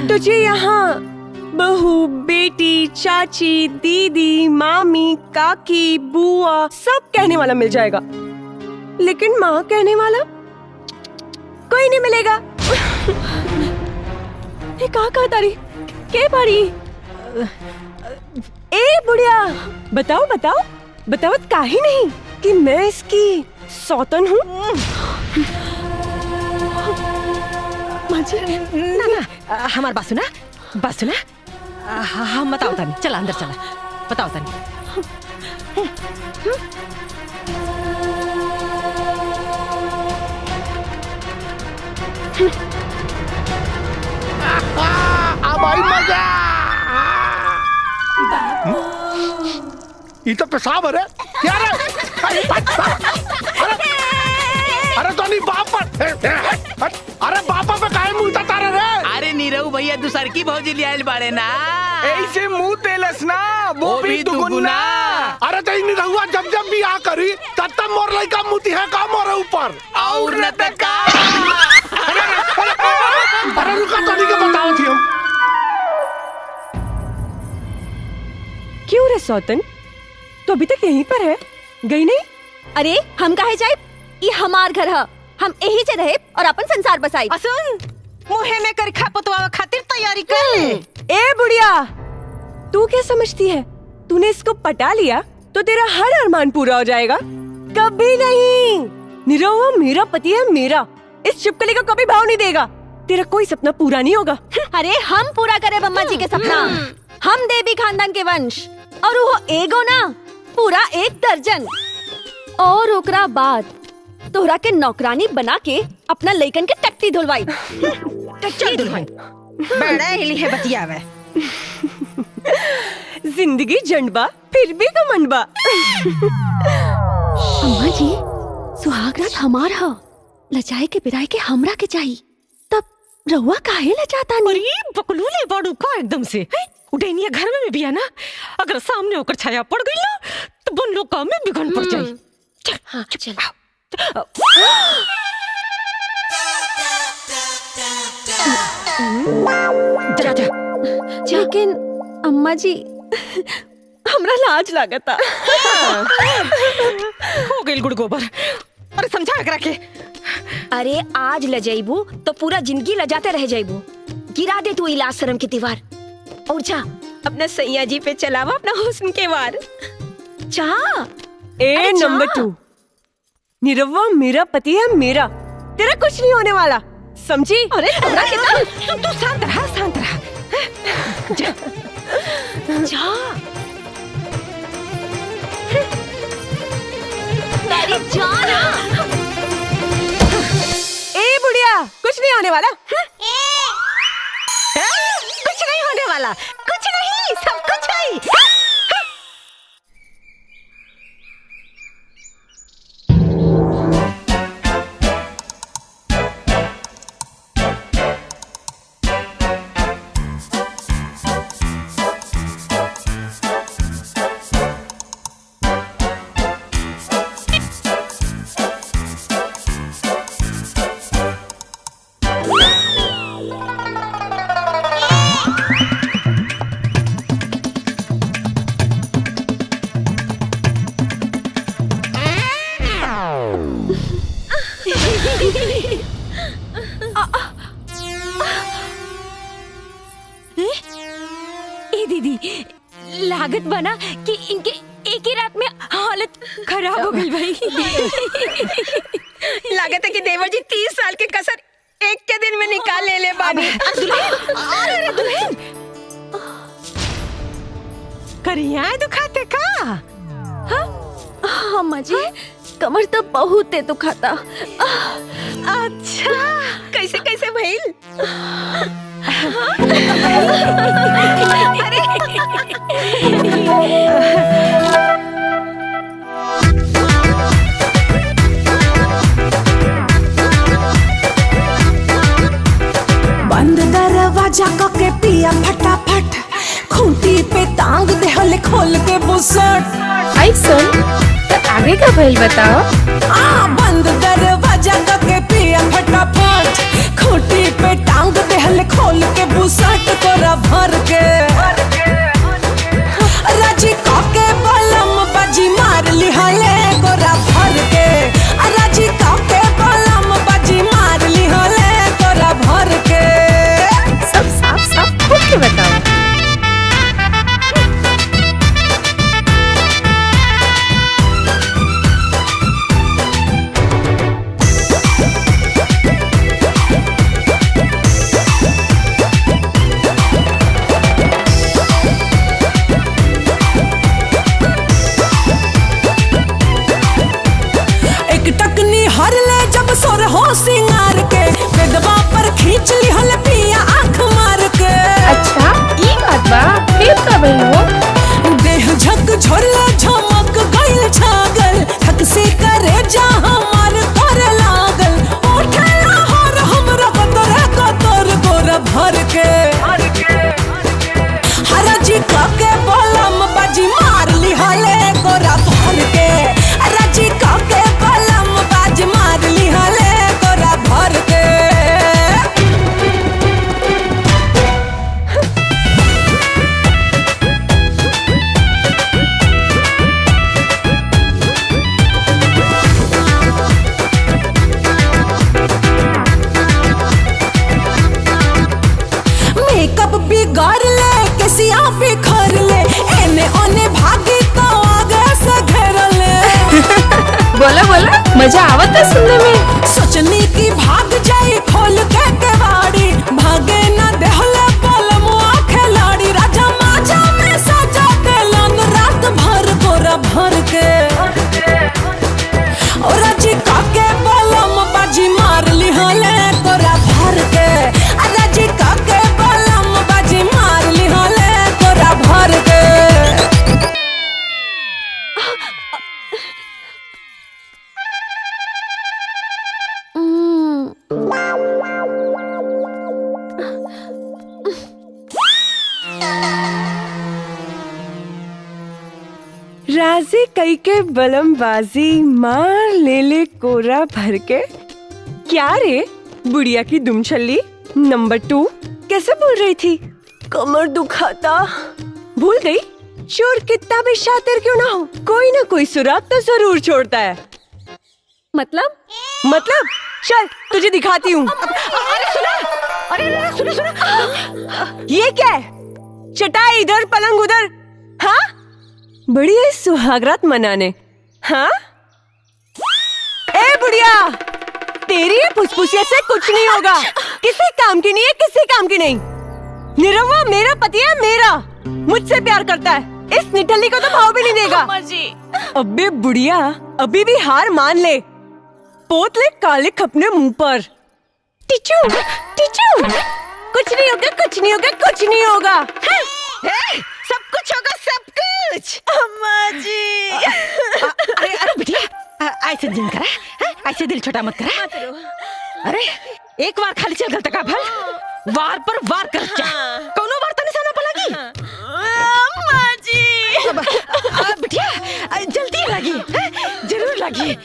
तुझे यहाँ बहू, बेटी, चाची, दीदी, मामी, काकी, बुआ सब कहने वाला मिल जाएगा लेकिन माँ कहने वाला कोई नहीं मिलेगा। ये कहा तारी के बारी? ए बुढ़िया, बताओ बताओ बताओ काहे नहीं कि मैं इसकी सौतन हूँ। ना ना हमार बात सुना, बात सुना। हम बताओ तानी, चला अंदर चला, बताओ तानी। अब आई मजा। ये तो पेशाब है रे। क्या रे? अरे तो नहीं बाप पर, अरे बापा पे काहे मुंह तारे रे? अरे नीरव भैया दूसर की भौजी लियाल बाड़े ना, ऐसे मुंह तेलस ना, वो भी दुगुना। अरे तो इन रहुआ जब जब भी आ करी तब तब मोर लइका मुती है का मोरे ऊपर और न तका। अरे रुका तो नहीं के बताओ थी हम। क्यों रे सौतन, तो अभी तक यहीं पर है, गई नहीं? अरे हम काहे जाए, ये हमार घर है, हम यही से रहे और अपन संसार बसाई। सुन, मुहे में कर खा पुतवा खातिर तैयारी कर ले। ए बुढ़िया, तू क्या समझती है तूने इसको पटा लिया तो तेरा हर अरमान पूरा हो जाएगा? कभी नहीं। नीरव मेरा पति है, मेरा। इस छिपकली को कभी भाव नहीं देगा। तेरा कोई सपना पूरा नहीं होगा। अरे हम पूरा करे बम्मा जी के सपना। हम देवी खानदान के वंश और वो एगो ना पूरा 1 दर्जन। और ओकरा बाद तोहरा के नौकरानी बना के अपना लइकन के टट्टी धुलवाई। चल दुल्हन, बड़ा हिली है बतियावे। जिंदगी जंडबा फिर भी घमंडबा। अम्मा जी, सुहाग रात हमार ह, लचाए के बिराए के हमरा के चाहिए। तब रहुआ काहे लचाता नहीं? अरे बकलूले बड़ू का एकदम से उठैनिया घर में भी है ना, अगर सामने होकर छाया पड़ गई ना तो बन लोग काम में बिगड़ पड़ जाए। चल हाँ चल। जा जा। लेकिन अम्मा जी हमरा लाज लागता। हो गई गुड़ गोबर। अरे समझा करा के। अरे आज ल जाइबू तो पूरा जिंदगी लजाते रह जाइबू। गिरा दे तू इलाज शर्म की दीवार और जा अपना सैया जी पे चलावा अपना हुस्न के वार। जा। ए नंबर 2, नीरवा मेरा पति है, मेरा। तेरा कुछ नहीं होने वाला, समझी? अरे तू शांत रहा, शांत रहा। जा जा। अरे जा ना। ए बुढ़िया, कुछ नहीं होने वाला। कुछ नहीं होने वाला, कुछ नहीं, सब कुछ है। दीदी, लागत बना कि इनके एक ही रात में हालत खराब हो गई भाई। लागत है कि देवर जी 30 साल के कसर एक के दिन में निकाल ले बाबी। अरे दुल्हन, करिया दुखाते का? हाँ अम्मा जी, कमर तो बहुत है दुखाता। अच्छा कैसे कैसे भइल? बंद दरवाजा के पिया फटाफट खूंटी पे टांग दे हले खोल के बुसट। आई सुन तो आगे का भइल बताओ। बंद दरवाजा के पिया फटाफट खूंटी पे टांग दे हले खोल के बुसट तोरा भर के। राजी काके बलम बाजी मार ली हले गोरा भर के। राजी काके बलम बाजी मार ली हले गोरा भर के। सब साफ साफ खोल के बताओ। हर ले जब सोर हो सिंगार के बेदवा पर खींच ली हल पिया आंख मार के। अच्छा ये बात बा फिर कब हो? देह झक झोरले झमक गइल छागल थक से करे जा हमार तोर लागल। उठला हर हमरा कतर गोरा भर के। हराजी काके बलम बाजी मार ली हले गोरा भर के। हराजी काके बलम बाजी मार ली हले गोरा भर के। मेकअप बिगाड़ ले केसिया बिखर ले एने ओने भागी तो आगे से घेर ले। बोला बोला मजा आवत है सुनने में। सोचनी की भाग जाई खोल के केवाड़ी भागे ना देहले पलमुआ खिलाड़ी। राजा माजा में सजा देलन रात भर गोरा भर के। और राजी काके बलम बाजी मार ली हले गोरा भर के। राजी काके बलम बाजी मार ली हले गोरा भर के। राजी कई के बलम बाजी मार ले ले कोरा भर के। क्या रे बुढ़िया की दुम छल्ली नंबर 2 कैसे बोल रही थी? कमर दुखाता। भूल गई? चोर कितना भी शातिर क्यों ना हो कोई ना कोई सुराग तो जरूर छोड़ता है। मतलब चल तुझे दिखाती हूँ। अरे सुना ये क्या है? चटाई इधर पलंग उधर। हाँ बढ़िया सुहागरात मनाने। हाँ ए बुढ़िया तेरी फुसफुसिया से कुछ नहीं होगा। किसी काम की नहीं है किसी काम की नहीं। निरहुआ मेरा पति है मेरा मुझसे प्यार करता है। इस निठल्ली को तो भाव भी नहीं देगा। अबे बुढ़िया अभी भी हार मान ले। पोत ले काले अपने मुंह पर। टिचू टिचू कुछ नहीं होगा कुछ नहीं होगा कुछ नहीं होगा। सब कुछ होगा सब कुछ। अम्मा जी अरे बिटिया ऐसे दिन करा ऐसे दिल छोटा मत करा। अरे एक बार खाली चल गलत का भल वार पर वार कर जा। कोनो बार तने साना पलागी। अम्मा जी बिटिया जल्दी लगी जरूर लगी।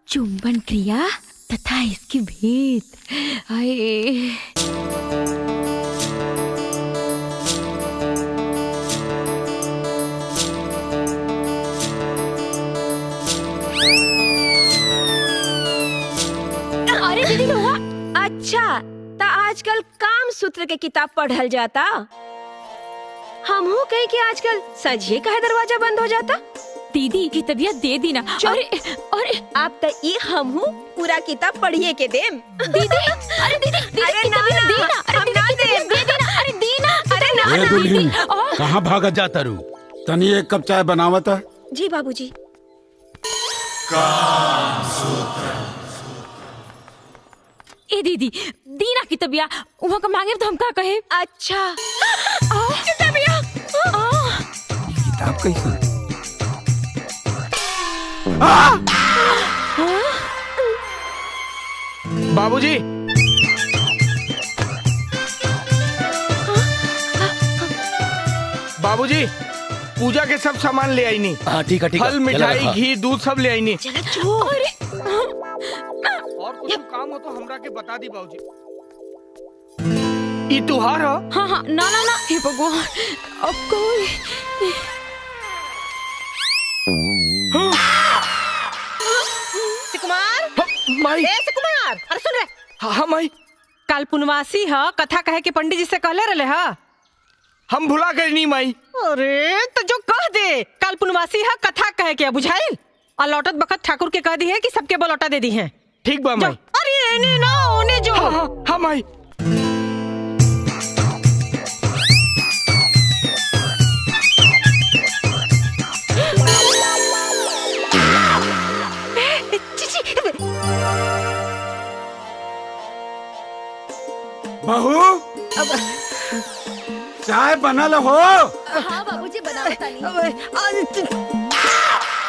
चुंबन क्रिया तथा इसकी भेद। आए अरे दीदी लोहा अच्छा ता आजकल काम सूत्र के किताब पढ़ल जाता। हम हो कहे कि आजकल सजिए का दरवाजा बंद हो जाता। दीदी की तबीयत दे दी ना। अरे आप तो ये हम हूँ पूरा किताब पढ़िए के देम। दीदी अरे दीदी अरे ना दे ना। अरे हम ना देम। दे देना। अरे दी ना। अरे ना दुल्हन कहाँ भागा जाता रू? तनी एक कप चाय बनावत है। जी बाबूजी। ए दीदी, दीना की तबिया वहाँ का मांगे तो हम का कहे। अच्छा तबिया किताब कैसे? बाबूजी, बाबूजी, पूजा के सब सामान ले आई नी। हाँ ठीक है ठीक है। फल, मिठाई, घी, दूध सब ले आई नी। और कुछ काम हो तो हमरा के बता दी बाबूजी। ई तुहार हो? हाँ हाँ, ना ना ना, हे भगवान, अब कोई सुकुमार, माई। ए सुकुमार, अरे सुन रे। हाँ माई। कल पुनवासी ह कथा कहे के पंडित जी से कहले रहे ह। हम भुला गए नी माई। अरे तो जो कह दे, कल पुनवासी है कथा कहे के बुझाइल। और लौटत बखत ठाकुर के कह दी है कि सबके बलौटा दे दी है। ठीक बा माई। अरे एने ना ओने जो। हाँ माई। बहू, चाय बनल हो? हाँ बाबूजी, बना बतानी।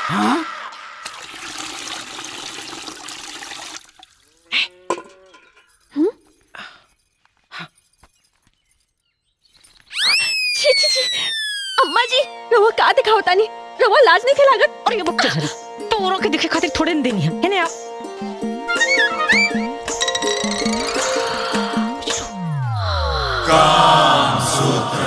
हाँ? छी छी छी, अम्मा जी, रवा का दिखाओ तानी? रवा लाज नहीं खिलागत। अरे बच्चा हरी, तोरो के दिखे खातिर थोड़े न देनी है ने आप। कामसूत्र।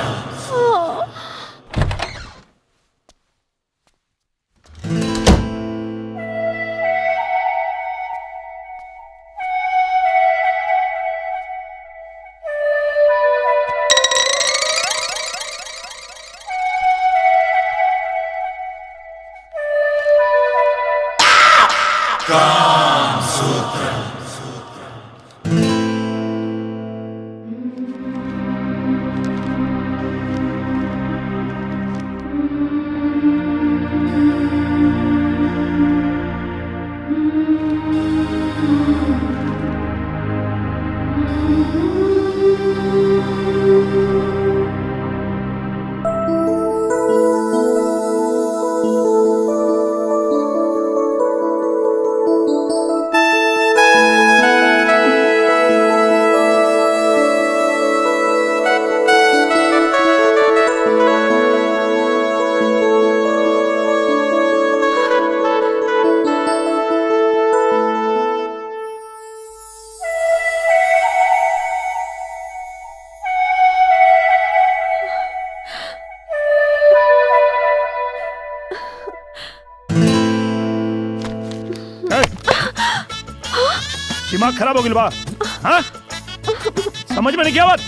दिमाग खराब हो गया बा? हाँ? समझ में नहीं क्या बात?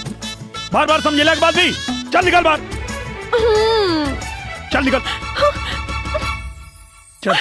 बार बार समझेला के बाद भी चल निकल बाहर। चल निकल। चल।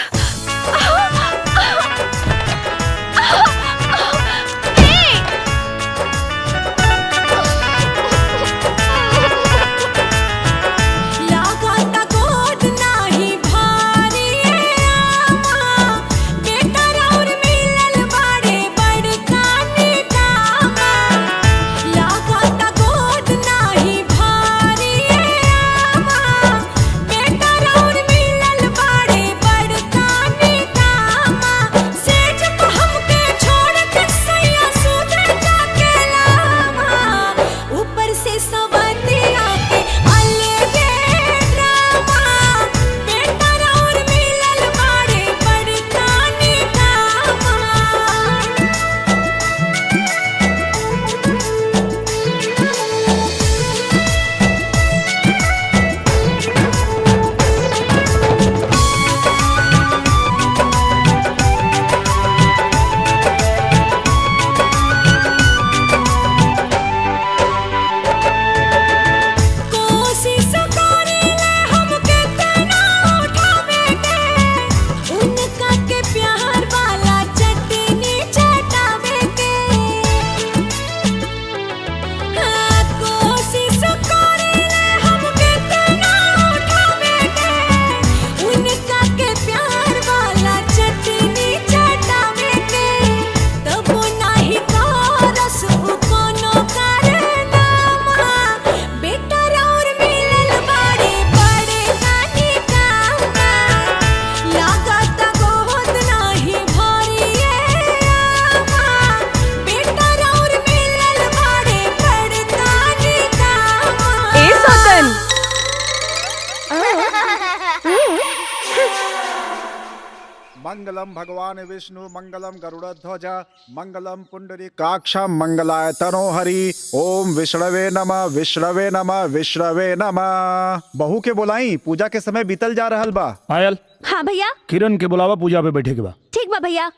मंगलम भगवान विष्णु मंगलम गरुड़ध्वज मंगलम पुंडरीकाक्षम मंगलाय तनोहरि। ओम विष्णवे नमः विष्णवे नमः विष्णवे नमः। बहू के बुलाई, पूजा के समय बीतल जा रहल बा। पायल, हाँ भैया। किरण के बुलावा, पूजा पे बैठे के बा। ठीक बा भैया।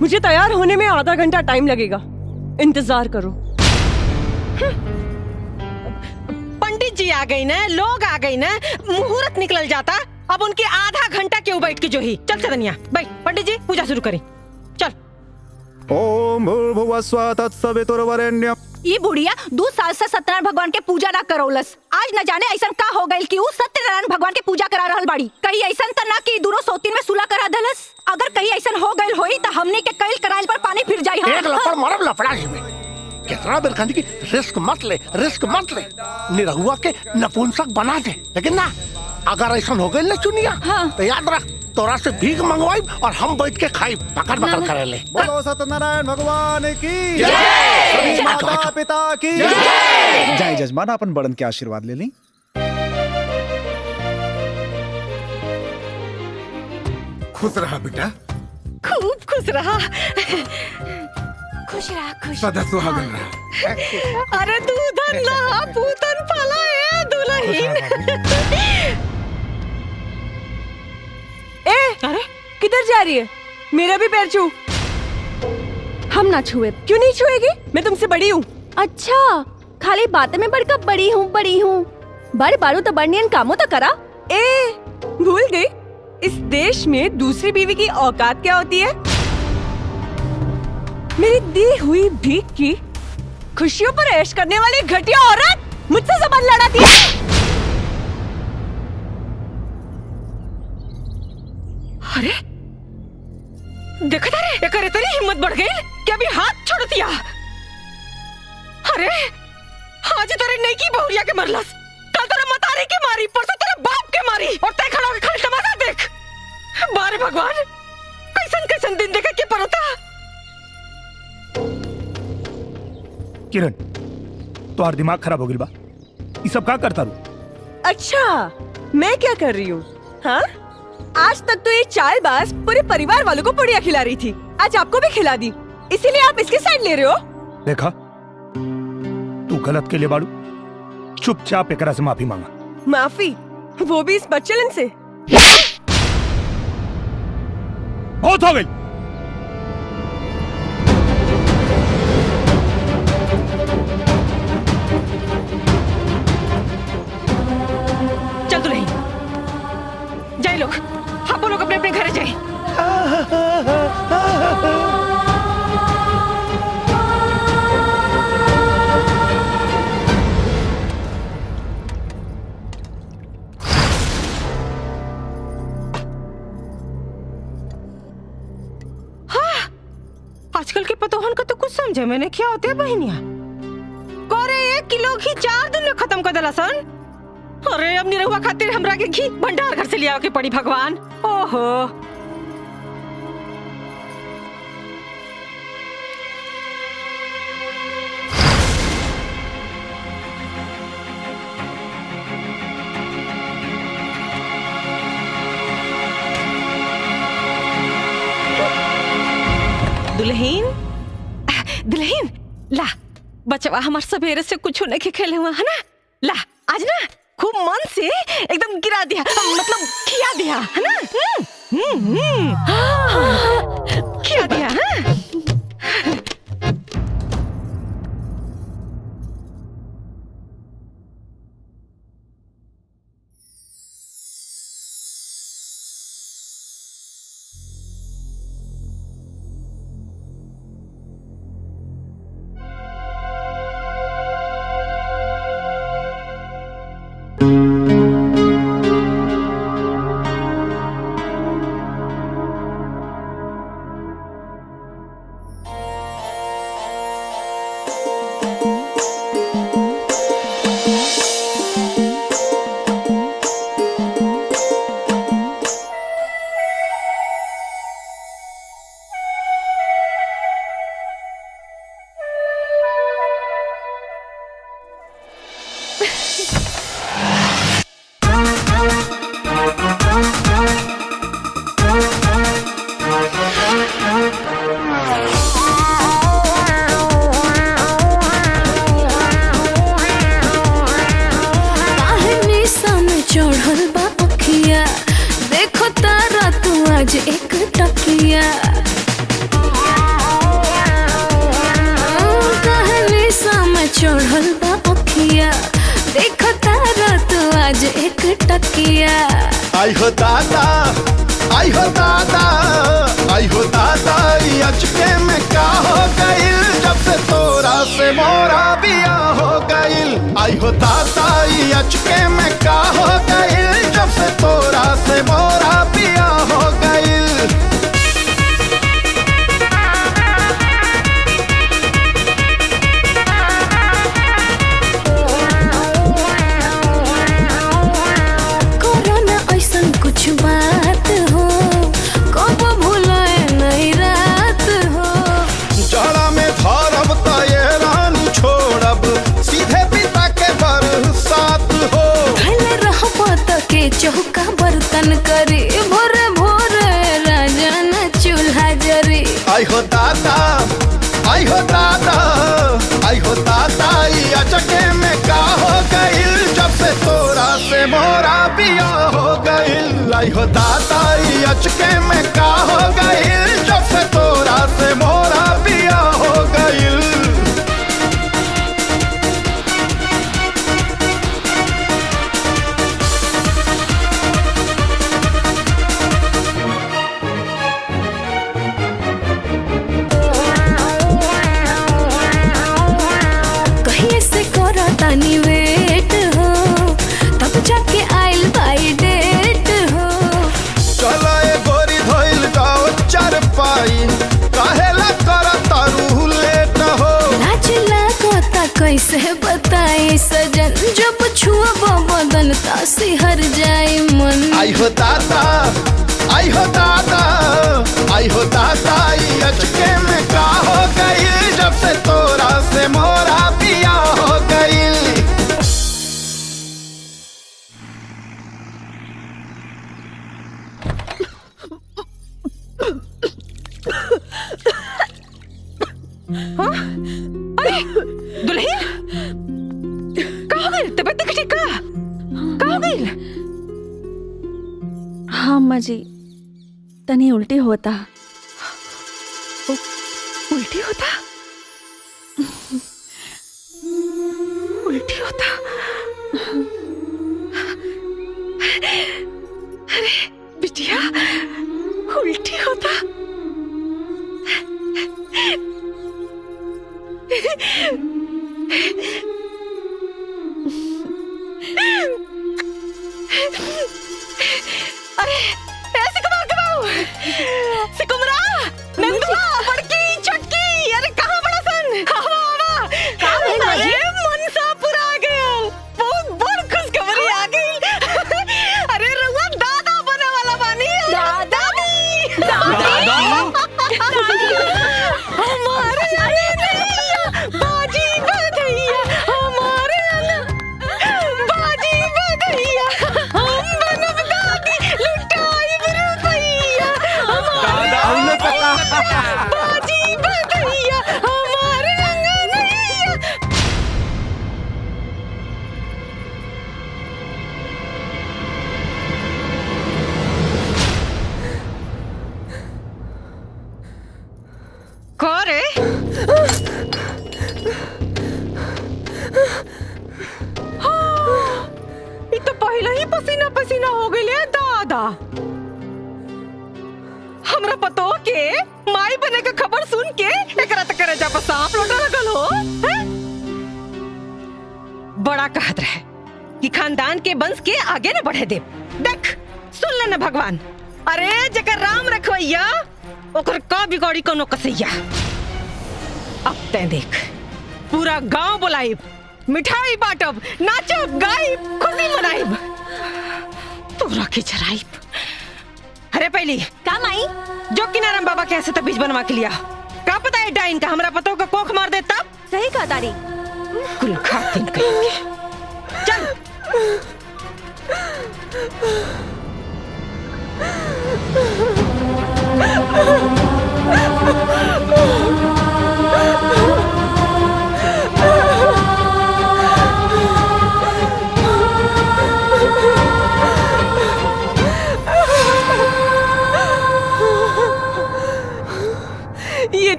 मुझे तैयार होने में आधा घंटा टाइम लगेगा, इंतजार करो। पंडित जी आ गई ना, लोग आ गई ना, मुहूर्त निकल जाता। अब उनके आधा घंटा क्यों बैठ के जो ही। चल चलनिया भाई, पंडित जी पूजा शुरू करें। चल। ओम भूर्भुवः स्वः तत्सवितुर्वरेण्यम्। ये बुढ़िया 2 साल से सत्यनारायण भगवान के पूजा ना करौलस। आज न जाने ऐसा का हो गइल कि उ सत्यनारायण भगवान के पूजा करा रहल बाड़ी। कहीं ऐसा त ना कि दोनों सोतिन में सुलह करा दलस। अगर कहीं ऐसा हो गइल होई त हमने के कईल कराइल पर पानी फिर जाई। एक लपड़ मरब लफड़ा जी में कितना बेर कहनी कि रिस्क मत ले, रिस्क मत ले, निरहुआ के नपुंसक बना दे। लेकिन ना, अगर ऐसा हो गई ना चुनिया, तो याद रख तोरा से भीख मंगवाई और हम बैठ के खाई पकड़ पकड़ करे ले। बोलो सत्यनारायण भगवान की जय, सभी माता पिता की जय। जय जजमान, अपन बड़न के आशीर्वाद ले ली। खुश रहा बेटा, खूब खुश रहा। खुश रहा, खुश सदा सुहागन रहा। अरे तू धन लहा पूतन फला है दुल्हन। अरे किधर जा रही है? मेरा भी पैर छू। हम ना छुए। क्यों नहीं छुएगी? मैं तुमसे बड़ी हूँ। अच्छा, खाली बातें में बढ़कर बड़ी हूँ, बड़ी हूँ। बड़ बारू तो बड़नियन कामों तो करा। भूल गई, इस देश में दूसरी बीवी की औकात क्या होती है? मेरी दी हुई भीख की खुशियों पर ऐश करने वाली घटिया औरत मुझसे जबान लड़ाती है। अरे देखा था रे, एक इतनी हिम्मत बढ़ गई कि अभी हाथ छोड़ दिया। अरे आज तेरे नहीं की बहुरिया के मरलस, कल तेरे मतारी के मारी, परसों तेरे बाप के मारी, और तय खड़ा होकर खाली तमाशा देख। बारे भगवान, कैसन कैसन दिन देखा के पड़ता। किरण, तुम्हारा दिमाग खराब हो गया बा। ये सब क्या करता रू? अच्छा, मैं क्या कर रही हूँ? हाँ, आज तक तो ये चालबाज पूरे परिवार वालों को पुड़िया खिला रही थी, आज आपको भी खिला दी, इसीलिए आप इसकी साइड ले रहे हो। देखा, तू गलत के लिए बाड़ू, चुपचाप एकरा से माफी मांगा। माफी? वो भी इस बच्चलन से? बहुत हो गई। चल तू नहीं जाए, लोग आप लोग अपने अपने घर जाए। आजकल के पतोहन का तो कुछ समझे मैंने क्या होते है बहनिया। कोरे 1 किलो घी 4 दिन में खत्म कर देला सन। अरे अब निरहुआ खातिर हमरा के घी भंडार घर से लिया के पड़ी भगवान। ओहो दुल्हन, दुल्हन ला, बचवा हमार सवेरे से कुछ होने के खेले हुआ है ना, ला आज ना खूब मन से एकदम गिरा दिया, मतलब खिया दिया है ना। खिया दिया है। चढ़ल बा अखिया देखो तारा तू आज एक टकिया कहने में चढ़ल बा अखिया देखो तारा तू आज एक टकिया आई हो दादा आई हो दादा आई हो दादा अचके में का हो गइल जब से तोरा से मोरा बिया हो गइल आई हो दादा अचके में का हो गइल जब से तोरा से मोरा बिया हो गइल कोरोना ऐसन कुछ बात हो कब भूलाए नहीं रात हो जड़ा में धरब त ये रानी छोड़ब सीधे पिता के बरसात हो भले रहबो त के चौका बर्तन करे भोरे भोरे राजा न चूल्हा जरे आई हो दादा आई हो दादा आई हो दादा अचके में का हो गइल जब से तोरा से मोरा बिया हो गइल आई हो दादा अचके में का हो गइल जब से तोरा से मोरा बिया हो गइल कहीं से करो तानी वेट हो तब जाके आइल बाई डेट हो चला ए गोरी धोइल जाओ चार पाई काहेला कर तारू लेट हो लाज लागोता कैसे बताई सजन जब छुआ बदन ता सिहर जाए मन आई हो दादा आई हो दादा आई हो दादा अचके में का हो गई जब से तोरा से मोरा बिया हो गई हाँ? अरे दुल्हन कहाँ गई तबीयत नहीं ठीक का कहाँ गई हाँ अम्मा जी तनी उल्टी होता उल्टी होता उल्टी होता अरे बिटिया उल्टी होता अरे ऐसे कमाल कमाओ सिकुमरा नंदुआ बड़की छोटकी अरे कहाँ बड़ा सन हवा अरे मन सा पूरा आ गया बहुत बड़ खुशखबरी आ गई अरे रुआ दादा बने वाला बानी दादा हमारे बाजी बधैया हमारे बाजी बधैया हम बनब दादी लुटाई रुपैया बाजी बधैया हमारे अंगनैया करे ये तो पहले ही पसीना पसीना हो गई ले दादा हमरा पतो के माई बने का खबर सुन के एकरा तक करे जा पर सांप लौटा लगल हो हैं? बड़ा कहत रहे कि खानदान के वंश के आगे न बढ़े दे देख सुन लेना भगवान अरे जकर राम रखवैया ओकर का बिगाड़ी कोनो कसैया अब ते देख पूरा गांव बुलाइब मिठाई बांटब नाचब गाइब खुशी मनाइब तोरा के चराइब अरे पहली काम आई जो किनाराम बाबा कैसे तो बीज बनवा के लिया का पता है डाइन का हमरा पतो का कोख मार दे तब सही कहा तारी कुल खातिन कहेंगे चल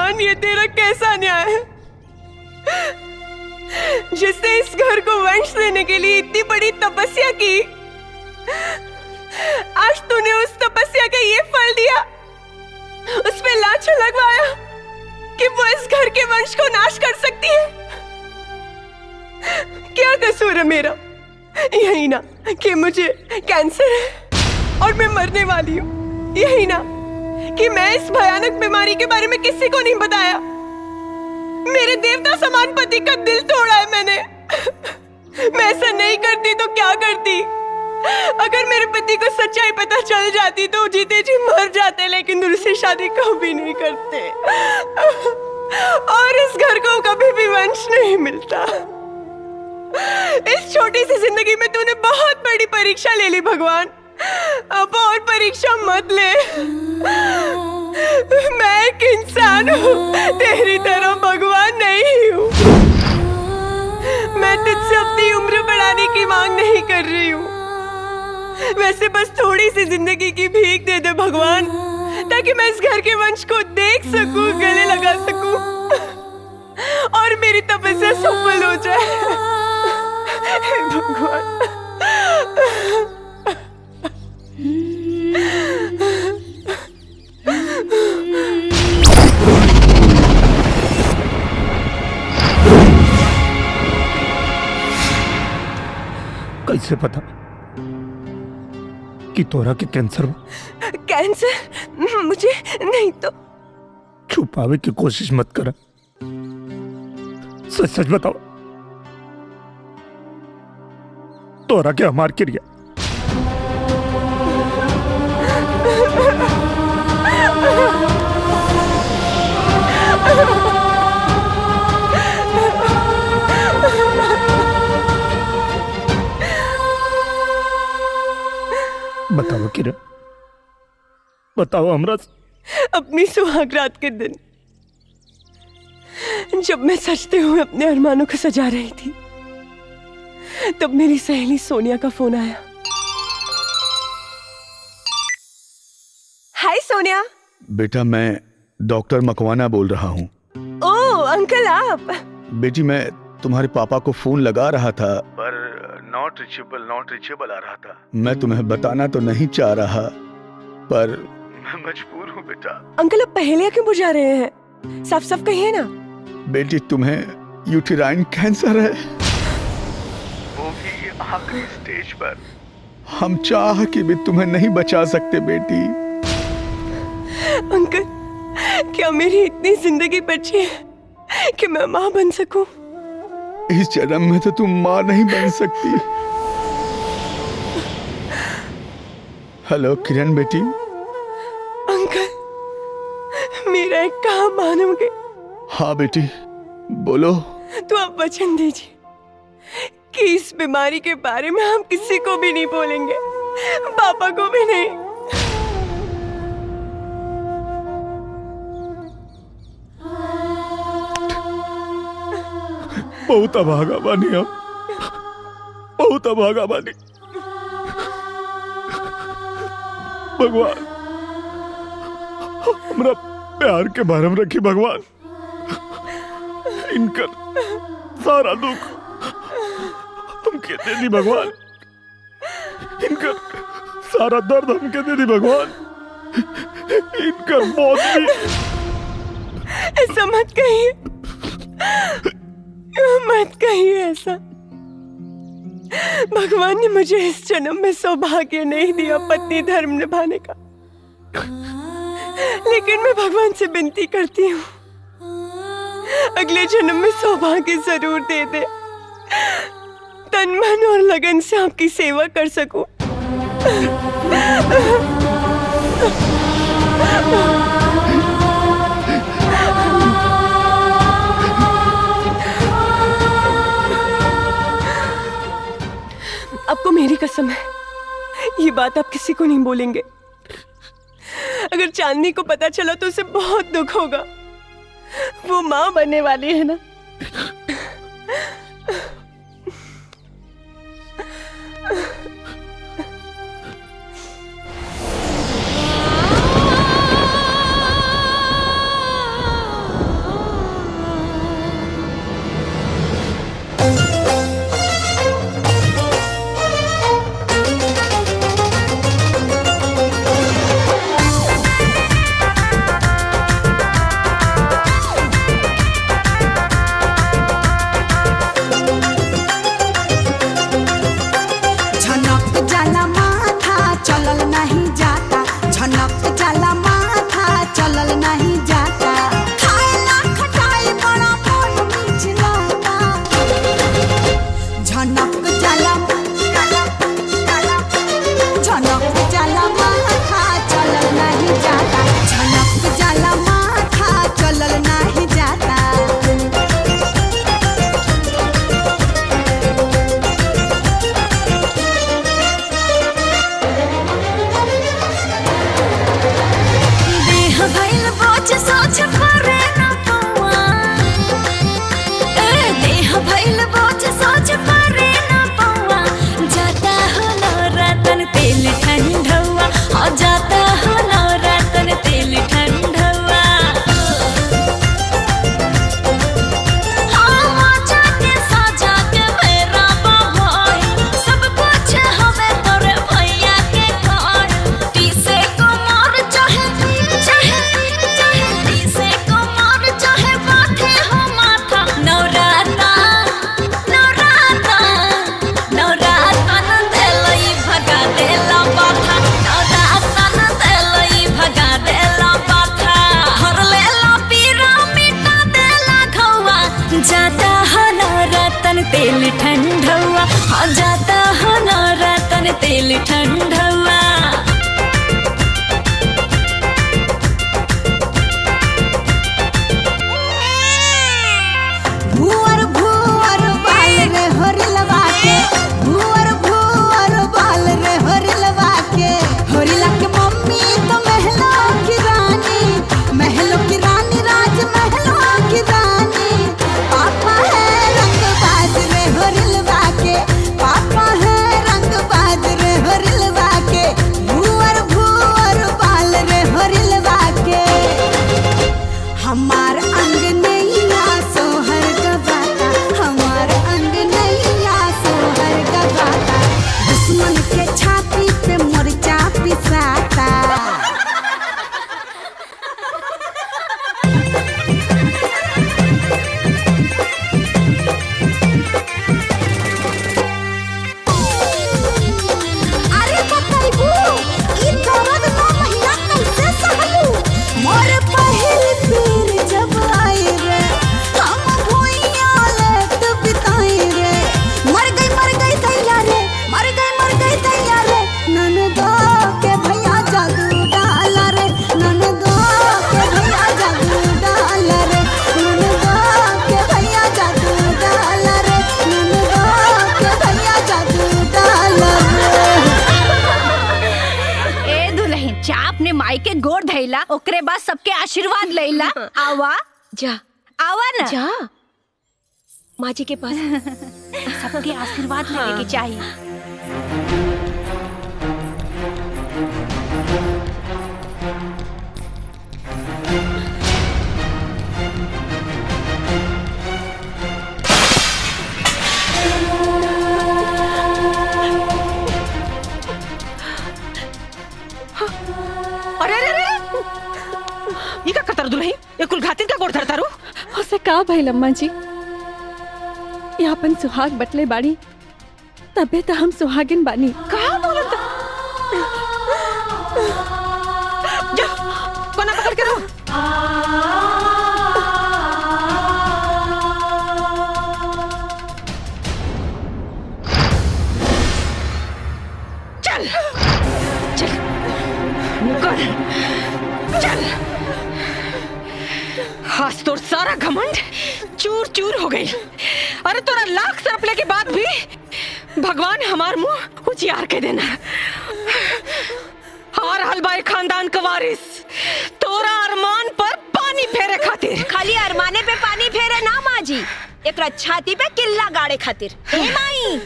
भगवान ये तेरा कैसा न्याय है, जिसने इस घर को वंश देने के लिए इतनी बड़ी तपस्या की, आज तूने उस तपस्या का ये फल दिया, उस पे लांछन लगवाया कि वो इस घर के वंश को नाश कर सकती है। क्या कसूर है मेरा? यही ना कि मुझे कैंसर है और मैं मरने वाली हूँ, यही ना कि मैं इस भयानक बीमारी के बारे में किसी को नहीं बताया। मेरे देवता समान पति का दिल तोड़ा है मैंने। मैं ऐसा नहीं करती तो क्या करती? अगर मेरे पति को सच्चाई पता चल जाती तो जीते जी मर जाते, लेकिन दूसरी शादी कभी नहीं करते और इस घर को कभी भी वंश नहीं मिलता। इस छोटी सी जिंदगी में तूने बहुत बड़ी परीक्षा ले ली भगवान, अब और परीक्षा मत ले। मैं एक इंसान हूँ, तेरी तरह भगवान नहीं हूँ। मैं तुझसे अपनी उम्र बढ़ाने की मांग नहीं कर रही हूँ, वैसे बस थोड़ी सी जिंदगी की भीख दे दे भगवान, ताकि मैं इस घर के वंश को देख सकूं, गले लगा सकूं और मेरी तपस्या सफल हो जाए। हे भगवान। कैसे पता कि तोरा के कैंसर हो? कैंसर? मुझे नहीं तो। छुपावे की कोशिश मत कर, सच सच बताओ, तोरा के हमार क्रिया? बताओ किरण, बताओ हमरा। अपनी सुहाग रात के दिन जब मैं सजते हुए अपने अरमानों को सजा रही थी, तब मेरी सहेली सोनिया का फोन आया। हाय सोनिया। बेटा, मैं डॉक्टर मकवाना बोल रहा हूँ। ओह अंकल, आप? बेटी, मैं तुम्हारे पापा को फोन लगा रहा था पर नॉट रीचेबल आ रहा था। मैं तुम्हें बताना तो नहीं चाह रहा पर मैं मजबूर हूँ बेटा। अंकल, आप पहेलियां क्यों बुझा रहे हैं? साफ साफ कहिए ना। बेटी, तुम्हें यूटेराइन कैंसर है, वो भी आखिरी स्टेज पर। हम चाह के भी तुम्हें नहीं बचा सकते बेटी। अंकल, क्या मेरी इतनी जिंदगी बची है कि मैं माँ बन सकूं? इस जन्म में तो तुम माँ नहीं बन सकती। हेलो किरण बेटी। अंकल, मेरा एक काम मानोगे? हाँ बेटी, बोलो। तो आप वचन दीजिए कि इस बीमारी के बारे में हम किसी को भी नहीं बोलेंगे, पापा को भी नहीं। बहुत अभागा बानी हम, बहुत अभागा बानी। भगवान हमरा प्यार के बारे में रखी भगवान। इनकर सारा दुख हमके दे दी भगवान, इनकर सारा दर्द हमके दे दी भगवान, इनकर मौत भी। ऐसा मत कहिए, मत कहिए ऐसा। भगवान ने मुझे इस जन्म में सौभाग्य नहीं दिया पत्नी धर्म निभाने का, लेकिन मैं भगवान से विनती करती हूँ अगले जन्म में सौभाग्य जरूर दे दे, तन मन और लगन से आपकी सेवा कर सकूं। आपको मेरी कसम है, ये बात आप किसी को नहीं बोलेंगे। अगर चांदनी को पता चला तो उसे बहुत दुख होगा। वो माँ बनने वाली है ना। भइल ठंडवा भुअर भुअर बाल रे होरिलवा के भुअर भुअर बाल रे होरिलवा के होरिला के मम्मी तो महलों की रानी राज महलों की रानी पापा है रंगबाज रे होरिलवा के पापा है रंगबाज रे होरिलवा के भुअर भुअर बाल रे होरिलवा के हमार अंग नैया सोहर गवाता हमार अंग नैया सोहर गवाता दुश्मन के छाती पे मरचा पिसाता अरे पतईबू ई दर्द ना महिला कैसे सहलू मोर पहिल पीर जब आई रे हम भुइया लेट बिताई रे मर गई दैया रे मर गई दैया रे ननदो के भैया जादू डाला रे ननदो के भैया जादू डाला रे ननदो के भैया जादू डाला रे ननदो के भैया जादू डाला ए दुल्हन जा अपने माई के गोड़ धैला ओकरे बाद सबके आशीर्वाद लैला आवा जा आवा ना जा माँ जी के पास सबके आशीर्वाद लेने की चाहिए अरे अरे अरे ये का कतर दुल्हन ये कुल घातिन का गोड़ धरता रू उसे का भइल अम्मा जी ये अपन सुहाग बटले बाड़ी तबे तो हम सुहागिन बानी कहा बोलत जा कोना पकड़ के रो चल चल मुकर चल आज तोर सारा घमंड चूर चूर हो गई अरे तोरा लाख सरपले के बाद भी भगवान हमार मुंह उजियार के देना हार हलवाई खानदान का वारिस तोरा अरमान पर पानी फेरे खातिर खाली अरमाने पे पानी फेरे ना माँ जी एकरा छाती पे किल्ला गाड़े खातिर ए माई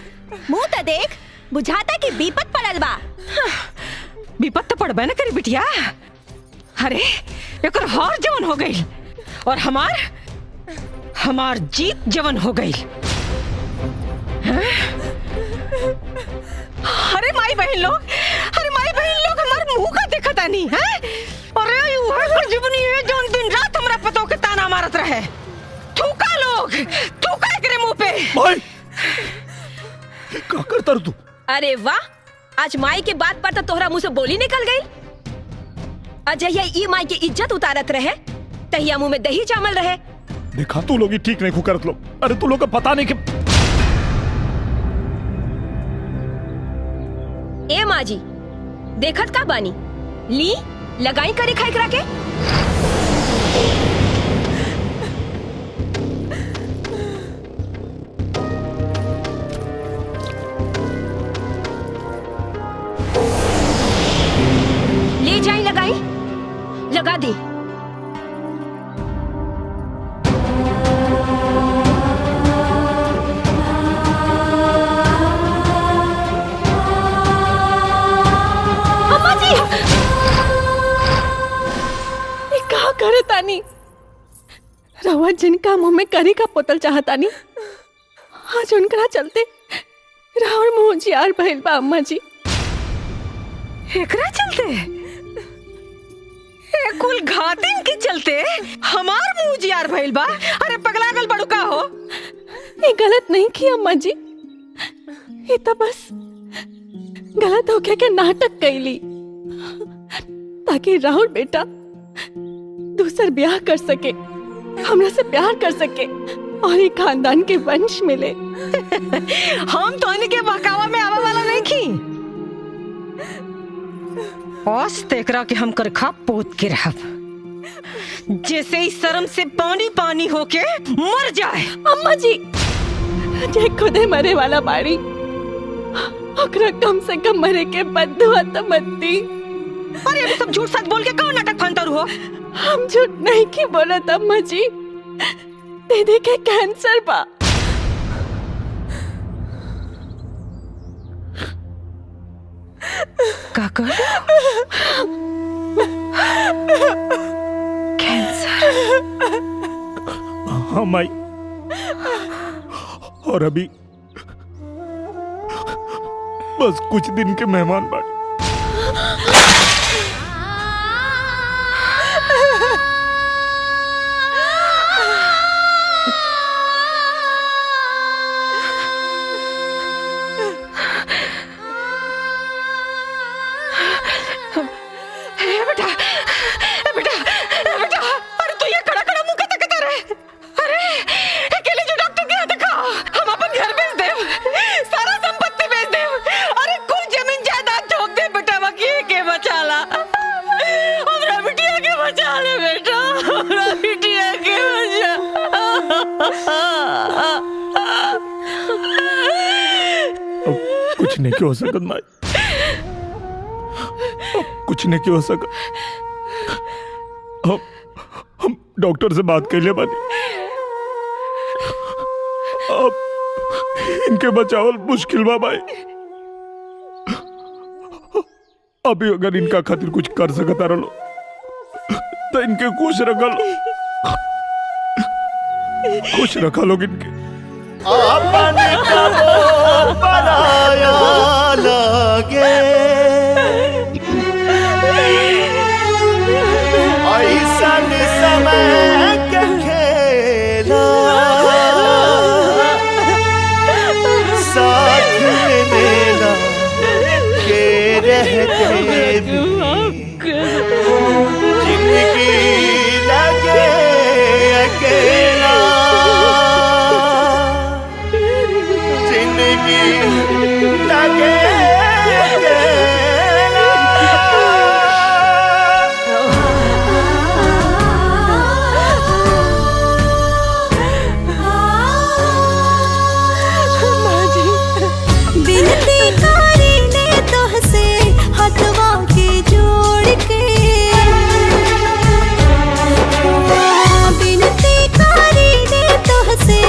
मुंह तो देख बुझाता कि विपत पड़ल बा विपत तो पड़बे न करी बिटिया अरे एकर हार जवन हो गई और हमार जीत जवन हो गई अरे माई बहन लोग हमार मुंह का देखता नहीं है अरे वो जीवनी है जो दिन रात हमरा पतो के ताना मारत रहे थूका एकरे मुंह पे भाई का करता तू अरे वाह आज माई के बात पर तो तोहरा मुंह से बोली निकल गई अजय ई माई की इज्जत उतारत रहे तहिया मुंह में दही चावल रहे देखा तू लोग ही ठीक नहीं करत लो अरे तू लोग का पता नहीं कि ए माँ जी देखत का बानी ली लगाई करे खाई करा के ले जाई लगाई लगा दी करे तानी रवा जिनका मुंह में करी का पोतल चाहतानी आज उनकरा चलते रावण मुंह जियार भइल बा अम्मा जी एकरा चलते ए कुल घातिन के चलते हमार मुंह जियार भइल बा अरे पगलागल बड़ू का हो ये गलत नहीं की अम्मा जी ये तो बस गलत होके के नाटक कैली ताकि राहुल बेटा दूसर ब्याह कर सके हमरा से प्यार कर सके और एक खानदान के वंश मिले हम तो इनके बहकावा में आवा वाला नहीं की आज तेकरा के हम करखा पोत के रहब, जैसे ही शर्म से पानी पानी होके मर जाए। अम्मा जी, जे खुदे मरे वाला बाड़ी, ओकरा कम से कम मरे के बदुआ तो मत दी। अरे ये सब झूठ सच बोल के कौन नाटक फंतर हो? हम झूठ नहीं की बोलत अम्मा जी, दीदी के कैंसर बा। काका कैंसर। हाँ माई, और अभी बस कुछ दिन के मेहमान बाकी। बेटा बेटा बेटा, अरे तू ये खड़ा खड़ा मुंह का तकता रहे। अरे अकेले जो डॉक्टर के यहाँ दिखा, हम अपन घर बेच दे, सारा संपत्ति बेच दे, अरे कुल जमीन जायदाद ठोक दे बेटा, बाकी के बचा ला। हमरा बिटिया के बचा ले बेटा, हमरा बिटिया के बचा। कुछ नहीं क्यों हो सकत माई, कुछ नहीं क्यों हो सकत। हम डॉक्टर से बात कर ले बानी, अब इनके बचावल मुश्किल बा भाई। अभी अगर इनका खातिर कुछ कर सकता रहो तो इनके खुश रखा लो, खुश रखा लोग इनके। अपने कबो पराया लगे, ऐसन समय के खेला, साथ में मेला के रहते भी जिंदगी लगे अकेला, जिंदगी लगे बिनती कारी ने तोहसे हथवा के जोड़ के, बिनती कारी ने तोहसे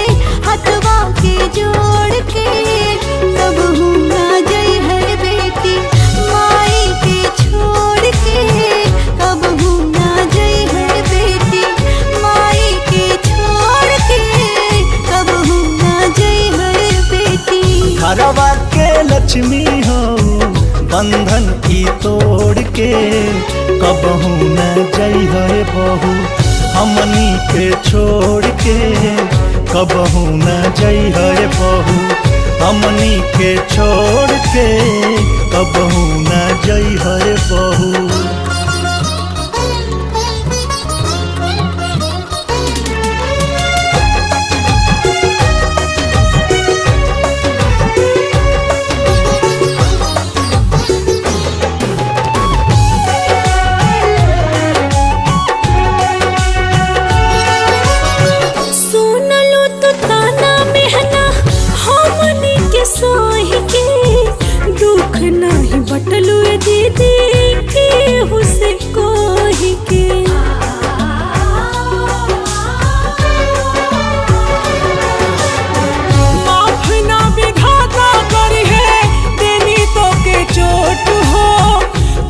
हथवा के जोड़ के, कब हूँ ना जई है बेटी माई के छोड़ के, कब हूँ ना जई है बेटी माई के छोड़ के, कब हूँ ना जई है बेटी। घरवा के लक्ष्मी हो बंधन की तोड़ के, कबहू न जई है बहू हमनी के छोड़ के, कबहू न जई है बहू हमनी के छोड़ के, कबहू न जई है बहू। सुनलू तो ताना मेहना हमनी के सोही के, दुख नहीं बटलू दीदी केहू से कोही के। माफ ना विधाता करी है, देनी तो के चोट हो,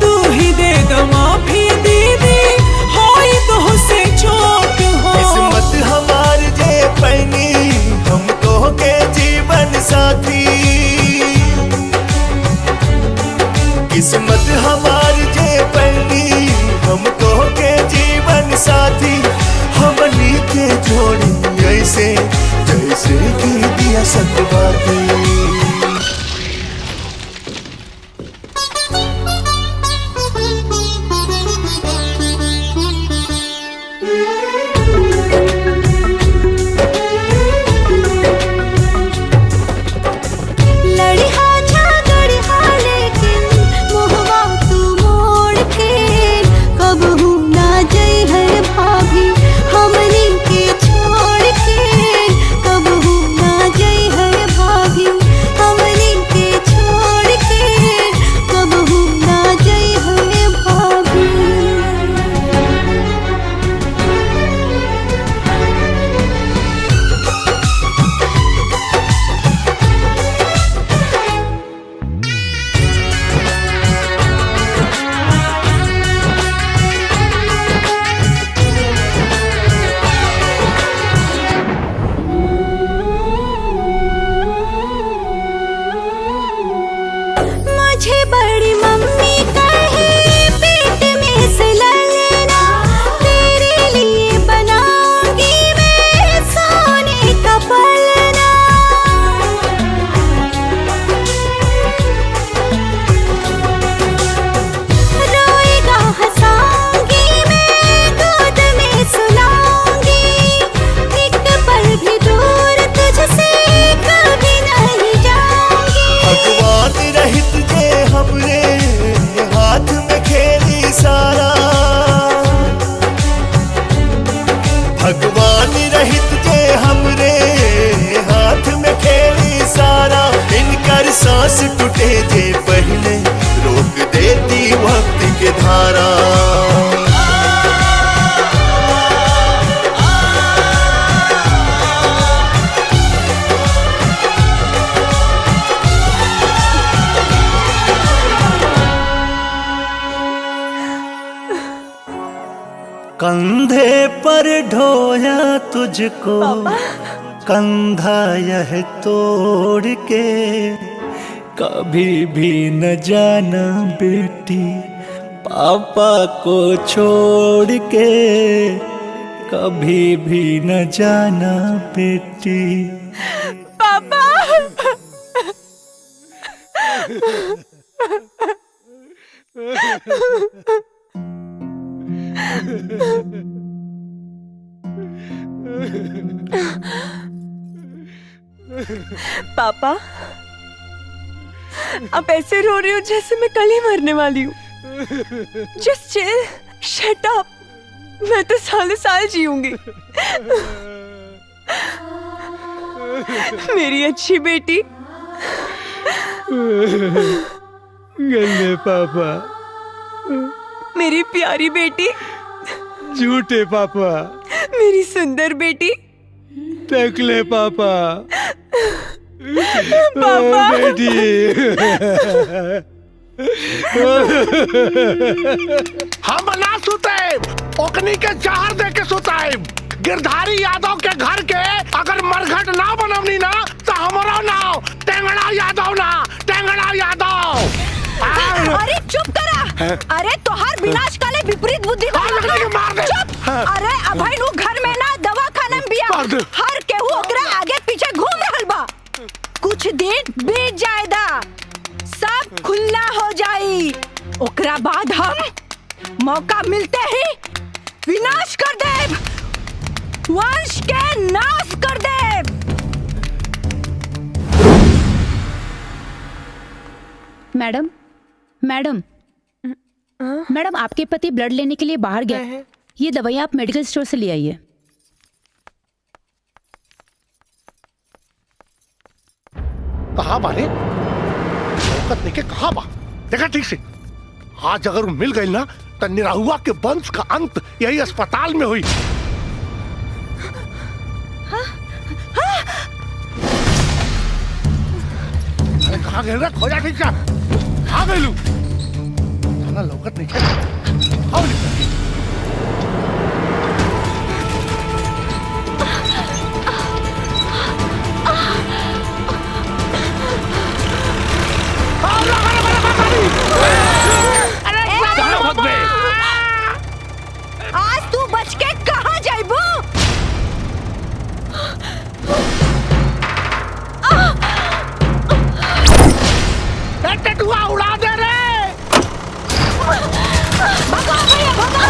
तू ही दे दो माफी दीदी, होई तो से चोट हो। किस्मत हमार जे पैनी हमको के जीवन साथी, किस्मत हमार जे पैनी हमको के जीवन साथी, हमनी के जोड़ी ऐसे जैसे कि दिया सतबाती। लड़िहा झगड़िहा लेकिन मुहवा तू मोड़ सांस टूटे जे पहले रोक देती वक्त के धारा। कंधे पर ढोया तुझको कंधा यह तोड़ के, कभी भी न जाना बेटी पापा को छोड़ के, कभी भी न जाना बेटी। पापा पापा आप ऐसे रो रहे हो जैसे मैं कल ही मरने वाली हूँ। जस्ट चिल, शट अप, मैं तो सालों साल जीऊंगी। मेरी अच्छी बेटी। गंदे पापा, मेरी प्यारी बेटी। झूठे पापा, मेरी सुंदर बेटी। टकले पापा, पापा बेटी। हम ना सुते, ओकनी के जहर दे के सुताए। गिरधारी यादव के घर के अगर मरघट ना बनवनी ना तो हमारा नाम टेंगड़ा यादव ना, टेंगड़ा यादव। अरे चुप करा। अरे तोहार विनाश काले विपरीत बुद्धि का चुप। अरे अभय नु घर में ना दवा खाने में बिया हर केहू ओकरा आगे पीछे घूम रहल बा। कुछ दिन बीत जाएदा, सब खुला हो जाई। ओकरा बाद हम मौका मिलते ही विनाश कर देब, वंश के नाश कर देब। मैडम, मैडम, मैडम आपके पति ब्लड लेने के लिए बाहर गए हैं। ये दवाइयाँ आप मेडिकल स्टोर से ले आइए। कहाँ बाने? औकत लेके कहाँ बा? देखा ठीक से। आज अगर मिल गई ना तो निराहुआ के वंश का अंत यही अस्पताल में हुई। अरे कहाँ गए रे? खोजा ठीक से। कहाँ गए लू? साला लौकत नहीं है। आओ निकल। आज तू बच के कहाँ जाइबू? टटुआ उड़ा दे रे। भगो भैया भगो।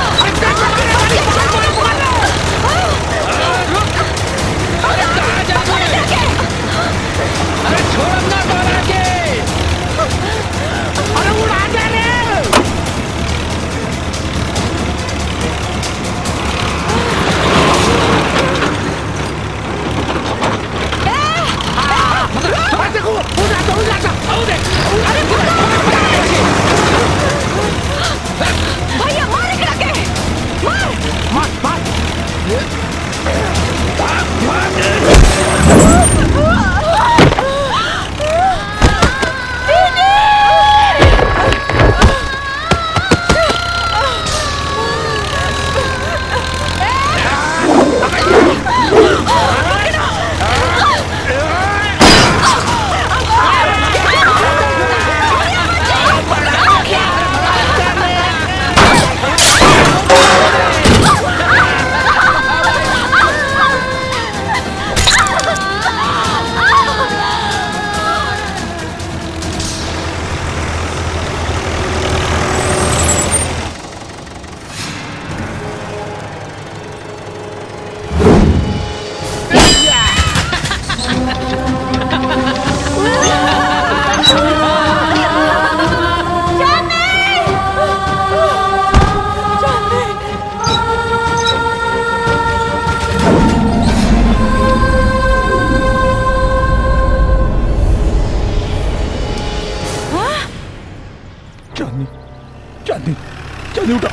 जल्दी उठो।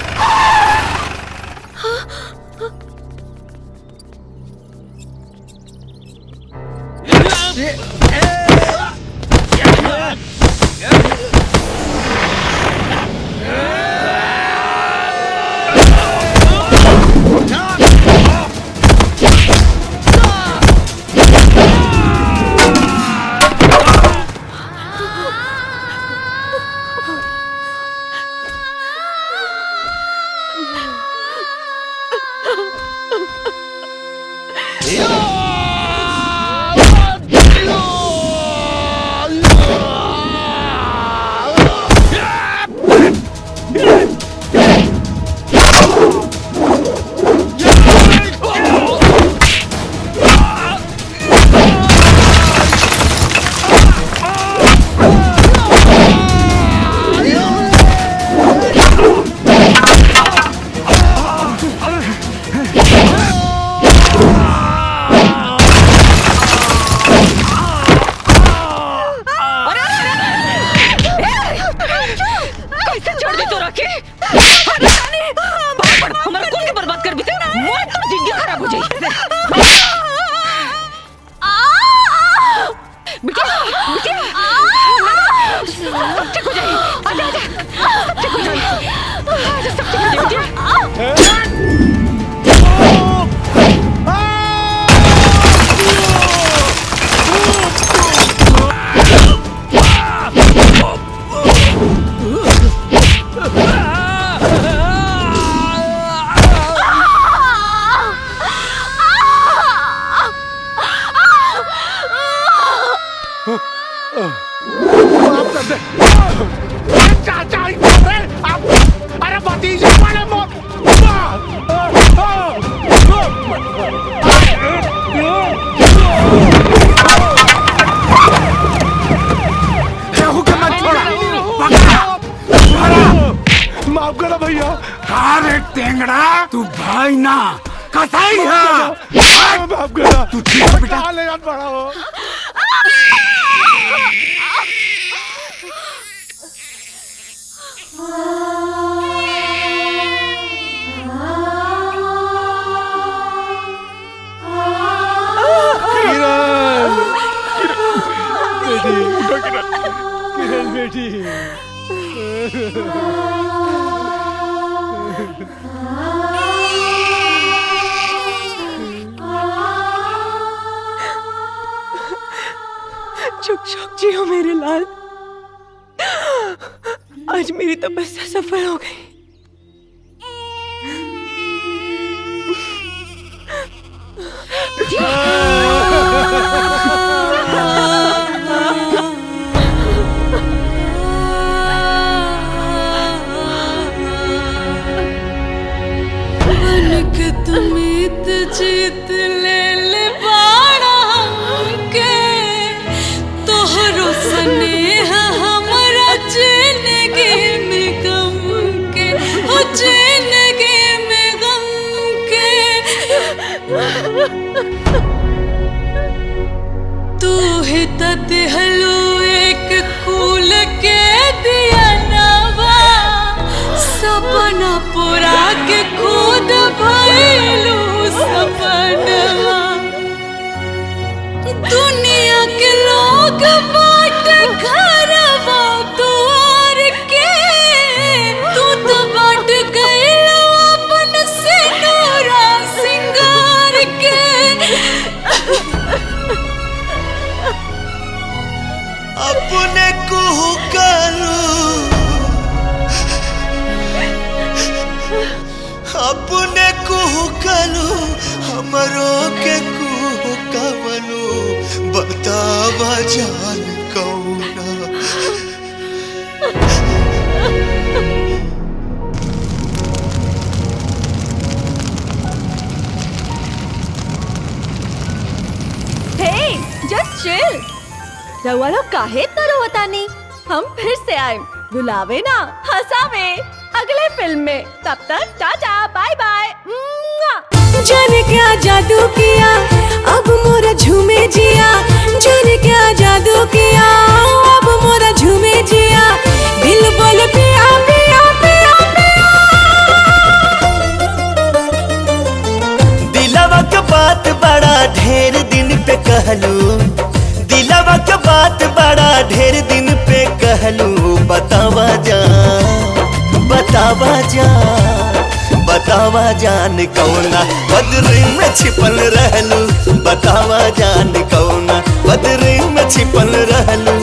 माफ करो भैया। अरे टेंगड़ा तू भाई ना कसाई है। माफ करो। तू ठीक है बेटा? ले जान पड़ा हो। किरण बेटी चुप चुप जियो मेरे लाल। आज मेरी तपस्या सफल हो गई। तुमित जीत ले बाड़ा हमके तोहरो स्नेह हमरा जिंदगी में गम के हो जिंदगी में गम के तू ही तहलो एक फूल के दिया नवा सपना पूरा के खुद भइलू सपनवा दुनिया के लोग बाट घरवा दुआर के तू तो बाट गइलो अपन सिंदूरा सिंगार के अपने कुहू करू अपने कुहू करू हमरो के कुहू कवनु बतावा जान कौना Hey, just chill. रउआ लोग काहे तरो बतानी? हम फिर से आए, बुलावे ना, हंसावे अगले फिल्म में। तब तक टाटा बाय बाय। जाने क्या जादू किया अब मोरा झूमे जिया, जाने क्या जादू किया अब मोरा झूमे जिया, दिल बोले पिया पिया पिया पिया ढेर दिन पे कहलू बतावा जान बतावा जान बतावा जान कौना बदरी में छिपल रहलू बतावा जान कौना बदरी में छिपल रहलू